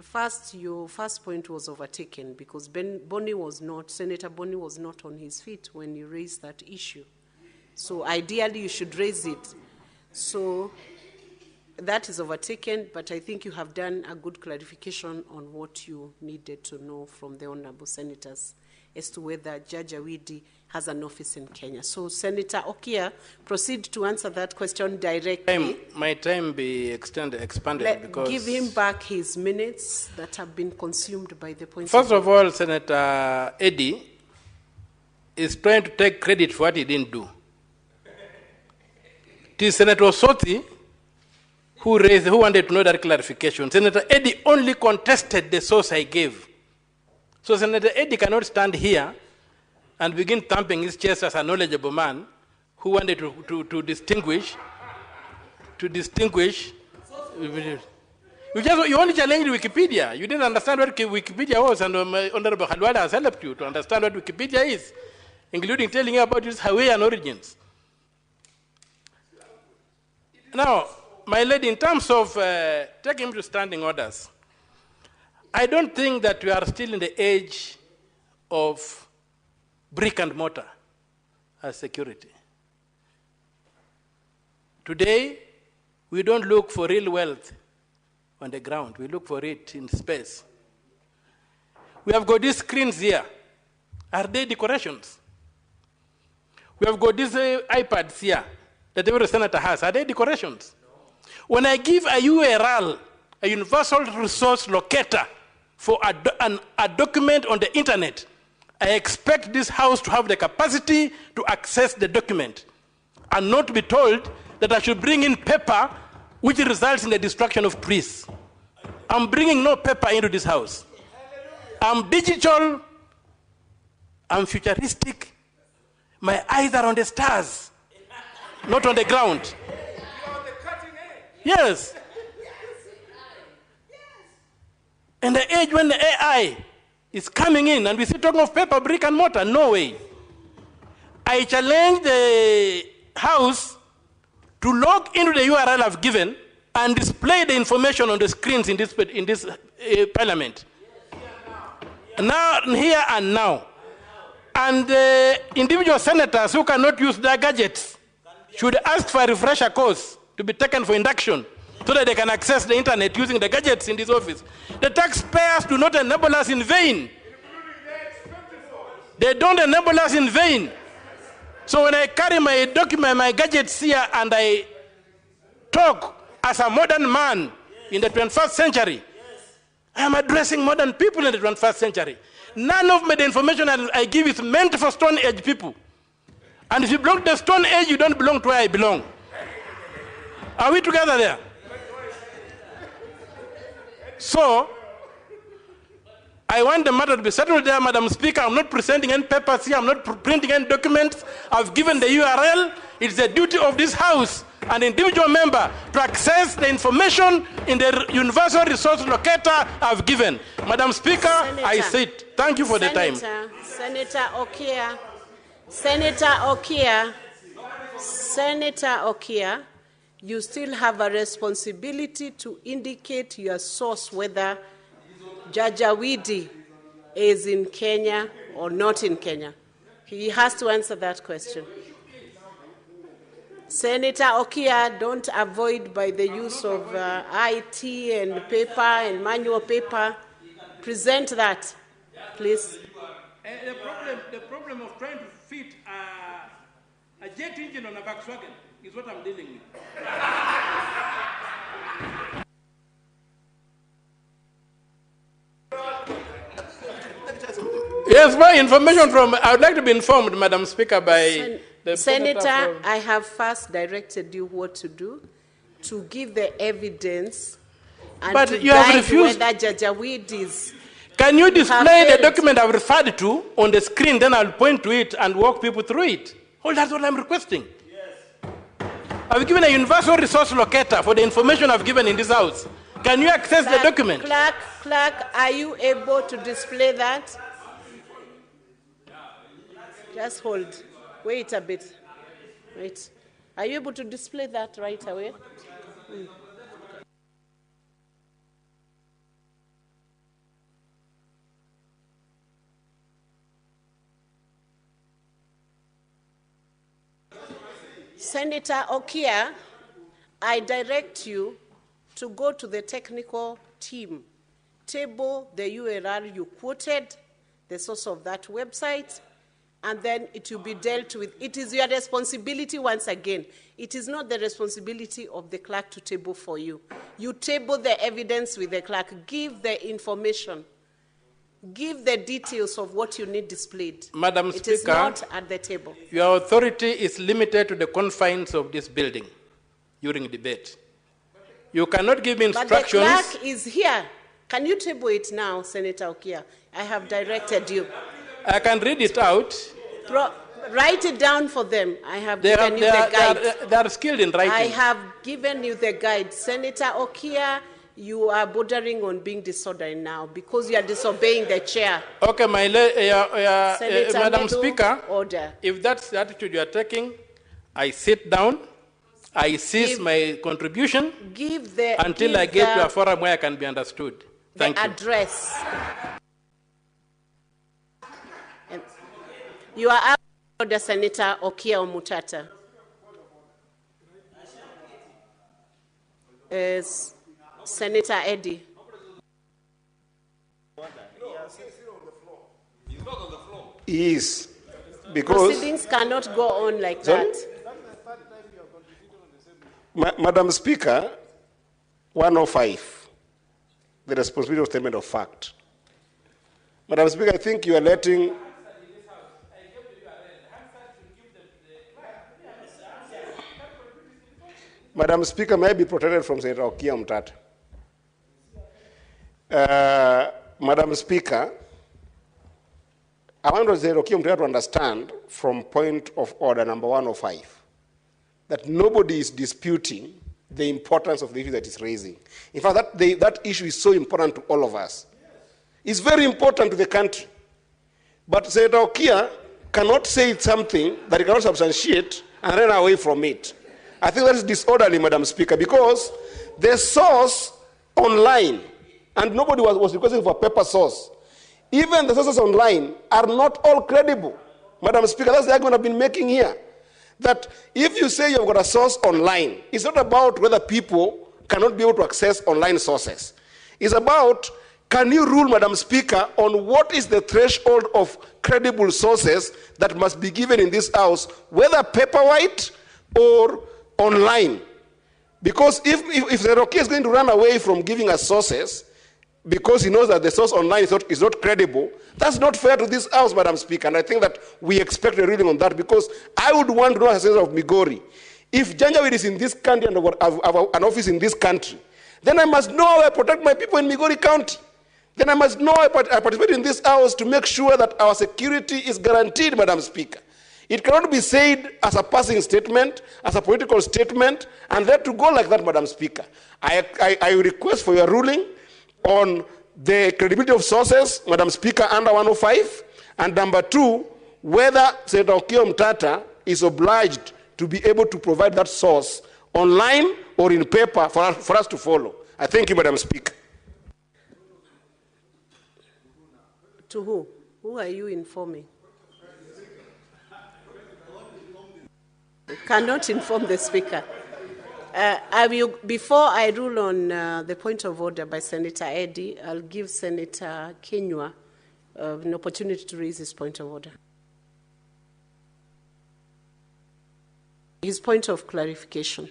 first, your first point was overtaken because Senator Boni was not on his feet when you raised that issue. So ideally, you should raise it. So that is overtaken, but I think you have done a good clarification on what you needed to know from the honorable senators as to whether Janjaweed has an office in Kenya. So, Senator Okia, proceed to answer that question directly. My time be expanded because... Give him back his minutes that have been consumed by the points. First of all, Senator Eddy is trying to take credit for what he didn't do. It is Senator Osoti who wanted to know that clarification. Senator Eddy only contested the source I gave. So Senator Eddy cannot stand here and begin thumping his chest as a knowledgeable man who wanted to distinguish. You only challenged Wikipedia. You didn't understand what Wikipedia was, and Honorable Khalwala has helped you to understand what Wikipedia is, including telling you about its Hawaiian origins. Now, my lady, in terms of taking him to standing orders, I don't think that we are still in the age of brick and mortar as security. Today, we don't look for real wealth on the ground. We look for it in space. We have got these screens here. Are they decorations? We have got these iPads here that every senator has. Are they decorations? When I give a URL, a universal resource locator, for a document on the internet, I expect this House to have the capacity to access the document and not be told that I should bring in paper which results in the destruction of trees. I'm bringing no paper into this House. I'm digital, I'm futuristic. My eyes are on the stars, not on the ground. Yes. In the age when the AI is coming in and we see talking of paper, brick and mortar, no way. I challenge the House to log into the URL I've given and display the information on the screens in this parliament. Now, here and now. And individual senators who cannot use their gadgets should ask for a refresher course to be taken for induction so that they can access the internet using the gadgets in this office. The taxpayers do not enable us in vain. They don't enable us in vain. So when I carry my document, my gadgets here, and I talk as a modern man in the 21st century, I am addressing modern people in the 21st century. None of the information I give is meant for Stone Age people. And if you belong to the Stone Age, you don't belong to where I belong. Are we together there? So, I want the matter to be settled there, Madam Speaker. I'm not presenting any papers here. I'm not printing any documents. I've given the URL. It's the duty of this House and individual member to access the information in the universal resource locator I've given. Madam Speaker, Senator, I sit. Thank you for the time. Senator Okia. Senator Okia. Senator Okia, you still have a responsibility to indicate your source whether Judge Awidi is in Kenya or not in Kenya. He has to answer that question. Senator Okia, don't avoid by the use of IT and paper and manual paper. Present that, please. The problem of trying to fit a jet engine on a Volkswagen is what I'm dealing with. Yes, my information from, I would like to be informed, Madam Speaker, by the Senator, I have first directed you what to do, to give the evidence and but to you have guide refused. whether Judge Awid is. Can you display the document I've referred to on the screen, then I'll point to it and walk people through it? Oh, that's what I'm requesting. Yes. I've given a universal resource locator for the information I've given in this House. Can you access the document? Clerk, are you able to display that? Just hold. Wait a bit. Wait. Are you able to display that right away? Senator Okia, I direct you to go to the technical team, table the URL you quoted, the source of that website, and then it will be dealt with. It is your responsibility once again. It is not the responsibility of the clerk to table for you. You table the evidence with the clerk. Give the information. Give the details of what you need displayed. Madam Speaker, it is not at the table. Your authority is limited to the confines of this building during debate. You cannot give me instructions. But the clerk is here. Can you table it now, Senator Okia? I have directed you. I can read it out. Write it down for them. I have given you the guide. They are skilled in writing. I have given you the guide. Senator Okia, you are bordering on being disorderly now because you are disobeying the chair. Okay, Madam Speaker, order. If that's the attitude you are taking, I sit down, I cease my contribution until I get to a forum where I can be understood. Thank you. Address. You are out of order, Senator Okia Omutata. Senator Eddy. He is. Because Proceedings cannot go on like Sorry? that. Madam Speaker, 105, the responsibility of statement of fact. Madam Speaker, I think you are letting. Madam Speaker, may I be protected from Senator Okia Mtata? Madam Speaker, I want Senator Okia Mtata to understand from point of order number 105 that nobody is disputing the importance of the issue that is raising. In fact, that issue is so important to all of us. It's very important to the country. But Senator Okia cannot say something that he cannot substantiate and run away from it. I think that is disorderly, Madam Speaker, because the source online, and nobody was requesting for a paper source, even the sources online are not all credible. Madam Speaker, that's the argument I've been making here. That if you say you've got a source online, it's not about whether people cannot be able to access online sources. It's about, can you rule, Madam Speaker, on what is the threshold of credible sources that must be given in this House, whether paperwhite or online? Because if the Rocky is going to run away from giving us sources because he knows that the source online is not credible, that's not fair to this House, Madam Speaker. And I think that we expect a ruling on that, because I would want to know as a citizen of Migori, if Janjaweed is in this country and have an office in this country, then I must know how I protect my people in Migori County. Then I must know I participate in this House to make sure that our security is guaranteed, Madam Speaker. It cannot be said as a passing statement, as a political statement, and let to go like that, Madam Speaker. I request for your ruling on the credibility of sources, Madam Speaker, under 105, and number 2, whether Senator Okia Mtata is obliged to be able to provide that source online or in paper for us to follow. I thank you, Madam Speaker. To who? Who are you informing? Cannot inform the Speaker. Before I rule on the point of order by Senator Eddy, I'll give Senator Kenywa an opportunity to raise his point of order. His point of clarification.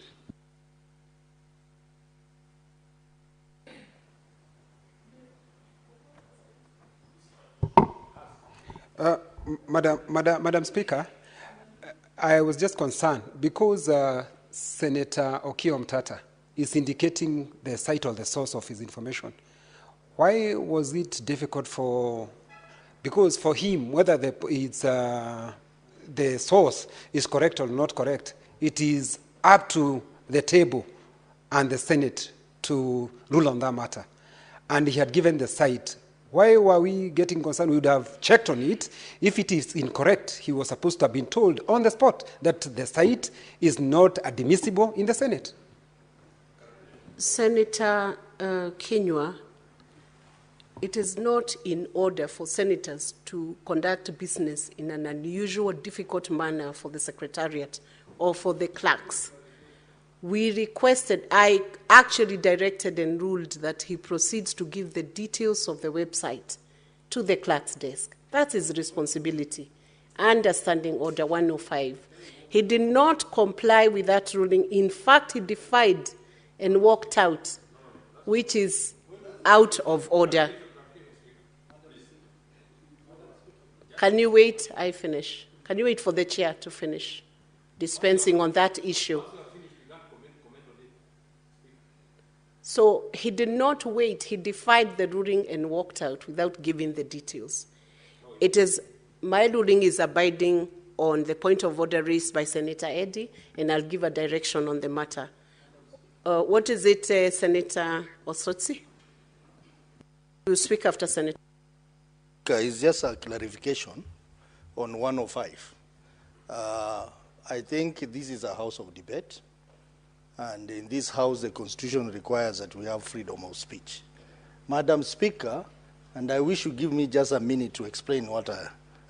Madam Speaker, I was just concerned because Senator Okia Mtata is indicating the site or the source of his information. Why was it difficult because for him, whether the source is correct or not correct, it is up to the table and the Senate to rule on that matter. And he had given the site. Why were we getting concerned? We would have checked on it. If it is incorrect, he was supposed to have been told on the spot that the site is not admissible in the Senate. Senator Kenywa, it is not in order for senators to conduct business in an unusual, difficult manner for the Secretariat or for the clerks. I actually directed and ruled that he proceeds to give the details of the website to the clerk's desk. That's his responsibility, under Standing Order 105. He did not comply with that ruling. In fact, he defied and walked out, which is out of order. Can you wait? I finish. Can you wait for the chair to finish dispensing on that issue? So he did not wait. He defied the ruling and walked out without giving the details. My ruling is abiding on the point of order raised by Senator Eddy, and I'll give a direction on the matter. What is it, Senator Osotsi? You speak after Senator. It's just a clarification on 105. I think this is a house of debate. And in this house, the Constitution requires that we have freedom of speech. Madam Speaker, and I wish you give me just a minute to explain what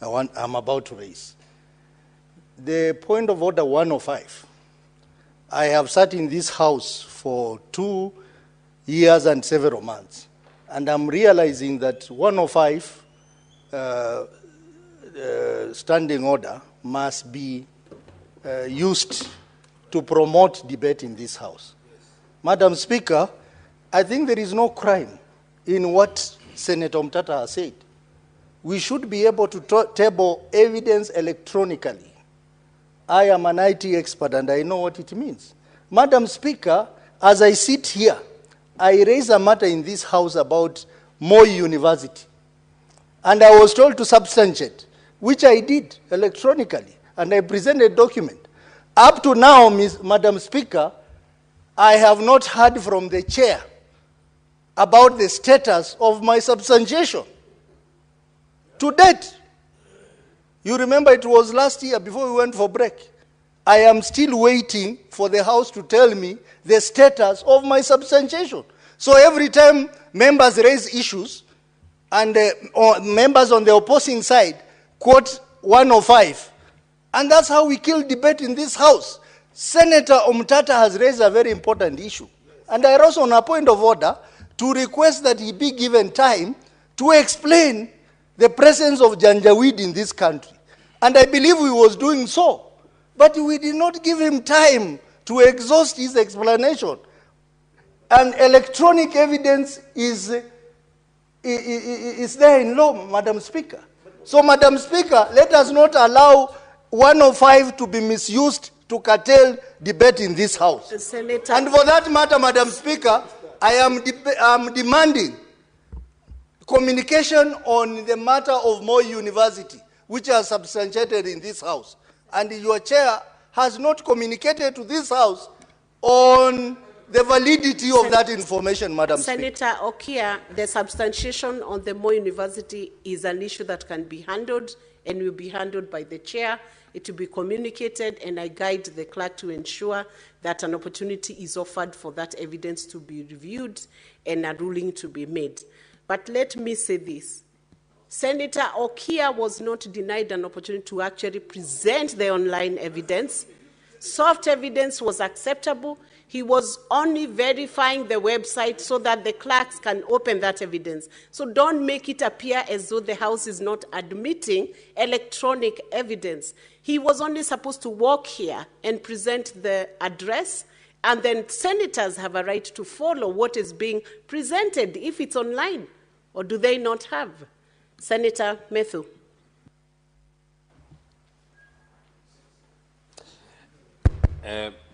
I'm about to raise. The point of order 105, I have sat in this house for 2 years and several months. And I'm realizing that 105 standing order must be used to promote debate in this House. Madam Speaker, I think there is no crime in what Senator Omtata has said. We should be able to table evidence electronically. I am an IT expert and I know what it means. Madam Speaker, as I sit here, I raise a matter in this House about Moi University. And I was told to substantiate, which I did electronically, and I presented a document. Up to now, Madam Speaker, I have not heard from the chair about the status of my substantiation. To date, you remember it was last year before we went for break. I am still waiting for the House to tell me the status of my substantiation. So every time members raise issues and members on the opposing side quote 105, and that's how we kill debate in this House. Senator Omtata has raised a very important issue. And I rose on a point of order to request that he be given time to explain the presence of Janjaweed in this country. And I believe he was doing so. But we did not give him time to exhaust his explanation. And electronic evidence is there in law, Madam Speaker. So, Madam Speaker, let us not allow 105 to be misused to curtail debate in this House. Senator. And for that matter, Madam Speaker, I am demanding communication on the matter of Moi University, which are substantiated in this House. And your chair has not communicated to this House on the validity of that information, Madam Speaker. Senator Okia, the substantiation on the Moi University is an issue that can be handled and will be handled by the chair. It will be communicated, and I guide the clerk to ensure that an opportunity is offered for that evidence to be reviewed and a ruling to be made. But let me say this. Senator Okia was not denied an opportunity to actually present the online evidence. Soft evidence was acceptable. He was only verifying the website so that the clerks can open that evidence. So don't make it appear as though the House is not admitting electronic evidence. He was only supposed to walk here and present the address, and then senators have a right to follow what is being presented if it's online, or do they not have? Senator Methu.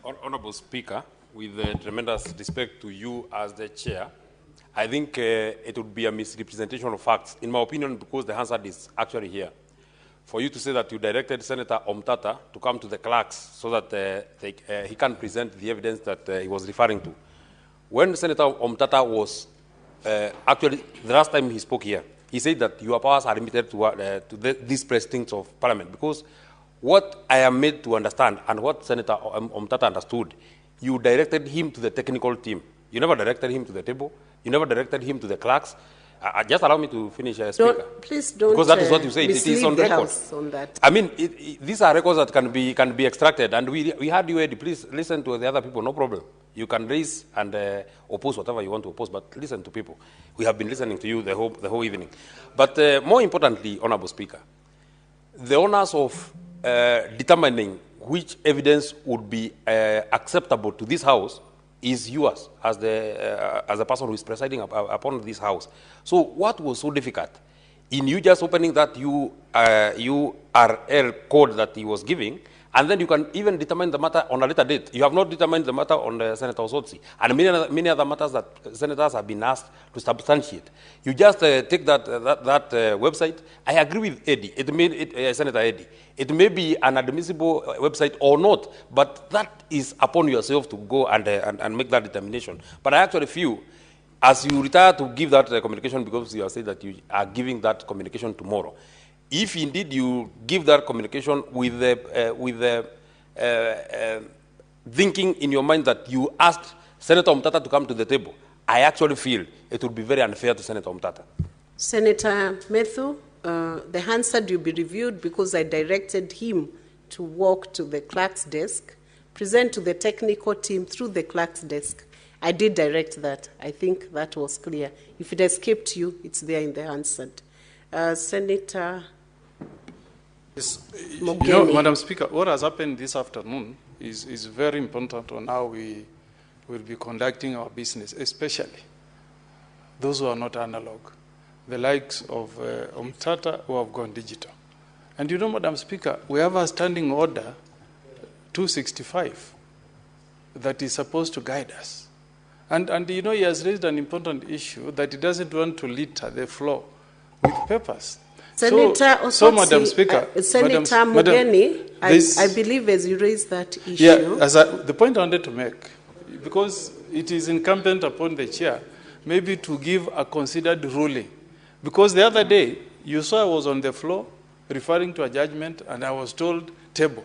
Honorable Speaker, with tremendous respect to you as the chair, I think it would be a misrepresentation of facts, in my opinion, because the Hansard is actually here. For you to say that you directed Senator Omtata to come to the clerks so that he can present the evidence that he was referring to. When Senator Omtata was actually, the last time he spoke here, he said that your powers are limited to these precincts of Parliament, because what I am made to understand and what Senator Omtata understood, you directed him to the technical team. You never directed him to the table. You never directed him to the clerks. Just allow me to finish, Speaker. Please don't. Because that is what you say. It is on record. On that. I mean, these are records that can be extracted, and we had you ready. Please listen to the other people. No problem. You can raise and oppose whatever you want to oppose, but listen to people. We have been listening to you the whole evening. But more importantly, Honorable Speaker, the honors of determining which evidence would be acceptable to this House is yours as the person who is presiding upon this House. So what was so difficult in you just opening that URL code that he was giving, and then you can even determine the matter on a later date? You have not determined the matter on Senator Osotsi, and many other matters that senators have been asked to substantiate. You just take that website. I agree with Eddie, Senator Eddie. It may be an admissible website or not, but that is upon yourself to go and make that determination. But I actually feel, as you retire to give that communication, because you have said that you are giving that communication tomorrow, if indeed you give that communication with the thinking in your mind that you asked Senator Omtata to come to the table, I actually feel it would be very unfair to Senator Omtata. Senator Methu, the Hansard will be reviewed because I directed him to walk to the clerk's desk, present to the technical team through the clerk's desk, I did direct that. I think that was clear. If it escaped you, it's there in the answer. Senator Mogeni. You know, Madam Speaker, what has happened this afternoon is very important on how we will be conducting our business, especially those who are not analog, the likes of Umtata who have gone digital. And you know, Madam Speaker, we have a standing order 265 that is supposed to guide us. And you know, he has raised an important issue that he doesn't want to litter the floor with papers. Senator so Madam Speaker, Senator Mogeni, I believe as you raised that issue. Yeah, the point I wanted to make, because it is incumbent upon the chair, maybe to give a considered ruling. Because the other day, you saw I was on the floor referring to a judgment, and I was told table.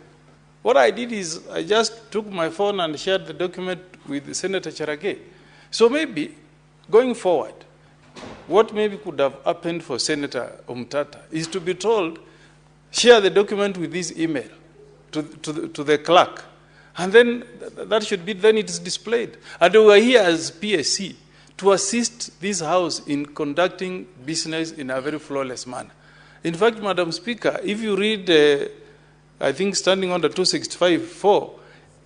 What I did is I just took my phone and shared the document with Senator Cherage. So maybe, going forward, what maybe could have happened for Senator Umtata is to be told, share the document with this email to the clerk. And then that should be, then it is displayed. And we are here as PSC to assist this House in conducting business in a very flawless manner. In fact, Madam Speaker, if you read, I think standing under 265(4),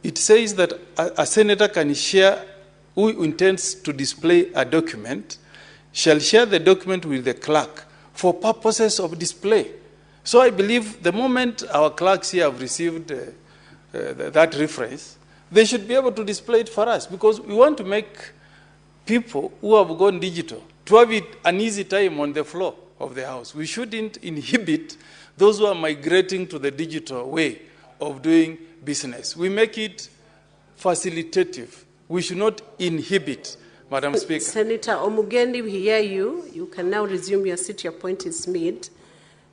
it says that a senator can share, who intends to display a document, shall share the document with the clerk for purposes of display. So I believe the moment our clerks here have received that reference, they should be able to display it for us, because we want to make people who have gone digital to have an easy time on the floor of the House. We shouldn't inhibit those who are migrating to the digital way of doing business. We make it facilitative. We should not inhibit, Madam Speaker. Senator Omugeni, we hear you. You can now resume your seat. Your point is made.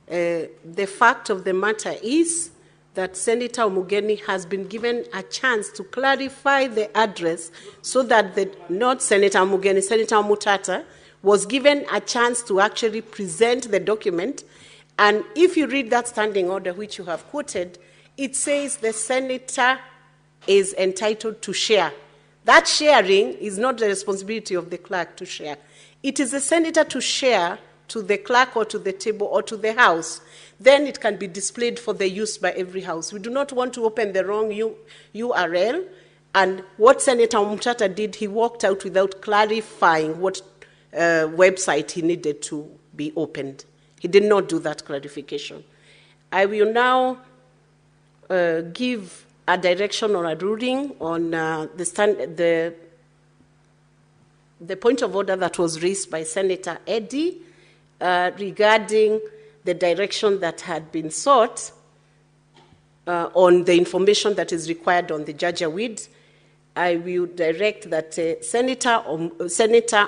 The fact of the matter is that Senator Omugeni has been given a chance to clarify the address so that not Senator Omugeni, Senator Omutata was given a chance to actually present the document. And if you read that standing order which you have quoted, it says the senator is entitled to share. That sharing is not the responsibility of the clerk to share. It is the senator to share to the clerk or to the table or to the House. Then it can be displayed for the use by every House. We do not want to open the wrong URL. And what Senator Umtata did, he walked out without clarifying what website he needed to be opened. He did not do that clarification. I will now give a direction or a ruling on the point of order that was raised by Senator Eddy regarding the direction that had been sought on the information that is required on the Jajawid. I will direct that Senator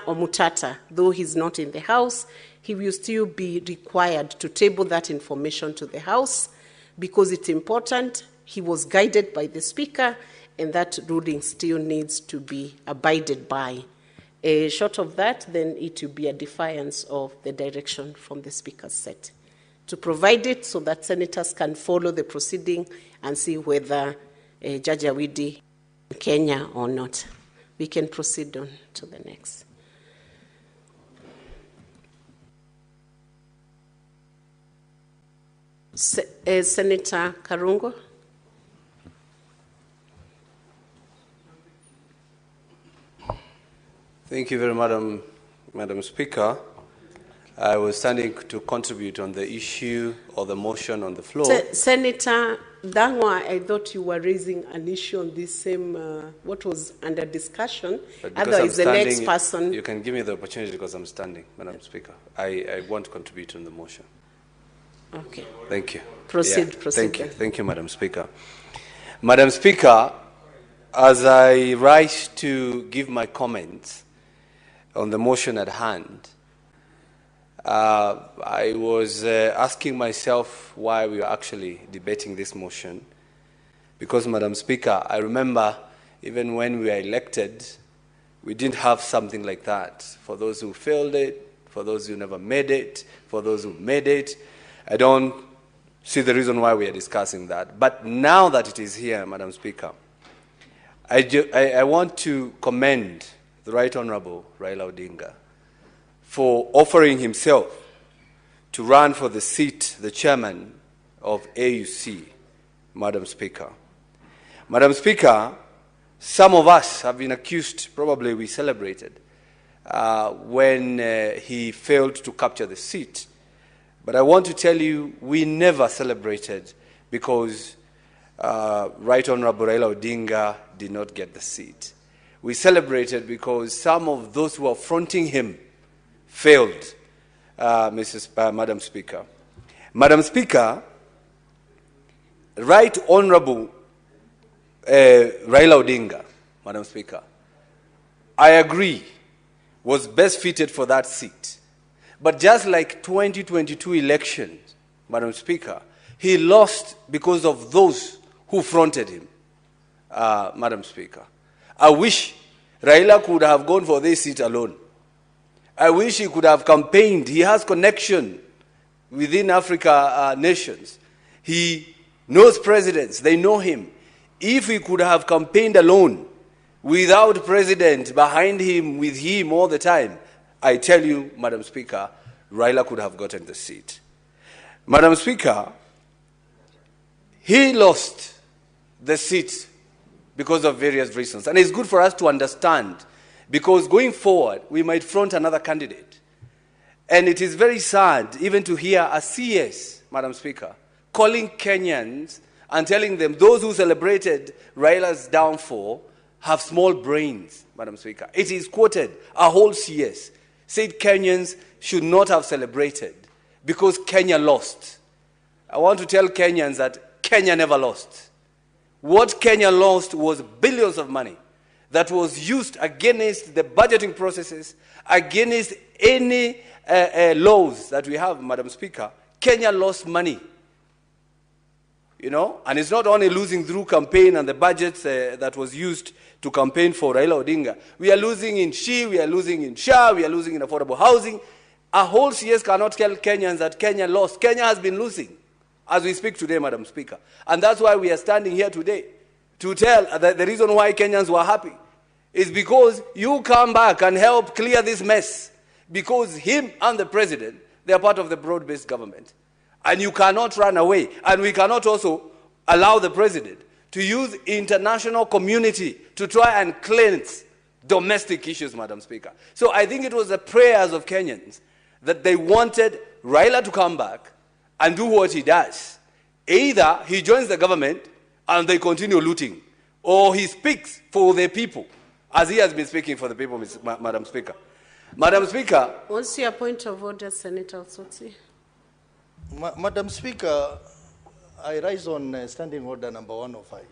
Omutata, though he's not in the House, he will still be required to table that information to the House because it's important. He was guided by the Speaker, and that ruling still needs to be abided by. Short of that, then it will be a defiance of the direction from the Speaker's set to provide it so that senators can follow the proceeding and see whether Judge Awidi in Kenya or not. We can proceed on to the next. Senator Karungo. Thank you very much, Madam Speaker. I was standing to contribute on the issue or the motion on the floor. Senator Dangwa, I thought you were raising an issue on this same, what was under discussion. Otherwise, the next person. You can give me the opportunity because I'm standing, Madam Speaker. I want to contribute on the motion. Okay. Thank you. Proceed. Thank you, Madam Speaker. Madam Speaker, as I rise to give my comments on the motion at hand, I was asking myself why we are actually debating this motion. Because, Madam Speaker, I remember even when we were elected, we didn't have something like that. For those who failed it, for those who never made it, for those who made it, I don't see the reason why we are discussing that. But now that it is here, Madam Speaker, I want to commend the Right Honorable Raila Odinga, for offering himself to run for the seat, the chairman of AUC, Madam Speaker. Madam Speaker, some of us have been accused, probably we celebrated, when he failed to capture the seat. But I want to tell you, we never celebrated because Right Honorable Raila Odinga did not get the seat. We celebrated because some of those who are fronting him failed, Madam Speaker. Madam Speaker, Right Honorable Raila Odinga, Madam Speaker, I agree, was best fitted for that seat. But just like 2022 elections, Madam Speaker, he lost because of those who fronted him, Madam Speaker. I wish Raila could have gone for this seat alone. I wish he could have campaigned. He has connection within Africa nations. He knows presidents. They know him. If he could have campaigned alone, without president behind him, with him all the time, I tell you, Madam Speaker, Raila could have gotten the seat. Madam Speaker, he lost the seat because of various reasons. And it's good for us to understand, because going forward, we might front another candidate. And it is very sad even to hear a CS, Madam Speaker, calling Kenyans and telling them those who celebrated Raila's downfall have small brains, Madam Speaker. It is quoted, a whole CS said Kenyans should not have celebrated because Kenya lost. I want to tell Kenyans that Kenya never lost. What Kenya lost was billions of money that was used against the budgeting processes, against any laws that we have, Madam Speaker. Kenya lost money. You know, and it's not only losing through campaign and the budgets that was used to campaign for Raila Odinga. We are losing in SHI, we are losing in SHA, we are losing in affordable housing. A whole CS cannot tell Kenyans that Kenya lost. Kenya has been losing as we speak today, Madam Speaker. And that's why we are standing here today to tell that the reason why Kenyans were happy is because you come back and help clear this mess. Because him and the president, they are part of the broad-based government. And you cannot run away. And we cannot also allow the president to use international community to try and cleanse domestic issues, Madam Speaker. So I think it was the prayers of Kenyans that they wanted Raila to come back and do what he does. Either he joins the government and they continue looting, or he speaks for the people, as he has been speaking for the people, Madam Speaker. Madam Speaker. What's your point of order, Senator Osotsi? Madam Speaker, I rise on standing order number 105.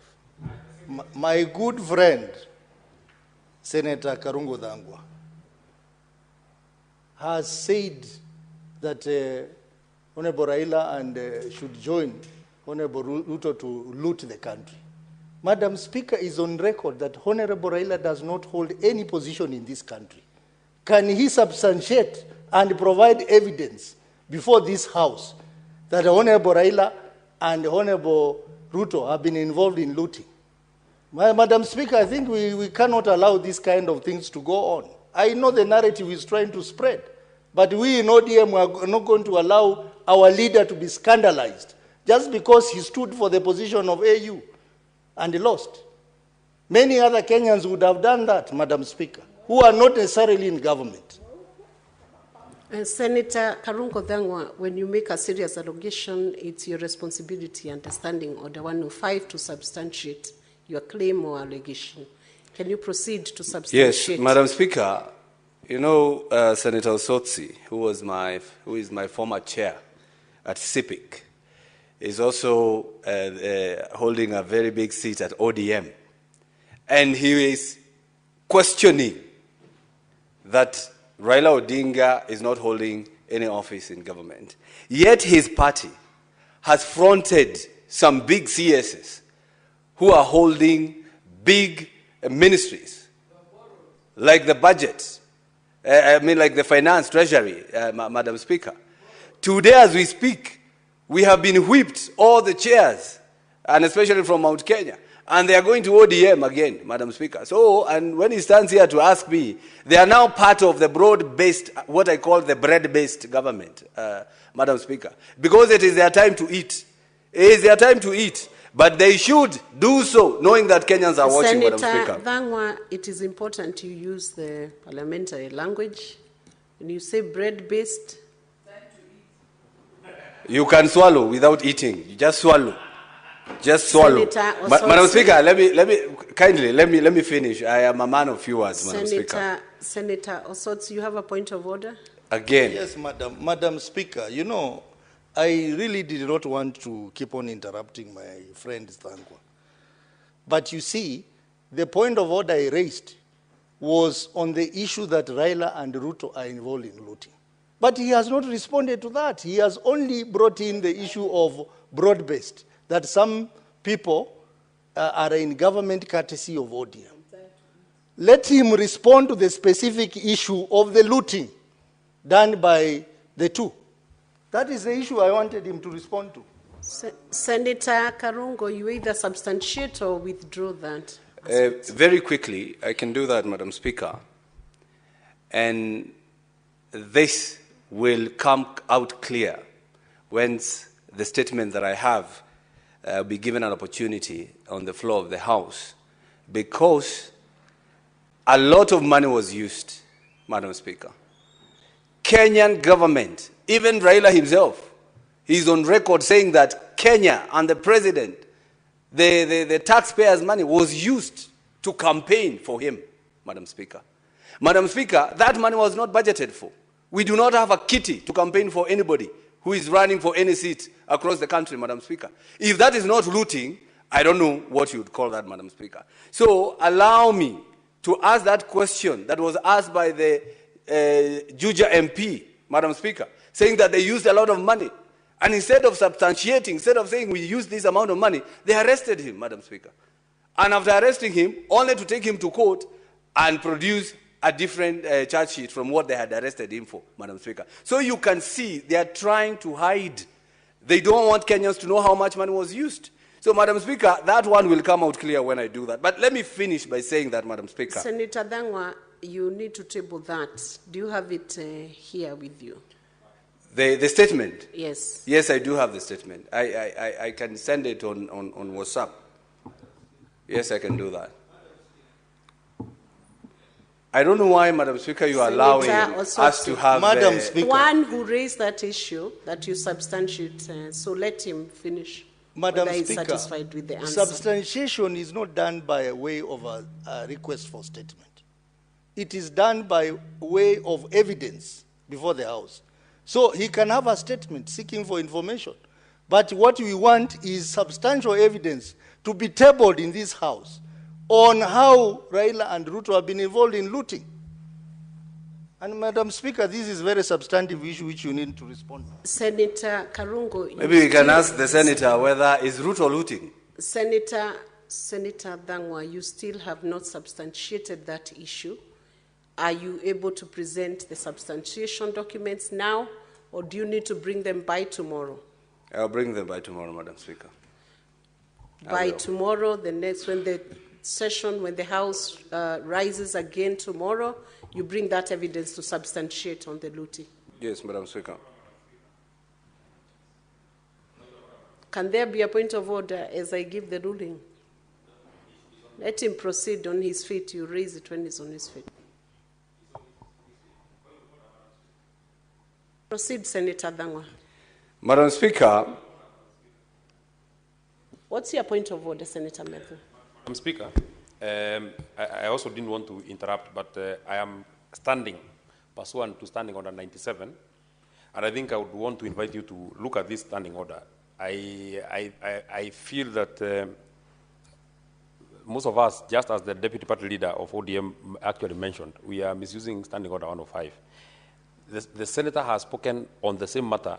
My good friend, Senator Karungo Dhangwa, has said that Honorable Raila and should join Honorable Ruto to loot the country. Madam Speaker is on record that Honorable Raila does not hold any position in this country. Can he substantiate and provide evidence before this House that Honorable Raila and Honorable Ruto have been involved in looting? Madam Speaker, I think we cannot allow these kind of things to go on. I know the narrative is trying to spread, but we in ODM are not going to allow our leader to be scandalized just because he stood for the position of AU and he lost. Many other Kenyans would have done that, Madam Speaker, who are not necessarily in government. Senator Karungo Dhangwa, when you make a serious allegation, it's your responsibility under Standing Order 105 to substantiate your claim or allegation. Can you proceed to substantiate? Yes, Madam Speaker, you know Senator Osotsi, who is my former chair at CIPIC, is also holding a very big seat at ODM. And he is questioning that Raila Odinga is not holding any office in government. Yet his party has fronted some big CSs who are holding big ministries, like the budget, like the finance, treasury, Madam Speaker. Today as we speak, we have been whipped, all the chairs, and especially from Mount Kenya. and they are going to ODM again, Madam Speaker. So, and when he stands here to ask me, they are now part of the broad-based, what I call the bread-based government, Madam Speaker, because it is their time to eat. It is their time to eat, but they should do so, knowing that Kenyans are watching, Madam Speaker. Senator Dhangwa, it is important you use the parliamentary language. When you say bread-based, you can swallow without eating. You just swallow. Just swallow. Madam Speaker, let me finish. I am a man of few words, Madam Speaker. Senator Osotsi, you have a point of order? Again. Yes, Madam Speaker, you know, I really did not want to keep on interrupting my friend Dhangwa. But you see, the point of order I raised was on the issue that Raila and Ruto are involved in looting. But he has not responded to that. He has only brought in the issue of broad-based, that some people are in government courtesy of ODM. Let him respond to the specific issue of the looting done by the two. That is the issue I wanted him to respond to. Senator Karungo, you either substantiate or withdraw that. Very quickly, I can do that, Madam Speaker. And this will come out clear once the statement that I have be given an opportunity on the floor of the House, because a lot of money was used, Madam Speaker. Kenyan government, even Raila himself, he's on record saying that Kenya and the president, the taxpayers' money was used to campaign for him, Madam Speaker. Madam Speaker, that money was not budgeted for. We do not have a kitty to campaign for anybody who is running for any seat across the country, Madam Speaker. If that is not looting, I don't know what you would call that, Madam Speaker. So allow me to ask that question that was asked by the Juja MP, Madam Speaker, saying that they used a lot of money. And instead of substantiating, instead of saying we used this amount of money, they arrested him, Madam Speaker. And after arresting him, only to take him to court and produce a different charge sheet from what they had arrested him for, Madam Speaker. So you can see they are trying to hide. They don't want Kenyans to know how much money was used. So, Madam Speaker, that one will come out clear when I do that. But let me finish by saying that, Madam Speaker. Senator Dhangwa, you need to table that. Do you have it here with you? The statement? Yes. Yes, I do have the statement. I can send it on WhatsApp. Yes, I can do that. I don't know why, Madam Speaker, you are allowing us to have... Madam Speaker. One who raised that issue that you substantiate, so let him finish. Madam Speaker, Speaker, satisfied with the answer. Substantiation is not done by way of a request for statement. It is done by way of evidence before the House. So he can have a statement seeking for information. But what we want is substantial evidence to be tabled in this House on how Raila and Ruto have been involved in looting. And Madam Speaker, this is a very substantive issue which you need to respond to. Senator Karungo. Maybe we can ask the Senator whether is Ruto looting. Senator Dhangwa, you still have not substantiated that issue. Are you able to present the substantiation documents now, or do you need to bring them by tomorrow? I'll bring them by tomorrow, Madam Speaker. By tomorrow, the next, when the session, when the House rises again tomorrow, you bring that evidence to substantiate on the looting. Yes, Madam Speaker. Can there be a point of order as I give the ruling? Let him proceed on his feet. You raise it when he's on his feet. Proceed, Senator Dhangwa. Madam Speaker. What's your point of order, Senator Matthew? Madam Speaker, I also didn't want to interrupt, but I am standing, pursuant to Standing Order 97, and I think I would want to invite you to look at this standing order. I feel that most of us, just as the Deputy Party Leader of ODM actually mentioned, we are misusing Standing Order 105. The Senator has spoken on the same matter,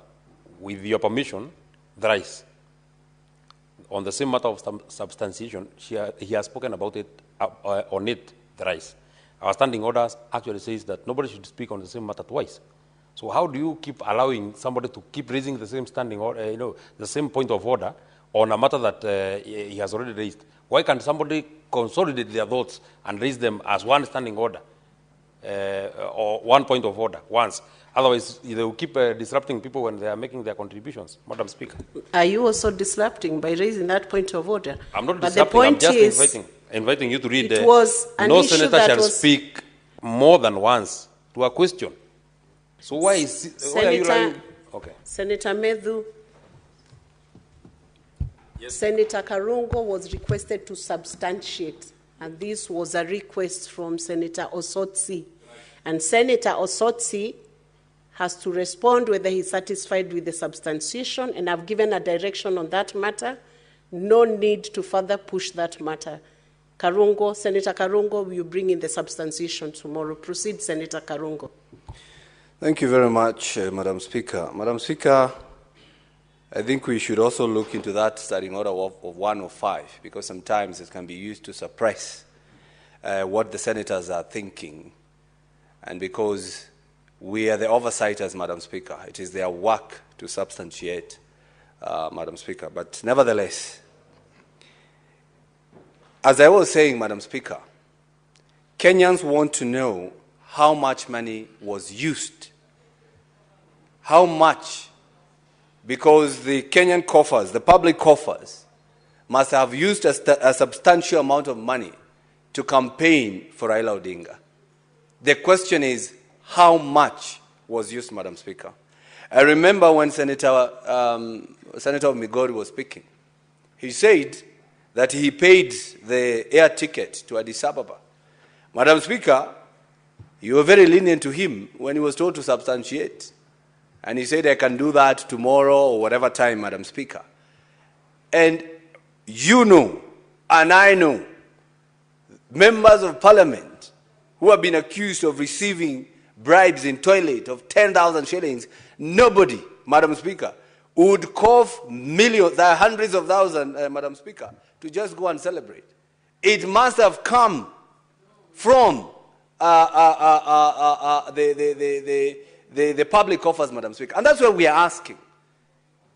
with your permission, thrice. On the same matter of substantiation, he has spoken about it, on it thrice. Our standing orders actually says that nobody should speak on the same matter twice. So how do you keep allowing somebody to keep raising the same standing order, the same point of order on a matter that he has already raised, why can't somebody consolidate their thoughts and raise them as one standing order or one point of order once? Otherwise, they will keep disrupting people when they are making their contributions. Madam Speaker. Are you also disrupting by raising that point of order? I'm not But disrupting, the point I'm just is, inviting you to read. it was an no issue senator that shall was- speak more than once to a question. So why are you Senator, lying? Okay. Senator Medhu, Senator Karungo was requested to substantiate, and this was a request from Senator Osotsi. And Senator Osotsi has to respond whether he's satisfied with the substantiation, and I've given a direction on that matter. No need to further push that matter. Karungo, Senator Karungo, will you bring in the substantiation tomorrow? Proceed, Senator Karungo. Thank you very much, Madam Speaker. Madam Speaker, I think we should also look into that starting order of 105, because sometimes it can be used to suppress what the senators are thinking. And because we are the oversights, Madam Speaker, it is their work to substantiate, Madam Speaker. But nevertheless, as I was saying, Madam Speaker, Kenyans want to know how much money was used. How much? Because the Kenyan coffers, the public coffers, must have used a substantial amount of money to campaign for Raila Odinga. The question is, how much was used, Madam Speaker? I remember when Senator Migori was speaking. He said that he paid the air ticket to Addis Ababa. Madam Speaker, you were very lenient to him when he was told to substantiate. And he said, I can do that tomorrow or whatever time, Madam Speaker. And you know, and I know, members of parliament who have been accused of receiving bribes in toilet of 10,000 shillings, nobody, Madam Speaker, would cough millions, hundreds of thousands, Madam Speaker, to just go and celebrate. It must have come from the public coffers, Madam Speaker. And that's where we are asking.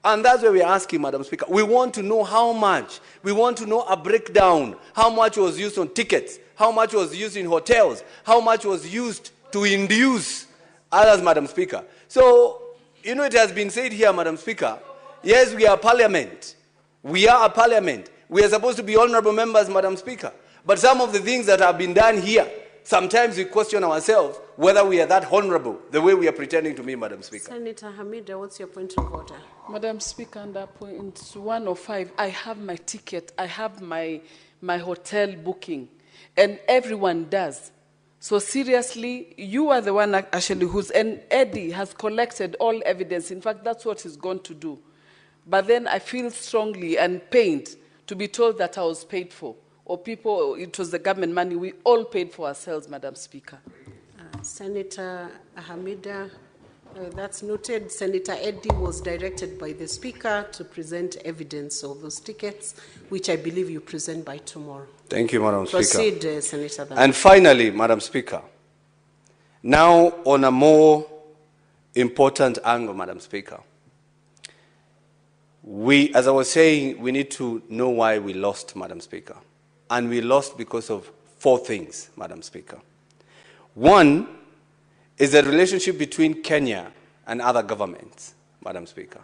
And that's where we are asking, Madam Speaker. We want to know how much. We want to know a breakdown. How much was used on tickets? How much was used in hotels? How much was used to induce others, Madam Speaker? So, you know, it has been said here, Madam Speaker, yes, we are parliament. We are a parliament. We are supposed to be honorable members, Madam Speaker. But some of the things that have been done here, sometimes we question ourselves whether we are that honorable the way we are pretending to be, Madam Speaker. Senator Hamida, what's your point of order? Madam Speaker, under point 105, I have my ticket, I have my hotel booking, and everyone does. So seriously, you are the one actually and Eddie has collected all evidence. In fact, that's what he's going to do. But then I feel strongly and pained to be told that I was paid for. Or people, it was the government money. We all paid for ourselves, Madam Speaker. Senator Hamida, that's noted. Senator Eddie was directed by the Speaker to present evidence of those tickets, which I believe you present by tomorrow. Thank you, Madam Speaker. Proceed, Senator Dhamma. And finally, Madam Speaker, now on a more important angle, Madam Speaker, as I was saying, we need to know why we lost, Madam Speaker. And we lost because of 4 things, Madam Speaker. One is the relationship between Kenya and other governments, Madam Speaker.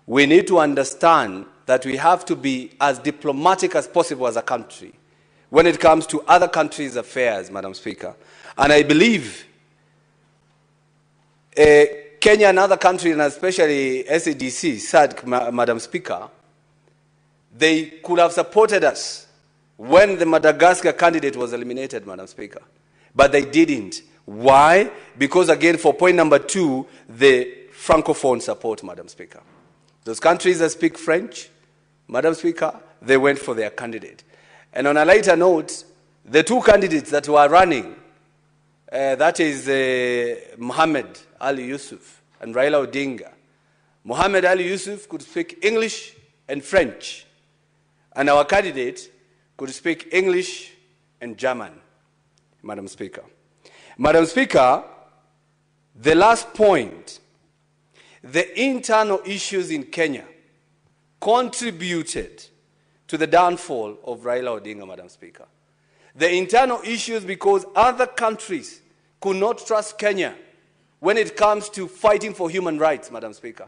We need to understand that we have to be as diplomatic as possible as a country when it comes to other countries' affairs, Madam Speaker. And I believe Kenya and other countries, and especially SADC, SADC, Madam Speaker, they could have supported us when the Madagascar candidate was eliminated, Madam Speaker. But they didn't. Why? Because, again, for point number 2, the Francophone support, Madam Speaker. Those countries that speak French, Madam Speaker, they went for their candidate. And on a lighter note, the 2 candidates that were running, that is Mohamed Ali Yusuf and Raila Odinga. Mohamed Ali Yusuf could speak English and French. And our candidate could speak English and German, Madam Speaker. Madam Speaker, the last point, the internal issues in Kenya contributed to the downfall of Raila Odinga, Madam Speaker. The internal issues because other countries could not trust Kenya when it comes to fighting for human rights, Madam Speaker.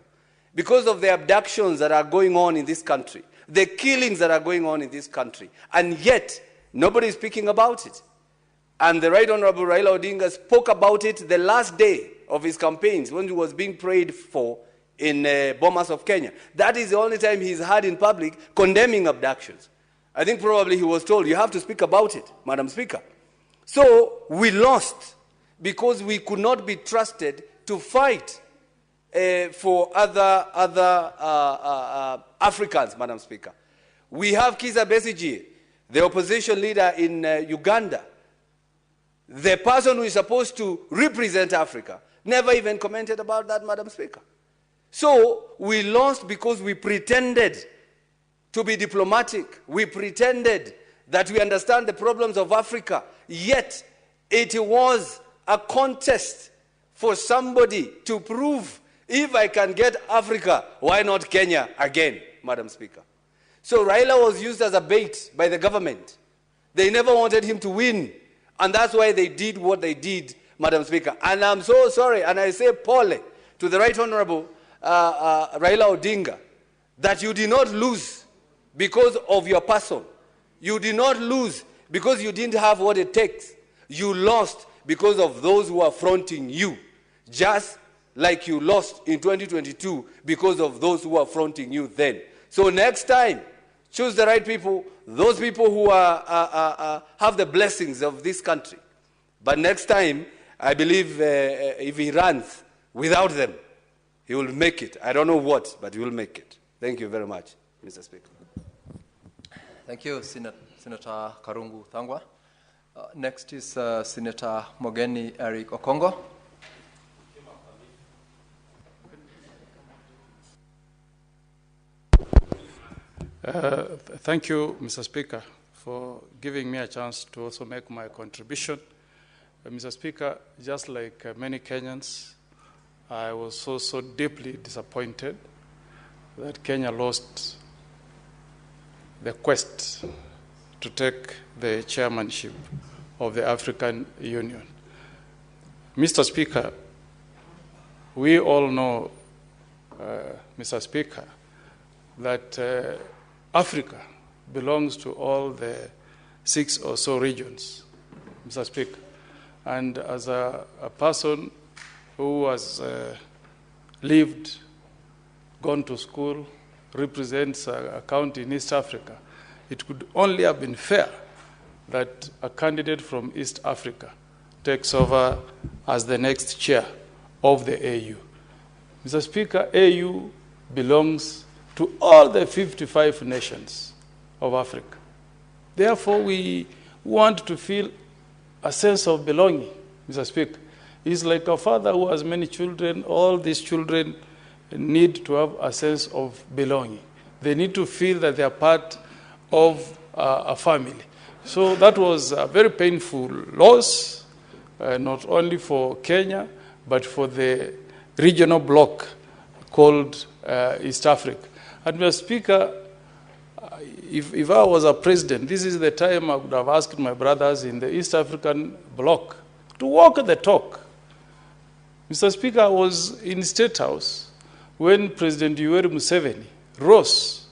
Because of the abductions that are going on in this country, the killings that are going on in this country, and yet nobody is speaking about it. And the Right Honorable Raila Odinga spoke about it the last day of his campaigns when he was being prayed for in Bomas of Kenya. That is the only time he's had in public condemning abductions. I think probably he was told, you have to speak about it, Madam Speaker. So we lost because we could not be trusted to fight for other Africans, Madam Speaker. We have Kizza Besigye, the opposition leader in Uganda. The person who is supposed to represent Africa never even commented about that, Madam Speaker. So we lost because we pretended to be diplomatic. We pretended that we understand the problems of Africa. Yet it was a contest for somebody to prove, if I can get Africa, why not Kenya again, Madam Speaker? So Raila was used as a bait by the government. They never wanted him to win. And that's why they did what they did, Madam Speaker. And I'm so sorry, and I say pole to the Right Honorable Raila Odinga, that you did not lose because of your person. You did not lose because you didn't have what it takes. You lost because of those who are fronting you, just like you lost in 2022 because of those who are fronting you then. So next time, choose the right people, those people who have the blessings of this country. But next time, I believe if he runs without them, he will make it. I don't know what, but he will make it. Thank you very much, Mr. Speaker. Thank you, Senator Karungu Thangwa. Next is Senator Mogeni Eric Okongo. Thank you, Mr. Speaker, for giving me a chance to also make my contribution. Mr. Speaker, just like many Kenyans, I was so deeply disappointed that Kenya lost the quest to take the chairmanship of the African Union. Mr. Speaker, we all know, Mr. Speaker, that Africa belongs to all the 6 or so regions, Mr. Speaker. And as a person who has lived, gone to school, represents a county in East Africa, it could only have been fair that a candidate from East Africa takes over as the next chair of the AU. Mr. Speaker, AU belongs to all the 55 nations of Africa. Therefore, we want to feel a sense of belonging, Mr. Speaker. It's like a father who has many children. All these children need to have a sense of belonging. They need to feel that they are part of a family. So that was a very painful loss, not only for Kenya, but for the regional bloc called East Africa. And Mr. Speaker, if I was a president, this is the time I would have asked my brothers in the East African bloc to walk the talk. Mr. Speaker, I was in State House when President Yoweri Museveni rose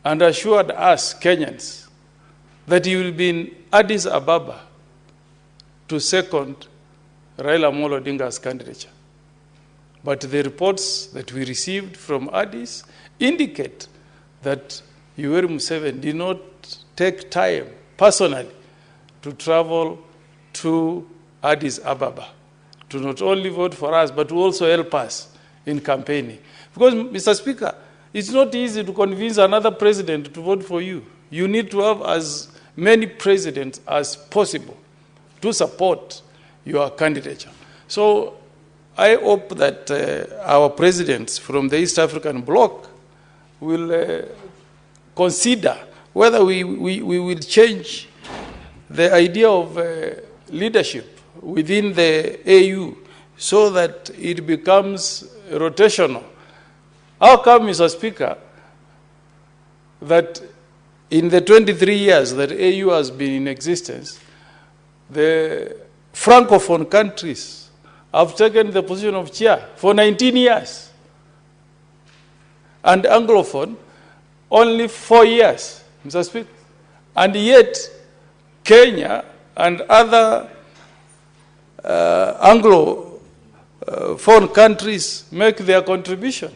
and assured us Kenyans that he will be in Addis Ababa to second Raila Amolo Odinga's candidature. But the reports that we received from Addis indicate that Yoweri Museveni did not take time personally to travel to Addis Ababa to not only vote for us, but to also help us in campaigning. Because, Mr. Speaker, it's not easy to convince another president to vote for you. You need to have as many presidents as possible to support your candidature. So I hope that our presidents from the East African bloc will consider whether we will change the idea of leadership within the AU so that it becomes rotational. How come, Mr. Speaker, that in the 23 years that AU has been in existence, the Francophone countries have taken the position of chair for 19 years. And Anglophone, only 4 years, Mr. Speaker. And yet, Kenya and other Anglophone countries make their contribution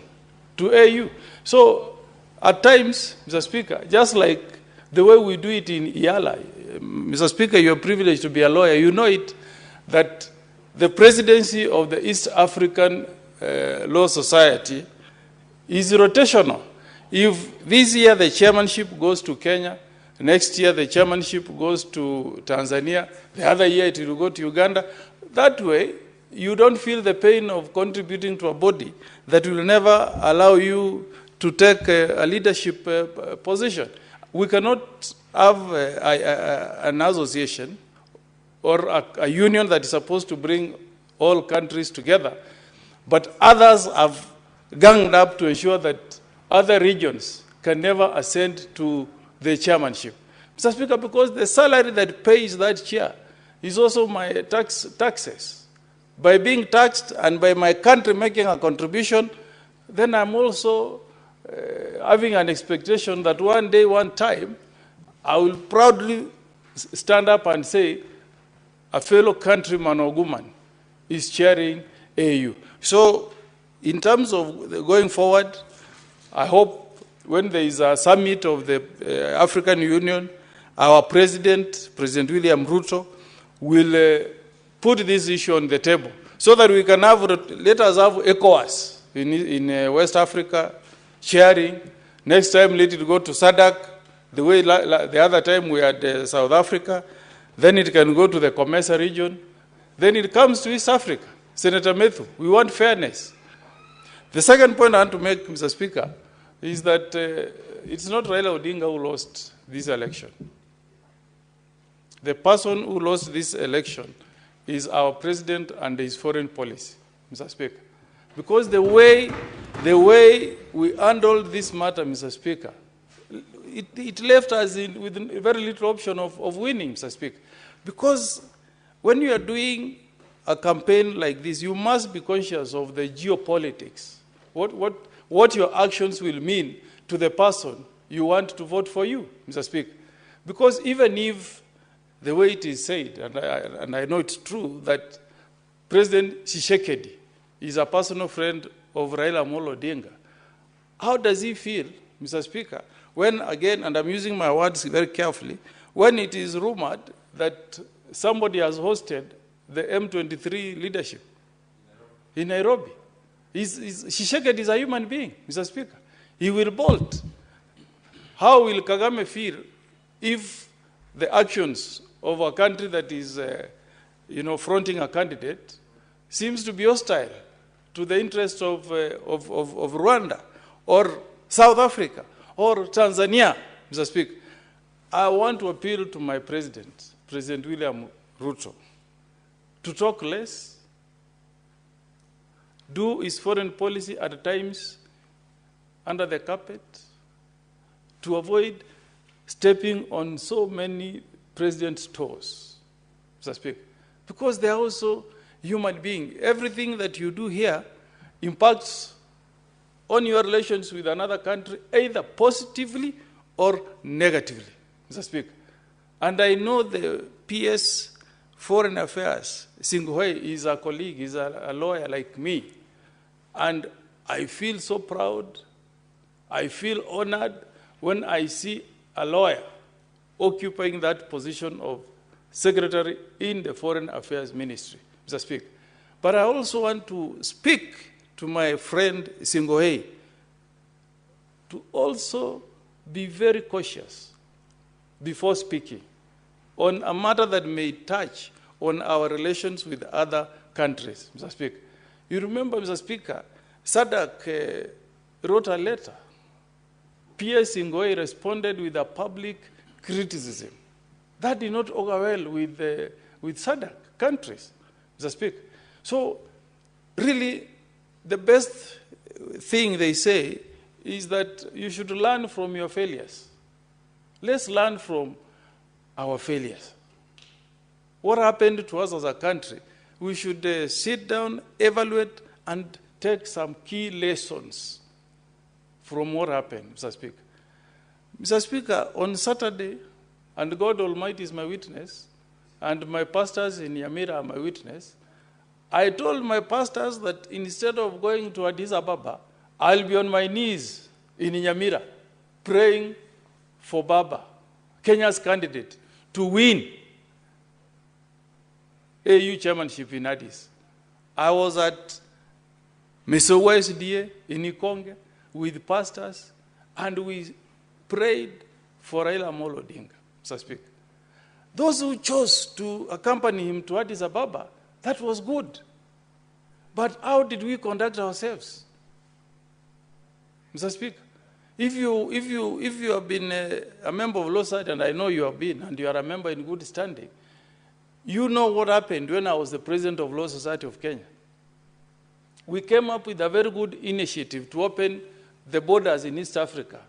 to AU. So, at times, Mr. Speaker, just like the way we do it in IALA, Mr. Speaker, you're privileged to be a lawyer. You know it, that the presidency of the East African Law Society is rotational. If this year the chairmanship goes to Kenya, next year the chairmanship goes to Tanzania, the other year it will go to Uganda. That way, you don't feel the pain of contributing to a body that will never allow you to take a leadership position. We cannot have an association or a union that is supposed to bring all countries together, but others have ganged up to ensure that other regions can never ascend to the chairmanship. Mr. Speaker, because the salary that pays that chair is also my taxes. By being taxed and by my country making a contribution, then I'm also having an expectation that one day, one time, I will proudly stand up and say, a fellow countryman or woman is chairing AU. So, in terms of going forward, I hope when there is a summit of the African Union, our President William Ruto, will put this issue on the table so that we can have, let us have ECOWAS in West Africa, sharing. Next time, let it go to SADC, the way the other time we had South Africa. Then it can go to the COMESA region. Then it comes to East Africa. Senator Methu, we want fairness. The second point I want to make, Mr. Speaker, is that it's not Raila Odinga who lost this election. The person who lost this election is our president and his foreign policy, Mr. Speaker. Because the way we handled this matter, Mr. Speaker, it left us with very little option of winning, Mr. Speaker. Because when you are doing a campaign like this, you must be conscious of the geopolitics, what your actions will mean to the person you want to vote for you, Mr. Speaker. Because even if the way it is said, and I know it's true, that President Tshisekedi is a personal friend of Raila Amolo Odinga, how does he feel, Mr. Speaker, when, again, and I'm using my words very carefully, when it is rumored that somebody has hosted the M23 leadership in Nairobi? Tshisekedi is a human being, Mr. Speaker. He will bolt. How will Kagame feel if the actions of a country that is, fronting a candidate seems to be hostile to the interests of Rwanda or South Africa or Tanzania, Mr. Speaker? I want to appeal to my president, President William Ruto, to talk less, do his foreign policy at times under the carpet, to avoid stepping on so many president's toes, Mr. Speaker, because they are also human beings. Everything that you do here impacts on your relations with another country, either positively or negatively, Mr. Speaker. And I know the PS Foreign Affairs, Singhuei, is a colleague, is a lawyer like me. And I feel so proud, I feel honored when I see a lawyer occupying that position of secretary in the Foreign Affairs Ministry, Mr. Speaker. But I also want to speak to my friend Singhuei to also be very cautious before speaking on a matter that may touch on our relations with other countries, Mr. Speaker. You remember, Mr. Speaker, SADC wrote a letter. P.S. Singhuei responded with a public criticism. That did not augur well with SADC countries, Mr. Speaker. So, really, the best thing they say is that you should learn from your failures. Let's learn from our failures. What happened to us as a country? We should sit down, evaluate, and take some key lessons from what happened, Mr. Speaker. Mr. Speaker, on Saturday, and God Almighty is my witness, and my pastors in Nyamira are my witness, I told my pastors that instead of going to Addis Ababa, I'll be on my knees in Nyamira praying for Baba, Kenya's candidate, to win AU chairmanship in Addis. I was at Mesowa SDA in Ikonge with pastors, and we prayed for Raila Amolo Odinga, Mr. Speaker. Those who chose to accompany him to Addis Ababa, that was good. But how did we conduct ourselves? Mr. Speaker, if you have been a member of Law Society, and I know you have been, and you are a member in good standing, you know what happened when I was the president of Law Society of Kenya. We came up with a very good initiative to open the borders in East Africa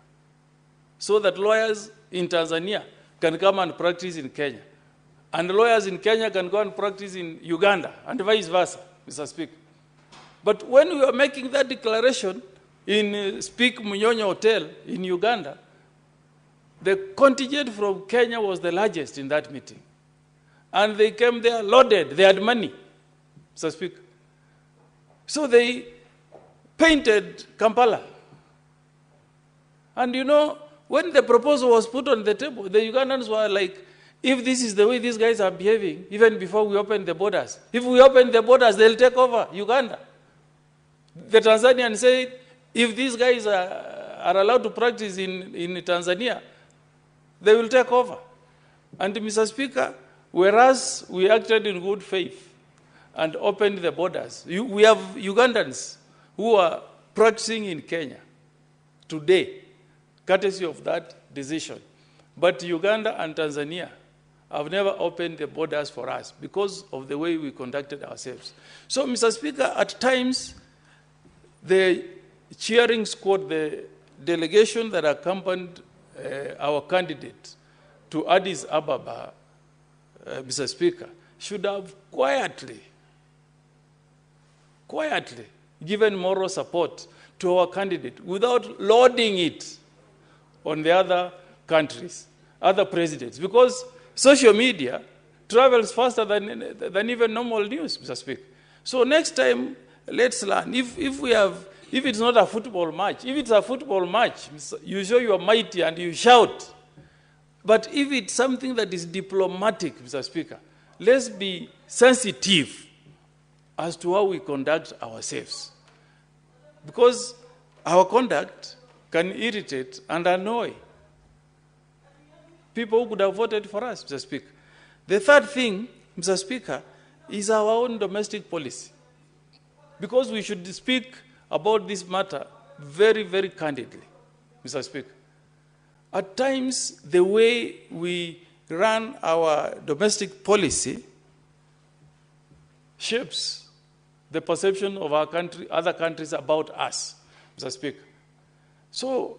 so that lawyers in Tanzania can come and practice in Kenya, and lawyers in Kenya can go and practice in Uganda, and vice versa, Mr. Speaker. But when we were making that declaration in Speak Munyonyo Hotel in Uganda, the contingent from Kenya was the largest in that meeting. And they came there loaded, they had money, Mr. Speaker. So they painted Kampala. And you know, when the proposal was put on the table, the Ugandans were like, if this is the way these guys are behaving, even before we open the borders, if we open the borders, they'll take over Uganda. The Tanzanians said, if these guys are allowed to practice in Tanzania, they will take over. And Mr. Speaker, whereas we acted in good faith and opened the borders, we have Ugandans who are practicing in Kenya today, courtesy of that decision. But Uganda and Tanzania have never opened the borders for us because of the way we conducted ourselves. So, Mr. Speaker, at times, the cheering squad, the delegation that accompanied our candidate to Addis Ababa, Mr. Speaker, should have quietly given moral support to our candidate without loading it on the other countries, other presidents, because social media travels faster than even normal news, Mr. Speaker. So next time, let's learn. If it's not a football match, if it's a football match, you show you are mighty and you shout. But if it's something that is diplomatic, Mr. Speaker, let's be sensitive as to how we conduct ourselves. Because our conduct can irritate and annoy people who could have voted for us, Mr. Speaker. The third thing, Mr. Speaker, is our own domestic policy. Because we should speak about this matter very, very candidly, Mr. Speaker. At times, the way we run our domestic policy shapes the perception of our country, other countries about us, Mr. Speaker. So,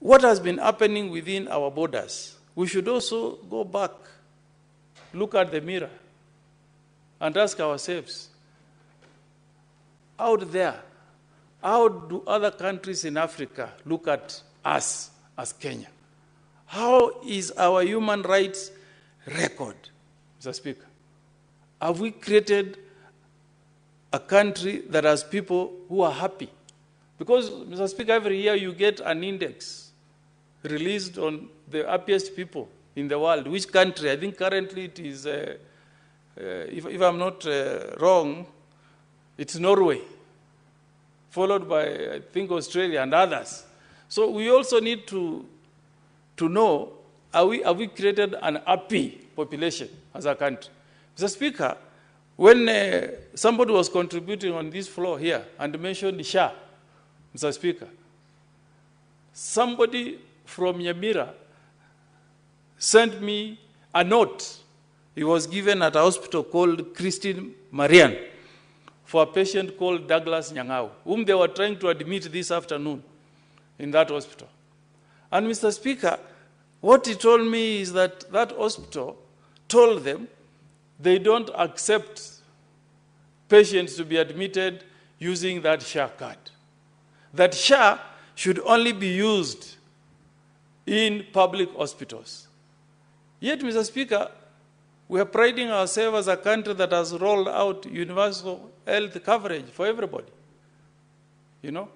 what has been happening within our borders, we should also go back, look at the mirror, and ask ourselves, out there, how do other countries in Africa look at us as Kenya? How is our human rights record, Mr. Speaker? Have we created a country that has people who are happy? Because, Mr. Speaker, every year you get an index released on the happiest people in the world. Which country? I think currently it is, if I'm not wrong, it's Norway, followed by, I think, Australia and others. So we also need to know, have we created an happy population as a country? Mr. Speaker, when somebody was contributing on this floor here and mentioned Shah, Mr. Speaker, somebody from Nyamira sent me a note. He was given at a hospital called Christine Marian for a patient called Douglas Nyang'au, whom they were trying to admit this afternoon. in that hospital. And Mr. Speaker, what he told me is that that hospital told them they don't accept patients to be admitted using that SHA card. That SHA should only be used in public hospitals. Yet, Mr. Speaker, we are priding ourselves as a country that has rolled out universal health coverage for everybody. You know?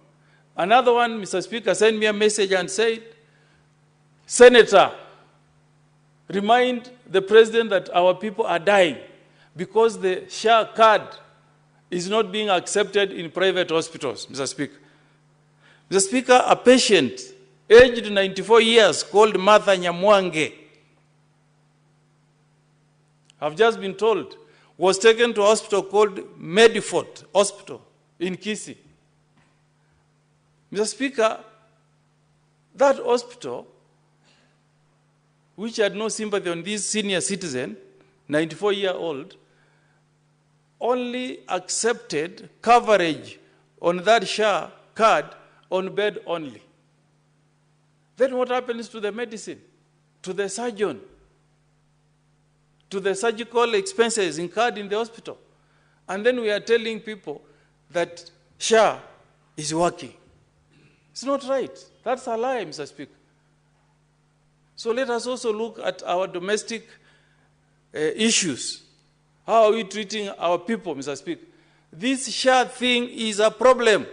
Another one, Mr. Speaker, sent me a message and said, Senator, remind the president that our people are dying because the SHA card is not being accepted in private hospitals, Mr. Speaker. Mr. Speaker, a patient aged 94 years called Martha Nyamwange, I've just been told, was taken to a hospital called Medifort Hospital in Kisii. Mr. Speaker, that hospital, which had no sympathy on this senior citizen, 94-year-old, only accepted coverage on that SHA card on bed only. Then what happens to the medicine, to the surgeon, to the surgical expenses incurred in the hospital? And then we are telling people that SHA is working. It's not right. That's a lie, Mr. Speaker. So let us also look at our domestic issues. How are we treating our people, Mr. Speaker? This SHA thing is a problem,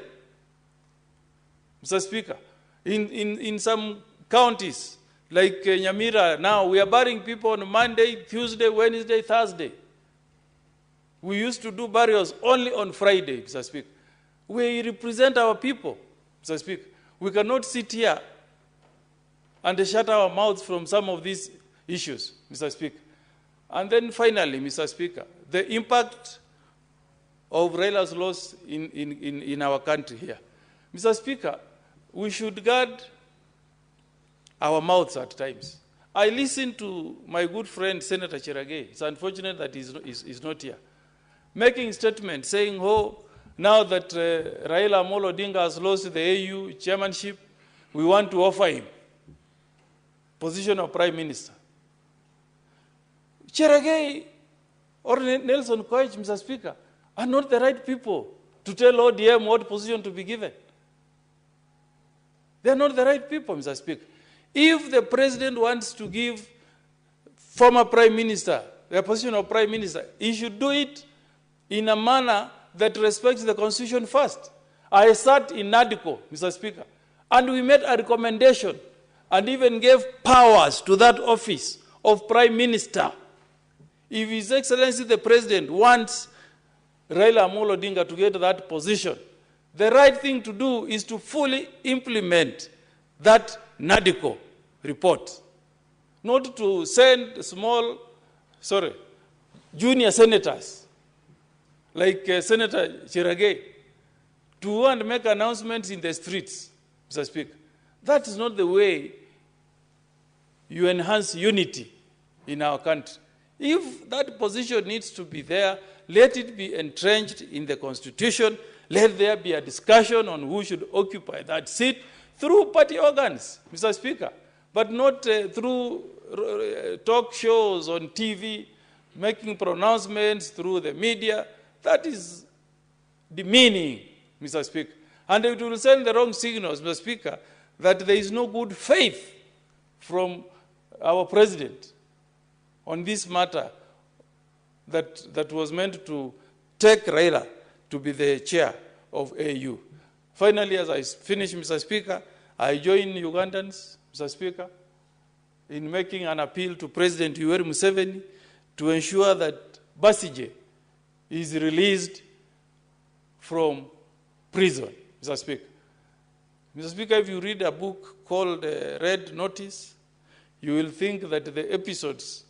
Mr. Speaker. In some counties, like Nyamira, now we are burying people on Monday, Tuesday, Wednesday, Thursday. We used to do burials only on Friday, Mr. Speaker. We represent our people, Mr. Speaker. We cannot sit here and shut our mouths from some of these issues, Mr. Speaker. And then finally, Mr. Speaker, the impact of Raila's loss in our country here. Mr. Speaker, we should guard our mouths at times. I listened to my good friend, Senator Cheragay. It's unfortunate that he's not here, making statements saying, oh, now that Raila Amolo Odinga has lost the AU chairmanship, we want to offer him position of Prime Minister. Cheragay or Nelson Koech, Mr. Speaker, are not the right people to tell ODM what position to be given. They are not the right people, Mr. Speaker. If the president wants to give former Prime Minister the position of Prime Minister, he should do it in a manner that respects the Constitution first. I sat in NADCO, Mr. Speaker, and we made a recommendation and even gave powers to that office of Prime Minister. If His Excellency the President wants Raila Amolo Odinga to get that position, the right thing to do is to fully implement that NADCO report, not to send junior senators like Senator Cheragay to go and make announcements in the streets, Mr. Speaker. That is not the way you enhance unity in our country. If that position needs to be there, let it be entrenched in the Constitution. Let there be a discussion on who should occupy that seat through party organs, Mr. Speaker, but not through talk shows on TV, making pronouncements through the media. That is demeaning, Mr. Speaker. And it will send the wrong signals, Mr. Speaker, that there is no good faith from our president on this matter that was meant to take Raila to be the chair of AU. Finally, as I finish, Mr. Speaker, I join Ugandans, Mr. Speaker, in making an appeal to President Yoweri Museveni to ensure that Basije is released from prison, Mr. Speaker. Mr. Speaker, if you read a book called Red Notice, you will think that the episodes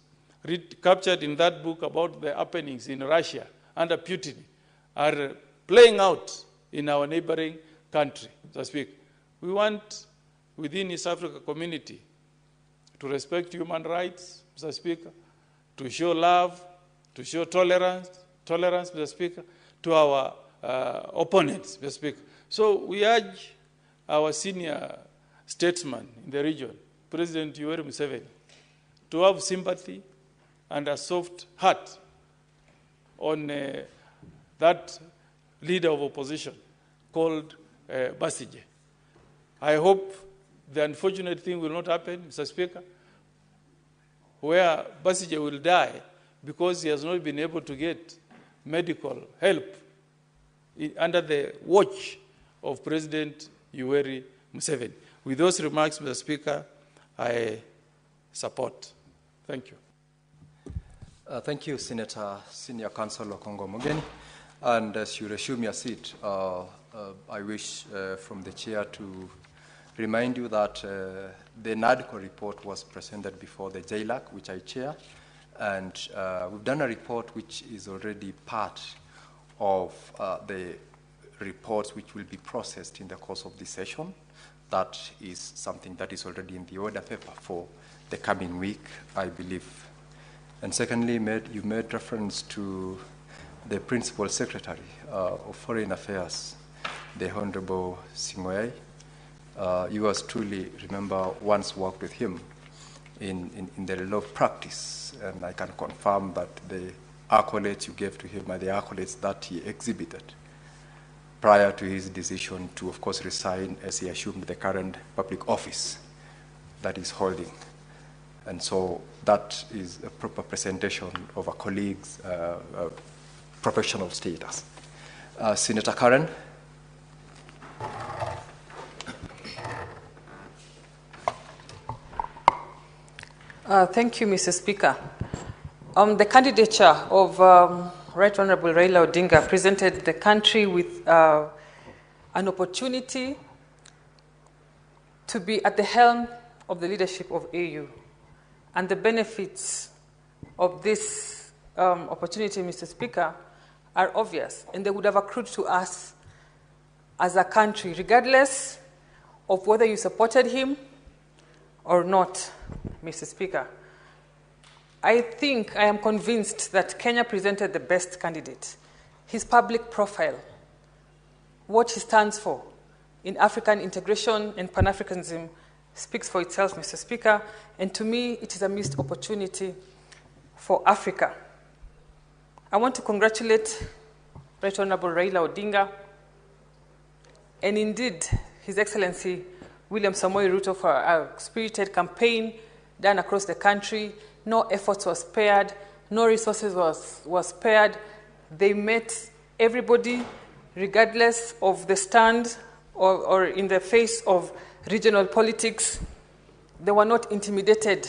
captured in that book about the happenings in Russia under Putin are playing out in our neighboring country, Mr. Speaker. We want, within East Africa community, to respect human rights, Mr. Speaker, to show love, to show tolerance, Mr. Speaker, to our opponents, Mr. Speaker. So we urge our senior statesman in the region, President Yoweri Museveni, to have sympathy and a soft heart on that leader of opposition called Besigye. I hope the unfortunate thing will not happen, Mr. Speaker, where Besigye will die because he has not been able to get medical help under the watch of President Yoweri Museveni. With those remarks, Mr. Speaker, I support. Thank you. Thank you, Senator Senior Counsel Okongo Mogeni. And as you resume your seat, I wish from the chair to remind you that the NADCO report was presented before the JLAC, which I chair, and we've done a report which is already part of the reports which will be processed in the course of this session. That is something that is already in the order paper for the coming week, I believe. And secondly, you made reference to the Principal Secretary of Foreign Affairs, the Honorable Singwei. You as truly remember once worked with him in the law practice, and I can confirm that the accolades you gave to him are the accolades that he exhibited prior to his decision to, of course, resign as he assumed the current public office that he's holding. And so that is a proper presentation of a colleague's professional status. Senator Karen. Thank you, Mr. Speaker. The candidature of Right Honorable Raila Odinga presented the country with an opportunity to be at the helm of the leadership of AU. And the benefits of this opportunity, Mr. Speaker, are obvious, and they would have accrued to us as a country, regardless of whether you supported him or not, Mr. Speaker. I am convinced that Kenya presented the best candidate. His public profile, what he stands for in African integration and Pan-Africanism speaks for itself, Mr. Speaker, and to me, it is a missed opportunity for Africa. I want to congratulate Right Honorable Raila Odinga and indeed His Excellency William Samoei Ruto for a spirited campaign done across the country. No efforts were spared, no resources was spared. They met everybody regardless of the stand or in the face of regional politics. They were not intimidated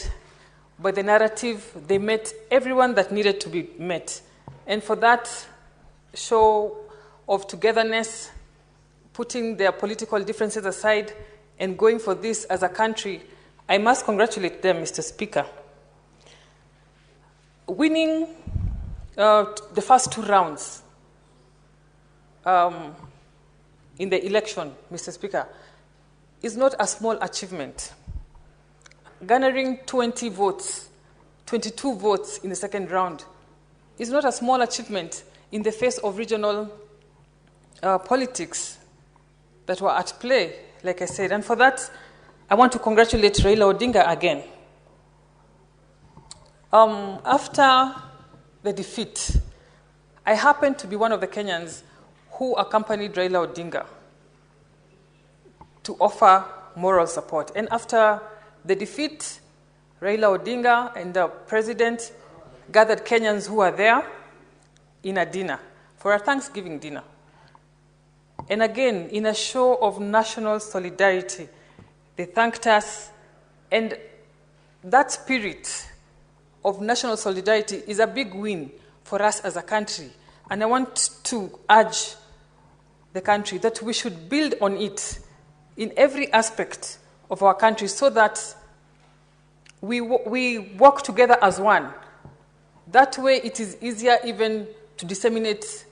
by the narrative. They met everyone that needed to be met. And for that show of togetherness, putting their political differences aside and going for this as a country, I must congratulate them, Mr. Speaker. Winning the first two rounds in the election, Mr. Speaker, is not a small achievement. Garnering 22 votes in the second round is not a small achievement in the face of regional politics that were at play, like I said. And for that, I want to congratulate Raila Odinga again. After the defeat, I happened to be one of the Kenyans who accompanied Raila Odinga to offer moral support. And after the defeat, Raila Odinga and the president gathered Kenyans who were there in a dinner, for a Thanksgiving dinner. And again, in a show of national solidarity, they thanked us. And that spirit of national solidarity is a big win for us as a country. And I want to urge the country that we should build on it in every aspect of our country so that we work together as one. That way it is easier even to disseminate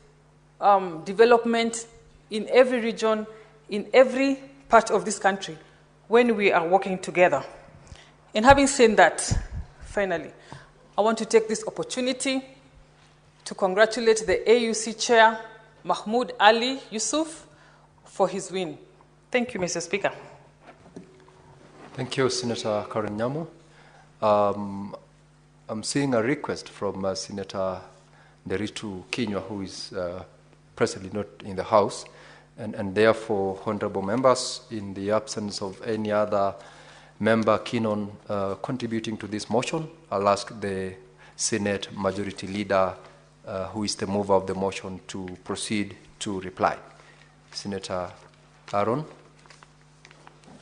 development in every region, in every part of this country, when we are working together. And having said that, finally, I want to take this opportunity to congratulate the AUC chair, Mahmoud Ali Yusuf, for his win. Thank you, Mr. Speaker. Thank you, Senator Karen Nyamu. I'm seeing a request from Senator Nderitu Kinywa, who is presently not in the House, and therefore, honorable members, in the absence of any other member keen on contributing to this motion, I'll ask the Senate Majority Leader, who is the mover of the motion, to proceed to reply. Senator Aaron,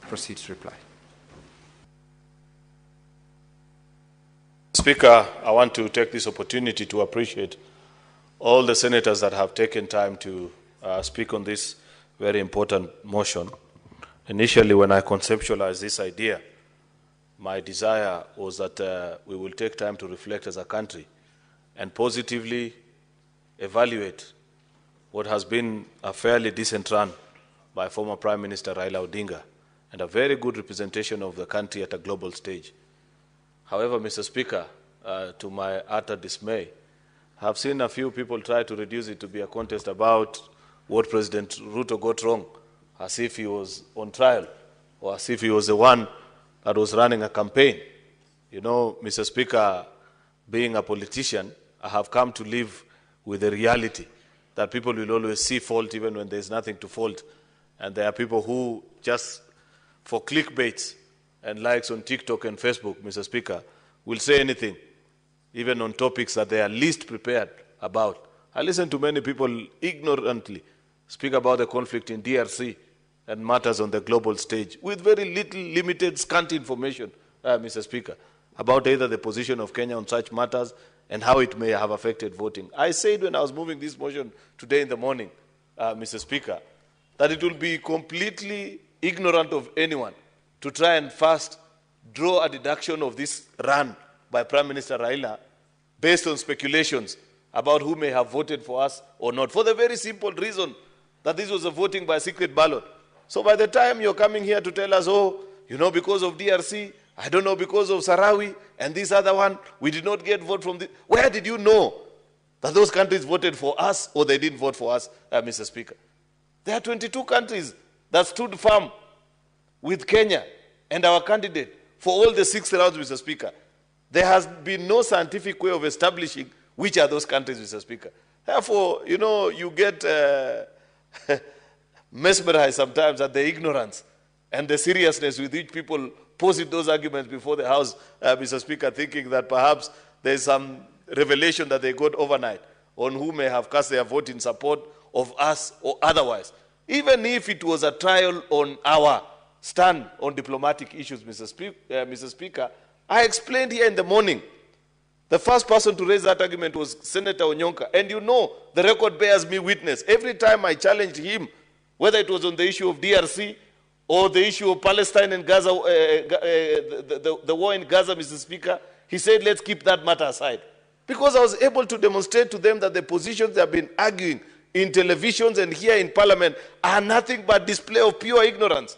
proceed to reply. Speaker, I want to take this opportunity to appreciate all the senators that have taken time to speak on this very important motion. Initially, when I conceptualized this idea, my desire was that we will take time to reflect as a country and positively evaluate what has been a fairly decent run by former Prime Minister Raila Odinga and a very good representation of the country at a global stage. However, Mr. Speaker, to my utter dismay, I have seen a few people try to reduce it to be a contest about what President Ruto got wrong, as if he was on trial or as if he was the one that was running a campaign. You know, Mr. Speaker, being a politician, I have come to live with the reality that people will always see fault even when there's nothing to fault. And there are people who just for clickbaits and likes on TikTok and Facebook, Mr. Speaker, will say anything, even on topics that they are least prepared about. I listen to many people ignorantly speak about the conflict in DRC and matters on the global stage with very little, limited, scant information, Mr. Speaker, about either the position of Kenya on such matters and how it may have affected voting. I said when I was moving this motion today in the morning, Mr. Speaker, that it will be completely ignorant of anyone to try and first draw a deduction of this run by Prime Minister Raila based on speculations about who may have voted for us or not, for the very simple reason that this was a voting by secret ballot. So by the time you're coming here to tell us, oh, you know, because of DRC, I don't know, because of Sarawi and this other one, we did not get vote from this. Where did you know that those countries voted for us or they didn't vote for us, Mr. Speaker? There are 22 countries that stood firm with Kenya and our candidate for all the 6 rounds, Mr. Speaker. There has been no scientific way of establishing which are those countries, Mr. Speaker. Therefore, you know, you get mesmerized sometimes at the ignorance and the seriousness with which people posit those arguments before the House, Mr. Speaker, thinking that perhaps there is some revelation that they got overnight on who may have cast their vote in support of us or otherwise. Even if it was a trial on our stand on diplomatic issues, Mr. Speaker, I explained here in the morning. The first person to raise that argument was Senator Onyonka. And you know, the record bears me witness. Every time I challenged him, whether it was on the issue of DRC or the issue of Palestine and Gaza, the war in Gaza, Mr. Speaker, he said, let's keep that matter aside. Because I was able to demonstrate to them that the positions they have been arguing in televisions and here in Parliament are nothing but display of pure ignorance.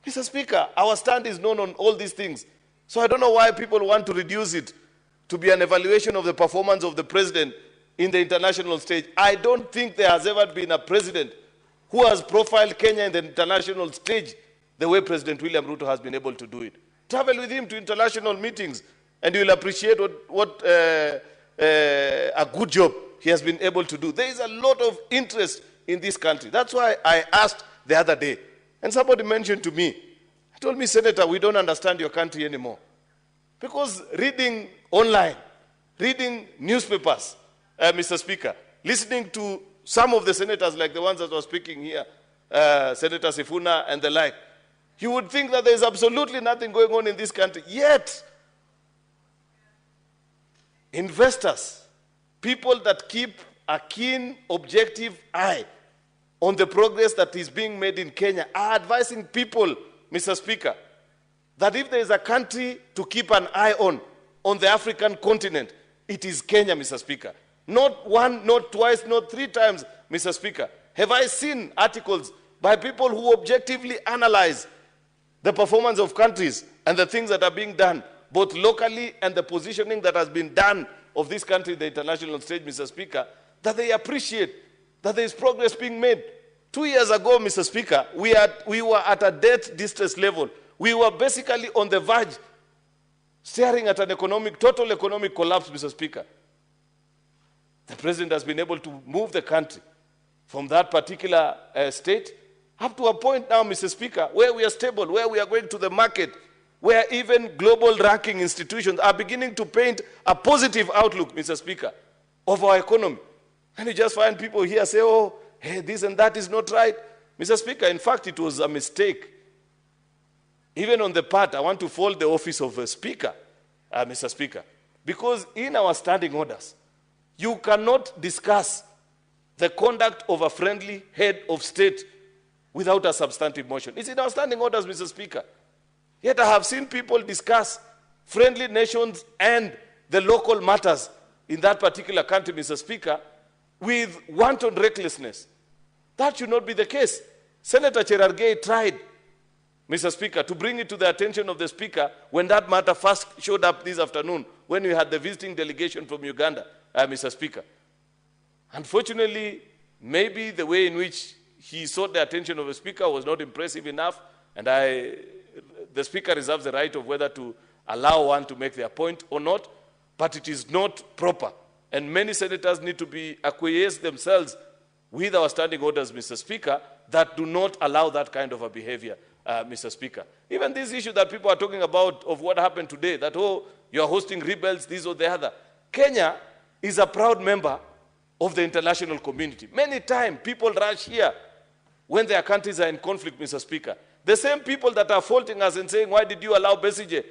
Mr. Speaker, our stand is known on all these things. So I don't know why people want to reduce it to be an evaluation of the performance of the president in the international stage. I don't think there has ever been a president who has profiled Kenya in the international stage the way President William Ruto has been able to do it. Travel with him to international meetings and you will appreciate what a good job he has been able to do. There is a lot of interest in this country. That's why I asked the other day, and somebody mentioned to me, told me, Senator, we don't understand your country anymore. Because reading online, reading newspapers, Mr. Speaker, listening to some of the senators like the ones that were speaking here, Senator Sifuna and the like, you would think that there is absolutely nothing going on in this country. Yet, investors, people that keep a keen, objective eye on the progress that is being made in Kenya are advising people, Mr. Speaker, that if there is a country to keep an eye on the African continent, it is Kenya, Mr. Speaker. Not one, not twice, not 3 times, Mr. Speaker. Have I seen articles by people who objectively analyze the performance of countries and the things that are being done, both locally and the positioning that has been done of this country in the international stage, Mr. Speaker, that they appreciate that there is progress being made. 2 years ago, Mr. Speaker, we were at a debt distress level. We were basically on the verge, staring at an total economic collapse, Mr. Speaker. The president has been able to move the country from that particular state up to a point now, Mr. Speaker, where we are stable, where we are going to the market, where even global ranking institutions are beginning to paint a positive outlook, Mr. Speaker, of our economy. And you just find people here say, oh, hey, this and that is not right. Mr. Speaker, in fact, it was a mistake. Even on the part, I want to fold the office of a speaker, Mr. Speaker, because in our standing orders, you cannot discuss the conduct of a friendly head of state without a substantive motion. It's in our standing orders, Mr. Speaker. Yet I have seen people discuss friendly nations and the local matters in that particular country, Mr. Speaker, with wanton recklessness. That should not be the case. Senator Cherargei tried, Mr. Speaker, to bring it to the attention of the Speaker when that matter first showed up this afternoon, when we had the visiting delegation from Uganda, Mr. Speaker. Unfortunately, maybe the way in which he sought the attention of the Speaker was not impressive enough, and the Speaker reserves the right of whether to allow one to make their point or not, but it is not proper. And many senators need to be acquiesced themselves with our standing orders, Mr. Speaker, that do not allow that kind of a behavior, Mr. Speaker. Even this issue that people are talking about of what happened today, that, oh, you are hosting rebels, this or the other. Kenya is a proud member of the international community. Many times, people rush here when their countries are in conflict, Mr. Speaker. The same people that are faulting us and saying, why did you allow Besigye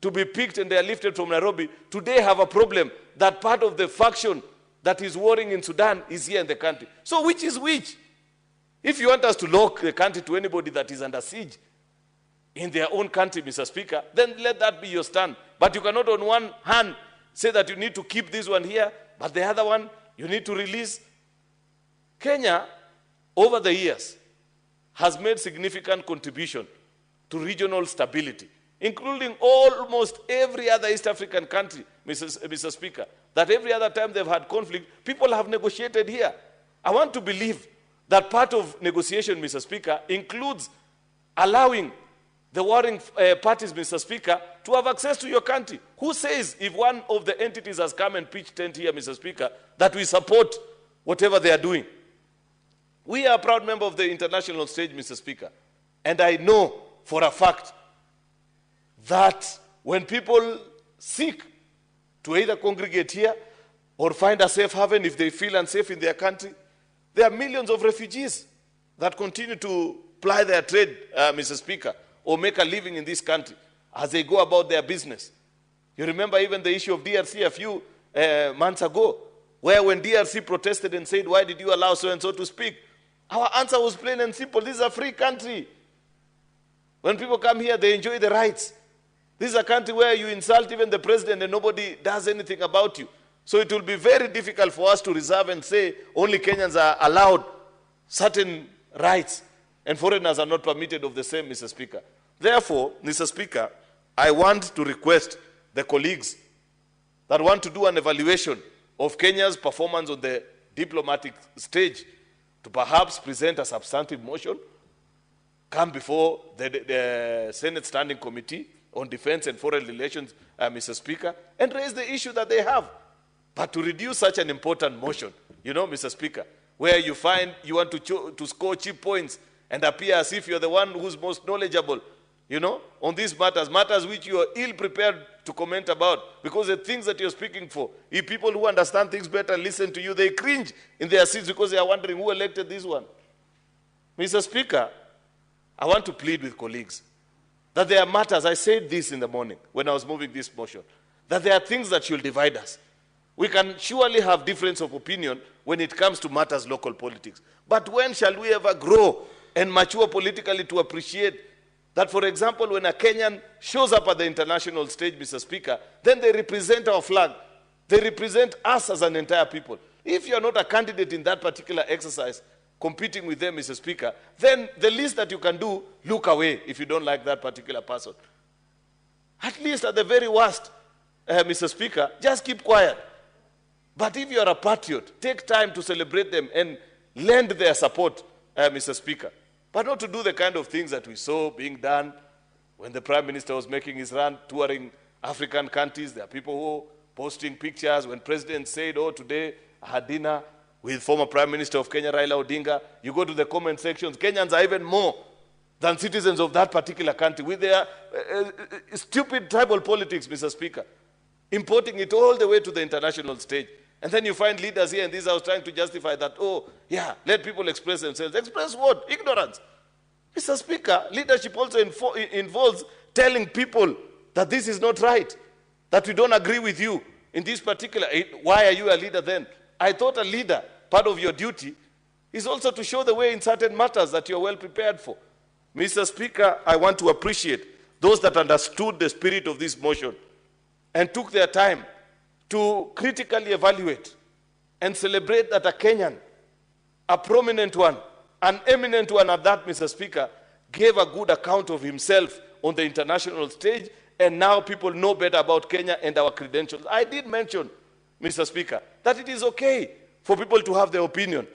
to be picked and they are lifted from Nairobi, today have a problem that part of the faction that is warring in Sudan is here in the country. So which is which? If you want us to lock the country to anybody that is under siege in their own country, Mr. Speaker, then let that be your stand. But you cannot on one hand say that you need to keep this one here, but the other one you need to release. Kenya, over the years, has made significant contribution to regional stability, including almost every other East African country, Mr. Speaker, that every other time they've had conflict, people have negotiated here. I want to believe that part of negotiation, Mr. Speaker, includes allowing the warring parties, Mr. Speaker, to have access to your country. Who says if one of the entities has come and pitched tent here, Mr. Speaker, that we support whatever they are doing? We are a proud member of the international stage, Mr. Speaker, and I know for a fact that when people seek to either congregate here or find a safe haven if they feel unsafe in their country, there are millions of refugees that continue to ply their trade, Mr. Speaker, or make a living in this country as they go about their business. You remember even the issue of DRC a few months ago, where when DRC protested and said, why did you allow so-and-so to speak? Our answer was plain and simple. This is a free country. When people come here, they enjoy the rights. This is a country where you insult even the president and nobody does anything about you. So it will be very difficult for us to reserve and say only Kenyans are allowed certain rights and foreigners are not permitted of the same, Mr. Speaker. Therefore, Mr. Speaker, I want to request the colleagues that want to do an evaluation of Kenya's performance on the diplomatic stage to perhaps present a substantive motion, come before the Senate Standing Committee on Defense and Foreign Relations, Mr. Speaker, and raise the issue that they have. But to reduce such an important motion, you know, Mr. Speaker, where you find you want to score cheap points and appear as if you're the one who's most knowledgeable, you know, on these matters which you are ill-prepared to comment about, because the things that you're speaking for, if people who understand things better listen to you, they cringe in their seats because they are wondering who elected this one. Mr. Speaker, I want to plead with colleagues that there are matters, I said this in the morning when I was moving this motion, that there are things that should divide us. We can surely have difference of opinion when it comes to matters local politics. But when shall we ever grow and mature politically to appreciate that, for example, when a Kenyan shows up at the international stage, Mr. Speaker, then they represent our flag. They represent us as an entire people. If you're not a candidate in that particular exercise, competing with them, Mr. Speaker, then the least that you can do, look away if you don't like that particular person. At least at the very worst, Mr. Speaker, just keep quiet. But if you're a patriot, take time to celebrate them and lend their support Mr. Speaker. But not to do the kind of things that we saw being done when the Prime Minister was making his run, touring African countries. There are people who posting pictures. When President said, oh, today I had dinner with former Prime Minister of Kenya, Raila Odinga, you go to the comment sections, Kenyans are even more than citizens of that particular country with their stupid tribal politics, Mr. Speaker, importing it all the way to the international stage. And then you find leaders here in this house trying to justify that, oh, yeah, let people express themselves. Express what? Ignorance. Mr. Speaker, leadership also involves telling people that this is not right, that we don't agree with you in this particular. Why are you a leader then? I thought a leader, part of your duty, is also to show the way in certain matters that you're well prepared for. Mr. Speaker, I want to appreciate those that understood the spirit of this motion and took their time to critically evaluate and celebrate that a Kenyan, a prominent one, an eminent one at that, Mr. Speaker, gave a good account of himself on the international stage, and now people know better about Kenya and our credentials. I did mention, Mr. Speaker, that it is okay for people to have their opinion.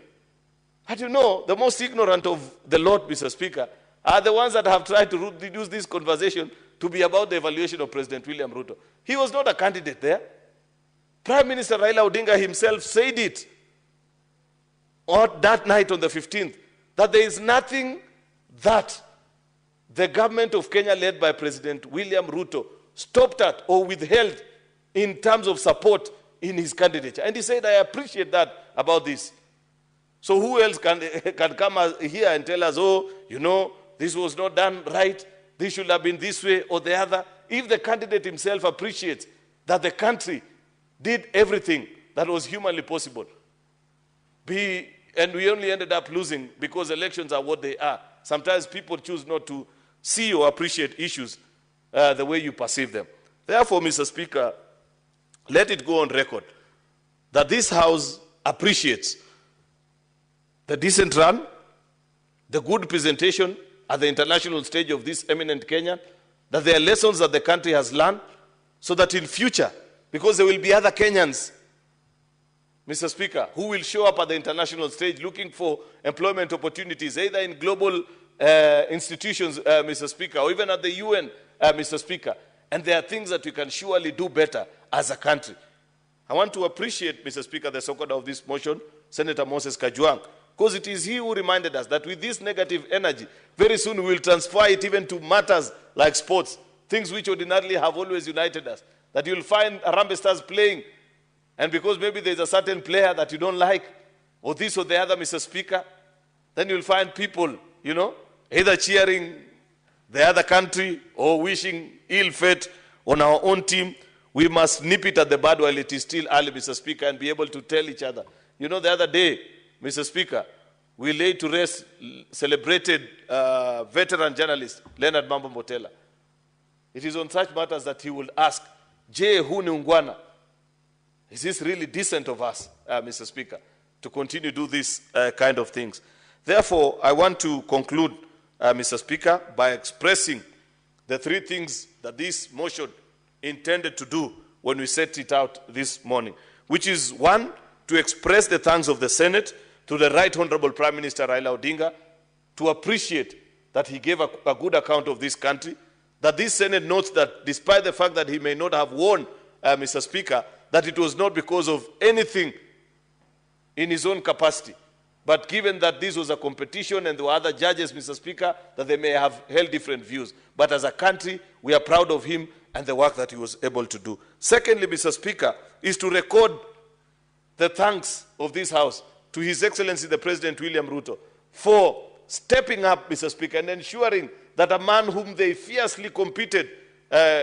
But you know, the most ignorant of the lot, Mr. Speaker, are the ones that have tried to reduce this conversation to be about the evaluation of President William Ruto. He was not a candidate there. Prime Minister Raila Odinga himself said it on that night on the 15th, that there is nothing that the government of Kenya led by President William Ruto stopped at or withheld in terms of support in his candidature. And he said, I appreciate that about this. So who else can come here and tell us, oh, you know, this was not done right, this should have been this way or the other? If the candidate himself appreciates that the country did everything that was humanly possible, and we only ended up losing because elections are what they are. Sometimes people choose not to see or appreciate issues the way you perceive them. Therefore, Mr. Speaker, let it go on record that this House appreciates the decent run, the good presentation at the international stage of this eminent Kenyan, that there are lessons that the country has learned, so that in future, because there will be other Kenyans, Mr. Speaker, who will show up at the international stage looking for employment opportunities, either in global institutions, Mr. Speaker, or even at the UN, Mr. Speaker. And there are things that we can surely do better as a country. I want to appreciate, Mr. Speaker, the seconder of this motion, Senator Moses Kajwang, because it is he who reminded us that with this negative energy, very soon we will transfer it even to matters like sports, things which ordinarily have always united us. That you'll find Harambee Stars playing, and because maybe there's a certain player that you don't like, or this or the other, Mr. Speaker, then you'll find people, you know, either cheering the other country or wishing ill fate on our own team. We must nip it at the bud while it is still early, Mr. Speaker, and be able to tell each other. You know, the other day, Mr. Speaker, we laid to rest celebrated veteran journalist Leonard Mambo Mbotela. It is on such matters that he will ask, Je, hu ni ungwana? Is this really decent of us, Mr. Speaker, to continue to do these kind of things? Therefore, I want to conclude, Mr. Speaker, by expressing the three things that this motion intended to do when we set it out this morning, which is, one, to express the thanks of the Senate to the Right Honorable Prime Minister Raila Odinga, to appreciate that he gave a good account of this country, that this Senate notes that despite the fact that he may not have won, Mr. Speaker, that it was not because of anything in his own capacity, but given that this was a competition and there were other judges, Mr. Speaker, that they may have held different views. But as a country, we are proud of him and the work that he was able to do. Secondly, Mr. Speaker, is to record the thanks of this House to His Excellency the President William Ruto for stepping up, Mr. Speaker, and ensuring that a man whom they fiercely competed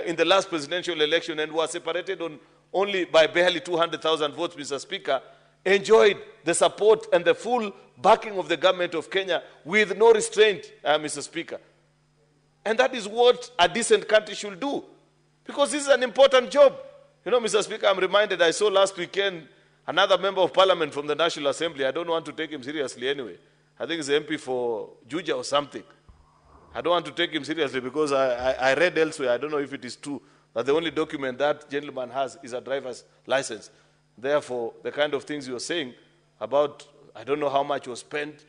in the last presidential election and was separated on only by barely 200,000 votes, Mr. Speaker, enjoyed the support and the full backing of the government of Kenya with no restraint, Mr. Speaker. And that is what a decent country should do, because this is an important job. You know, Mr. Speaker, I'm reminded, I saw last weekend another member of parliament from the National Assembly. I don't want to take him seriously anyway. I think he's the MP for Juja or something. I don't want to take him seriously because I read elsewhere, I don't know if it is true, that the only document that gentleman has is a driver's license. Therefore, the kind of things you were saying about, I don't know how much was spent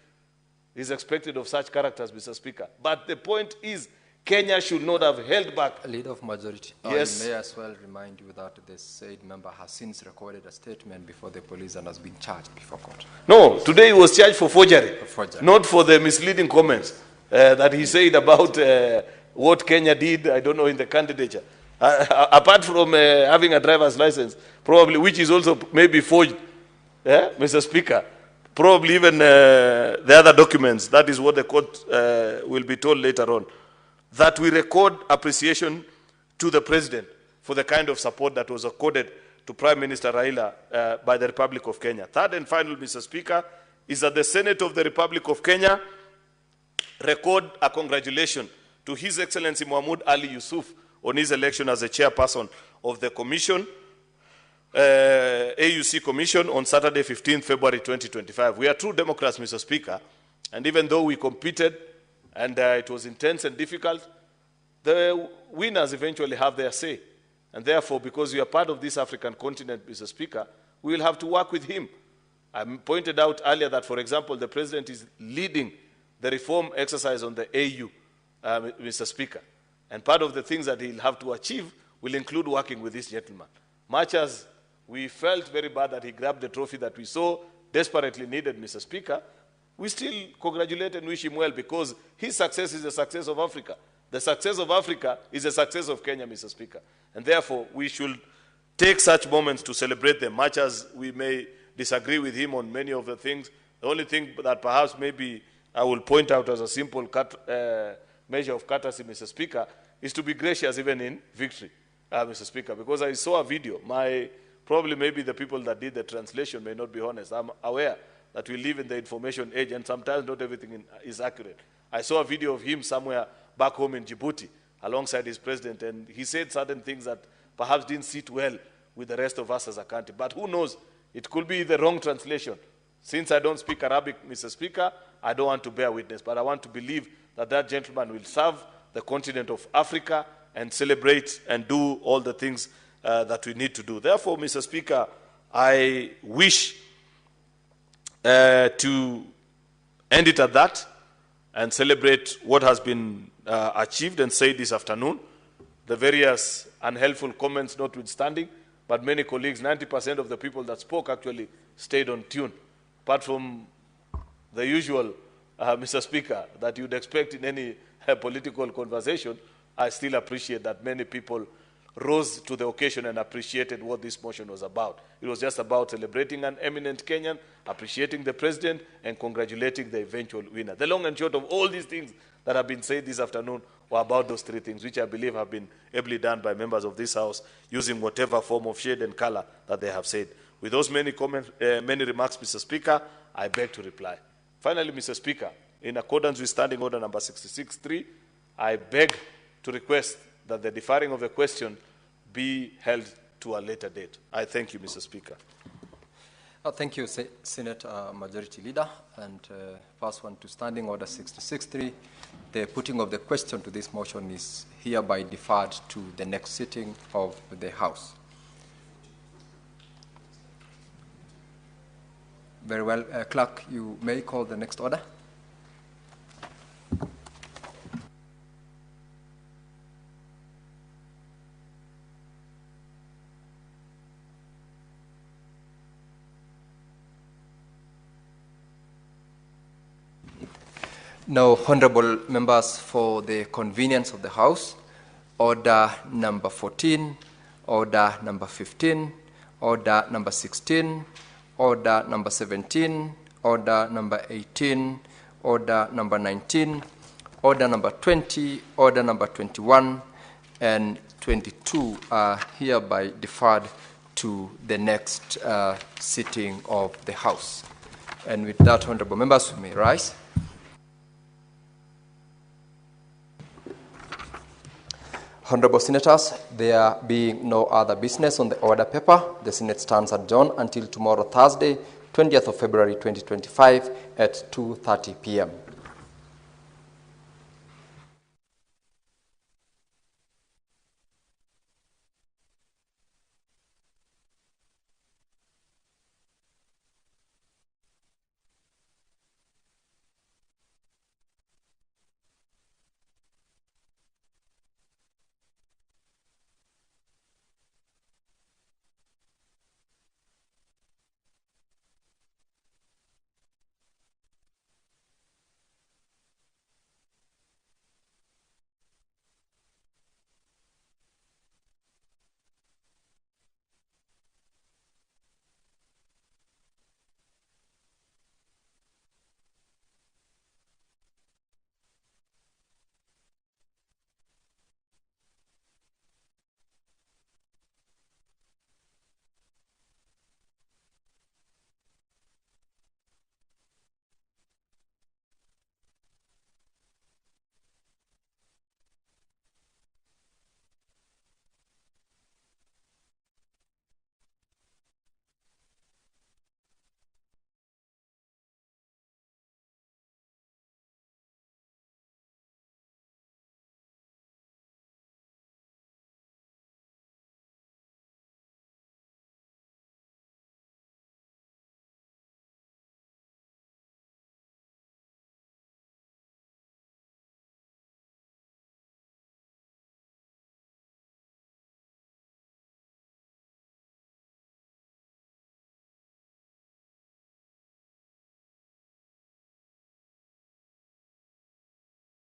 is expected of such characters, Mr. Speaker. But the point is, Kenya should not have held back. Leader of Majority, Yes. I may as well remind you that the said member has since recorded a statement before the police and has been charged before court. No, today he was charged for forgery, forgery. Not for the misleading comments that he said about what Kenya did, I don't know, in the candidature. Apart from having a driver's license, probably, which is also maybe forged, Mr. Speaker, probably even the other documents, that is what the court will be told later on, that we record appreciation to the President for the kind of support that was accorded to Prime Minister Raila by the Republic of Kenya. Third and final, Mr. Speaker, is that the Senate of the Republic of Kenya record a congratulation to His Excellency Mahmoud Ali Yusuf on his election as the chairperson of the Commission, AUC Commission, on Saturday, 15th February 2025. We are true Democrats, Mr. Speaker, and even though we competed and it was intense and difficult, the winners eventually have their say. And therefore, because we are part of this African continent, Mr. Speaker, we will have to work with him. I pointed out earlier that, for example, the President is leading the reform exercise on the AU, Mr. Speaker. And part of the things that he'll have to achieve will include working with this gentleman. Much as we felt very bad that he grabbed the trophy that we so desperately needed, Mr. Speaker, we still congratulate and wish him well, because his success is the success of Africa. The success of Africa is the success of Kenya, Mr. Speaker. And therefore, we should take such moments to celebrate them, much as we may disagree with him on many of the things. The only thing that perhaps maybe I will point out as a simple measure of courtesy, Mr. Speaker, is to be gracious even in victory, Mr. Speaker, because I saw a video. Probably maybe the people that did the translation may not be honest. I'm aware that we live in the information age, and sometimes not everything is accurate. I saw a video of him somewhere back home in Djibouti alongside his president, and he said certain things that perhaps didn't sit well with the rest of us as a country. But who knows? It could be the wrong translation. Since I don't speak Arabic, Mr. Speaker, I don't want to bear witness, but I want to believe that that gentleman will serve the continent of Africa and celebrate and do all the things that we need to do. Therefore, Mr. Speaker, I wish to end it at that and celebrate what has been achieved and said this afternoon. The various unhelpful comments notwithstanding, but many colleagues, 90% of the people that spoke actually stayed on tune. Apart from the usual, Mr. Speaker, that you'd expect in any political conversation, I still appreciate that many people rose to the occasion and appreciated what this motion was about. It was just about celebrating an eminent Kenyan, appreciating the president, and congratulating the eventual winner. The long and short of all these things that have been said this afternoon were about those three things, which I believe have been ably done by members of this House, using whatever form of shade and color that they have said. With those many comments, many remarks, Mr. Speaker, I beg to reply. Finally, Mr. Speaker, in accordance with Standing Order number 66.3, I beg to request that the deferring of the question be held to a later date. I thank you, Mr. Speaker. Thank you, Senate Majority Leader. And first one to Standing Order 66.3, the putting of the question to this motion is hereby deferred to the next sitting of the House. Very well. Clerk, you may call the next order. Now, honorable members, for the convenience of the House, order number 14, order number 15, order number 16, order number 17, order number 18, order number 19, order number 20, order number 21, and 22 are hereby deferred to the next sitting of the House. And with that, honorable members, we may rise. Honorable Senators, there being no other business on the order paper, the Senate stands adjourned until tomorrow, Thursday, 20th of February 2025 at 2:30 p.m.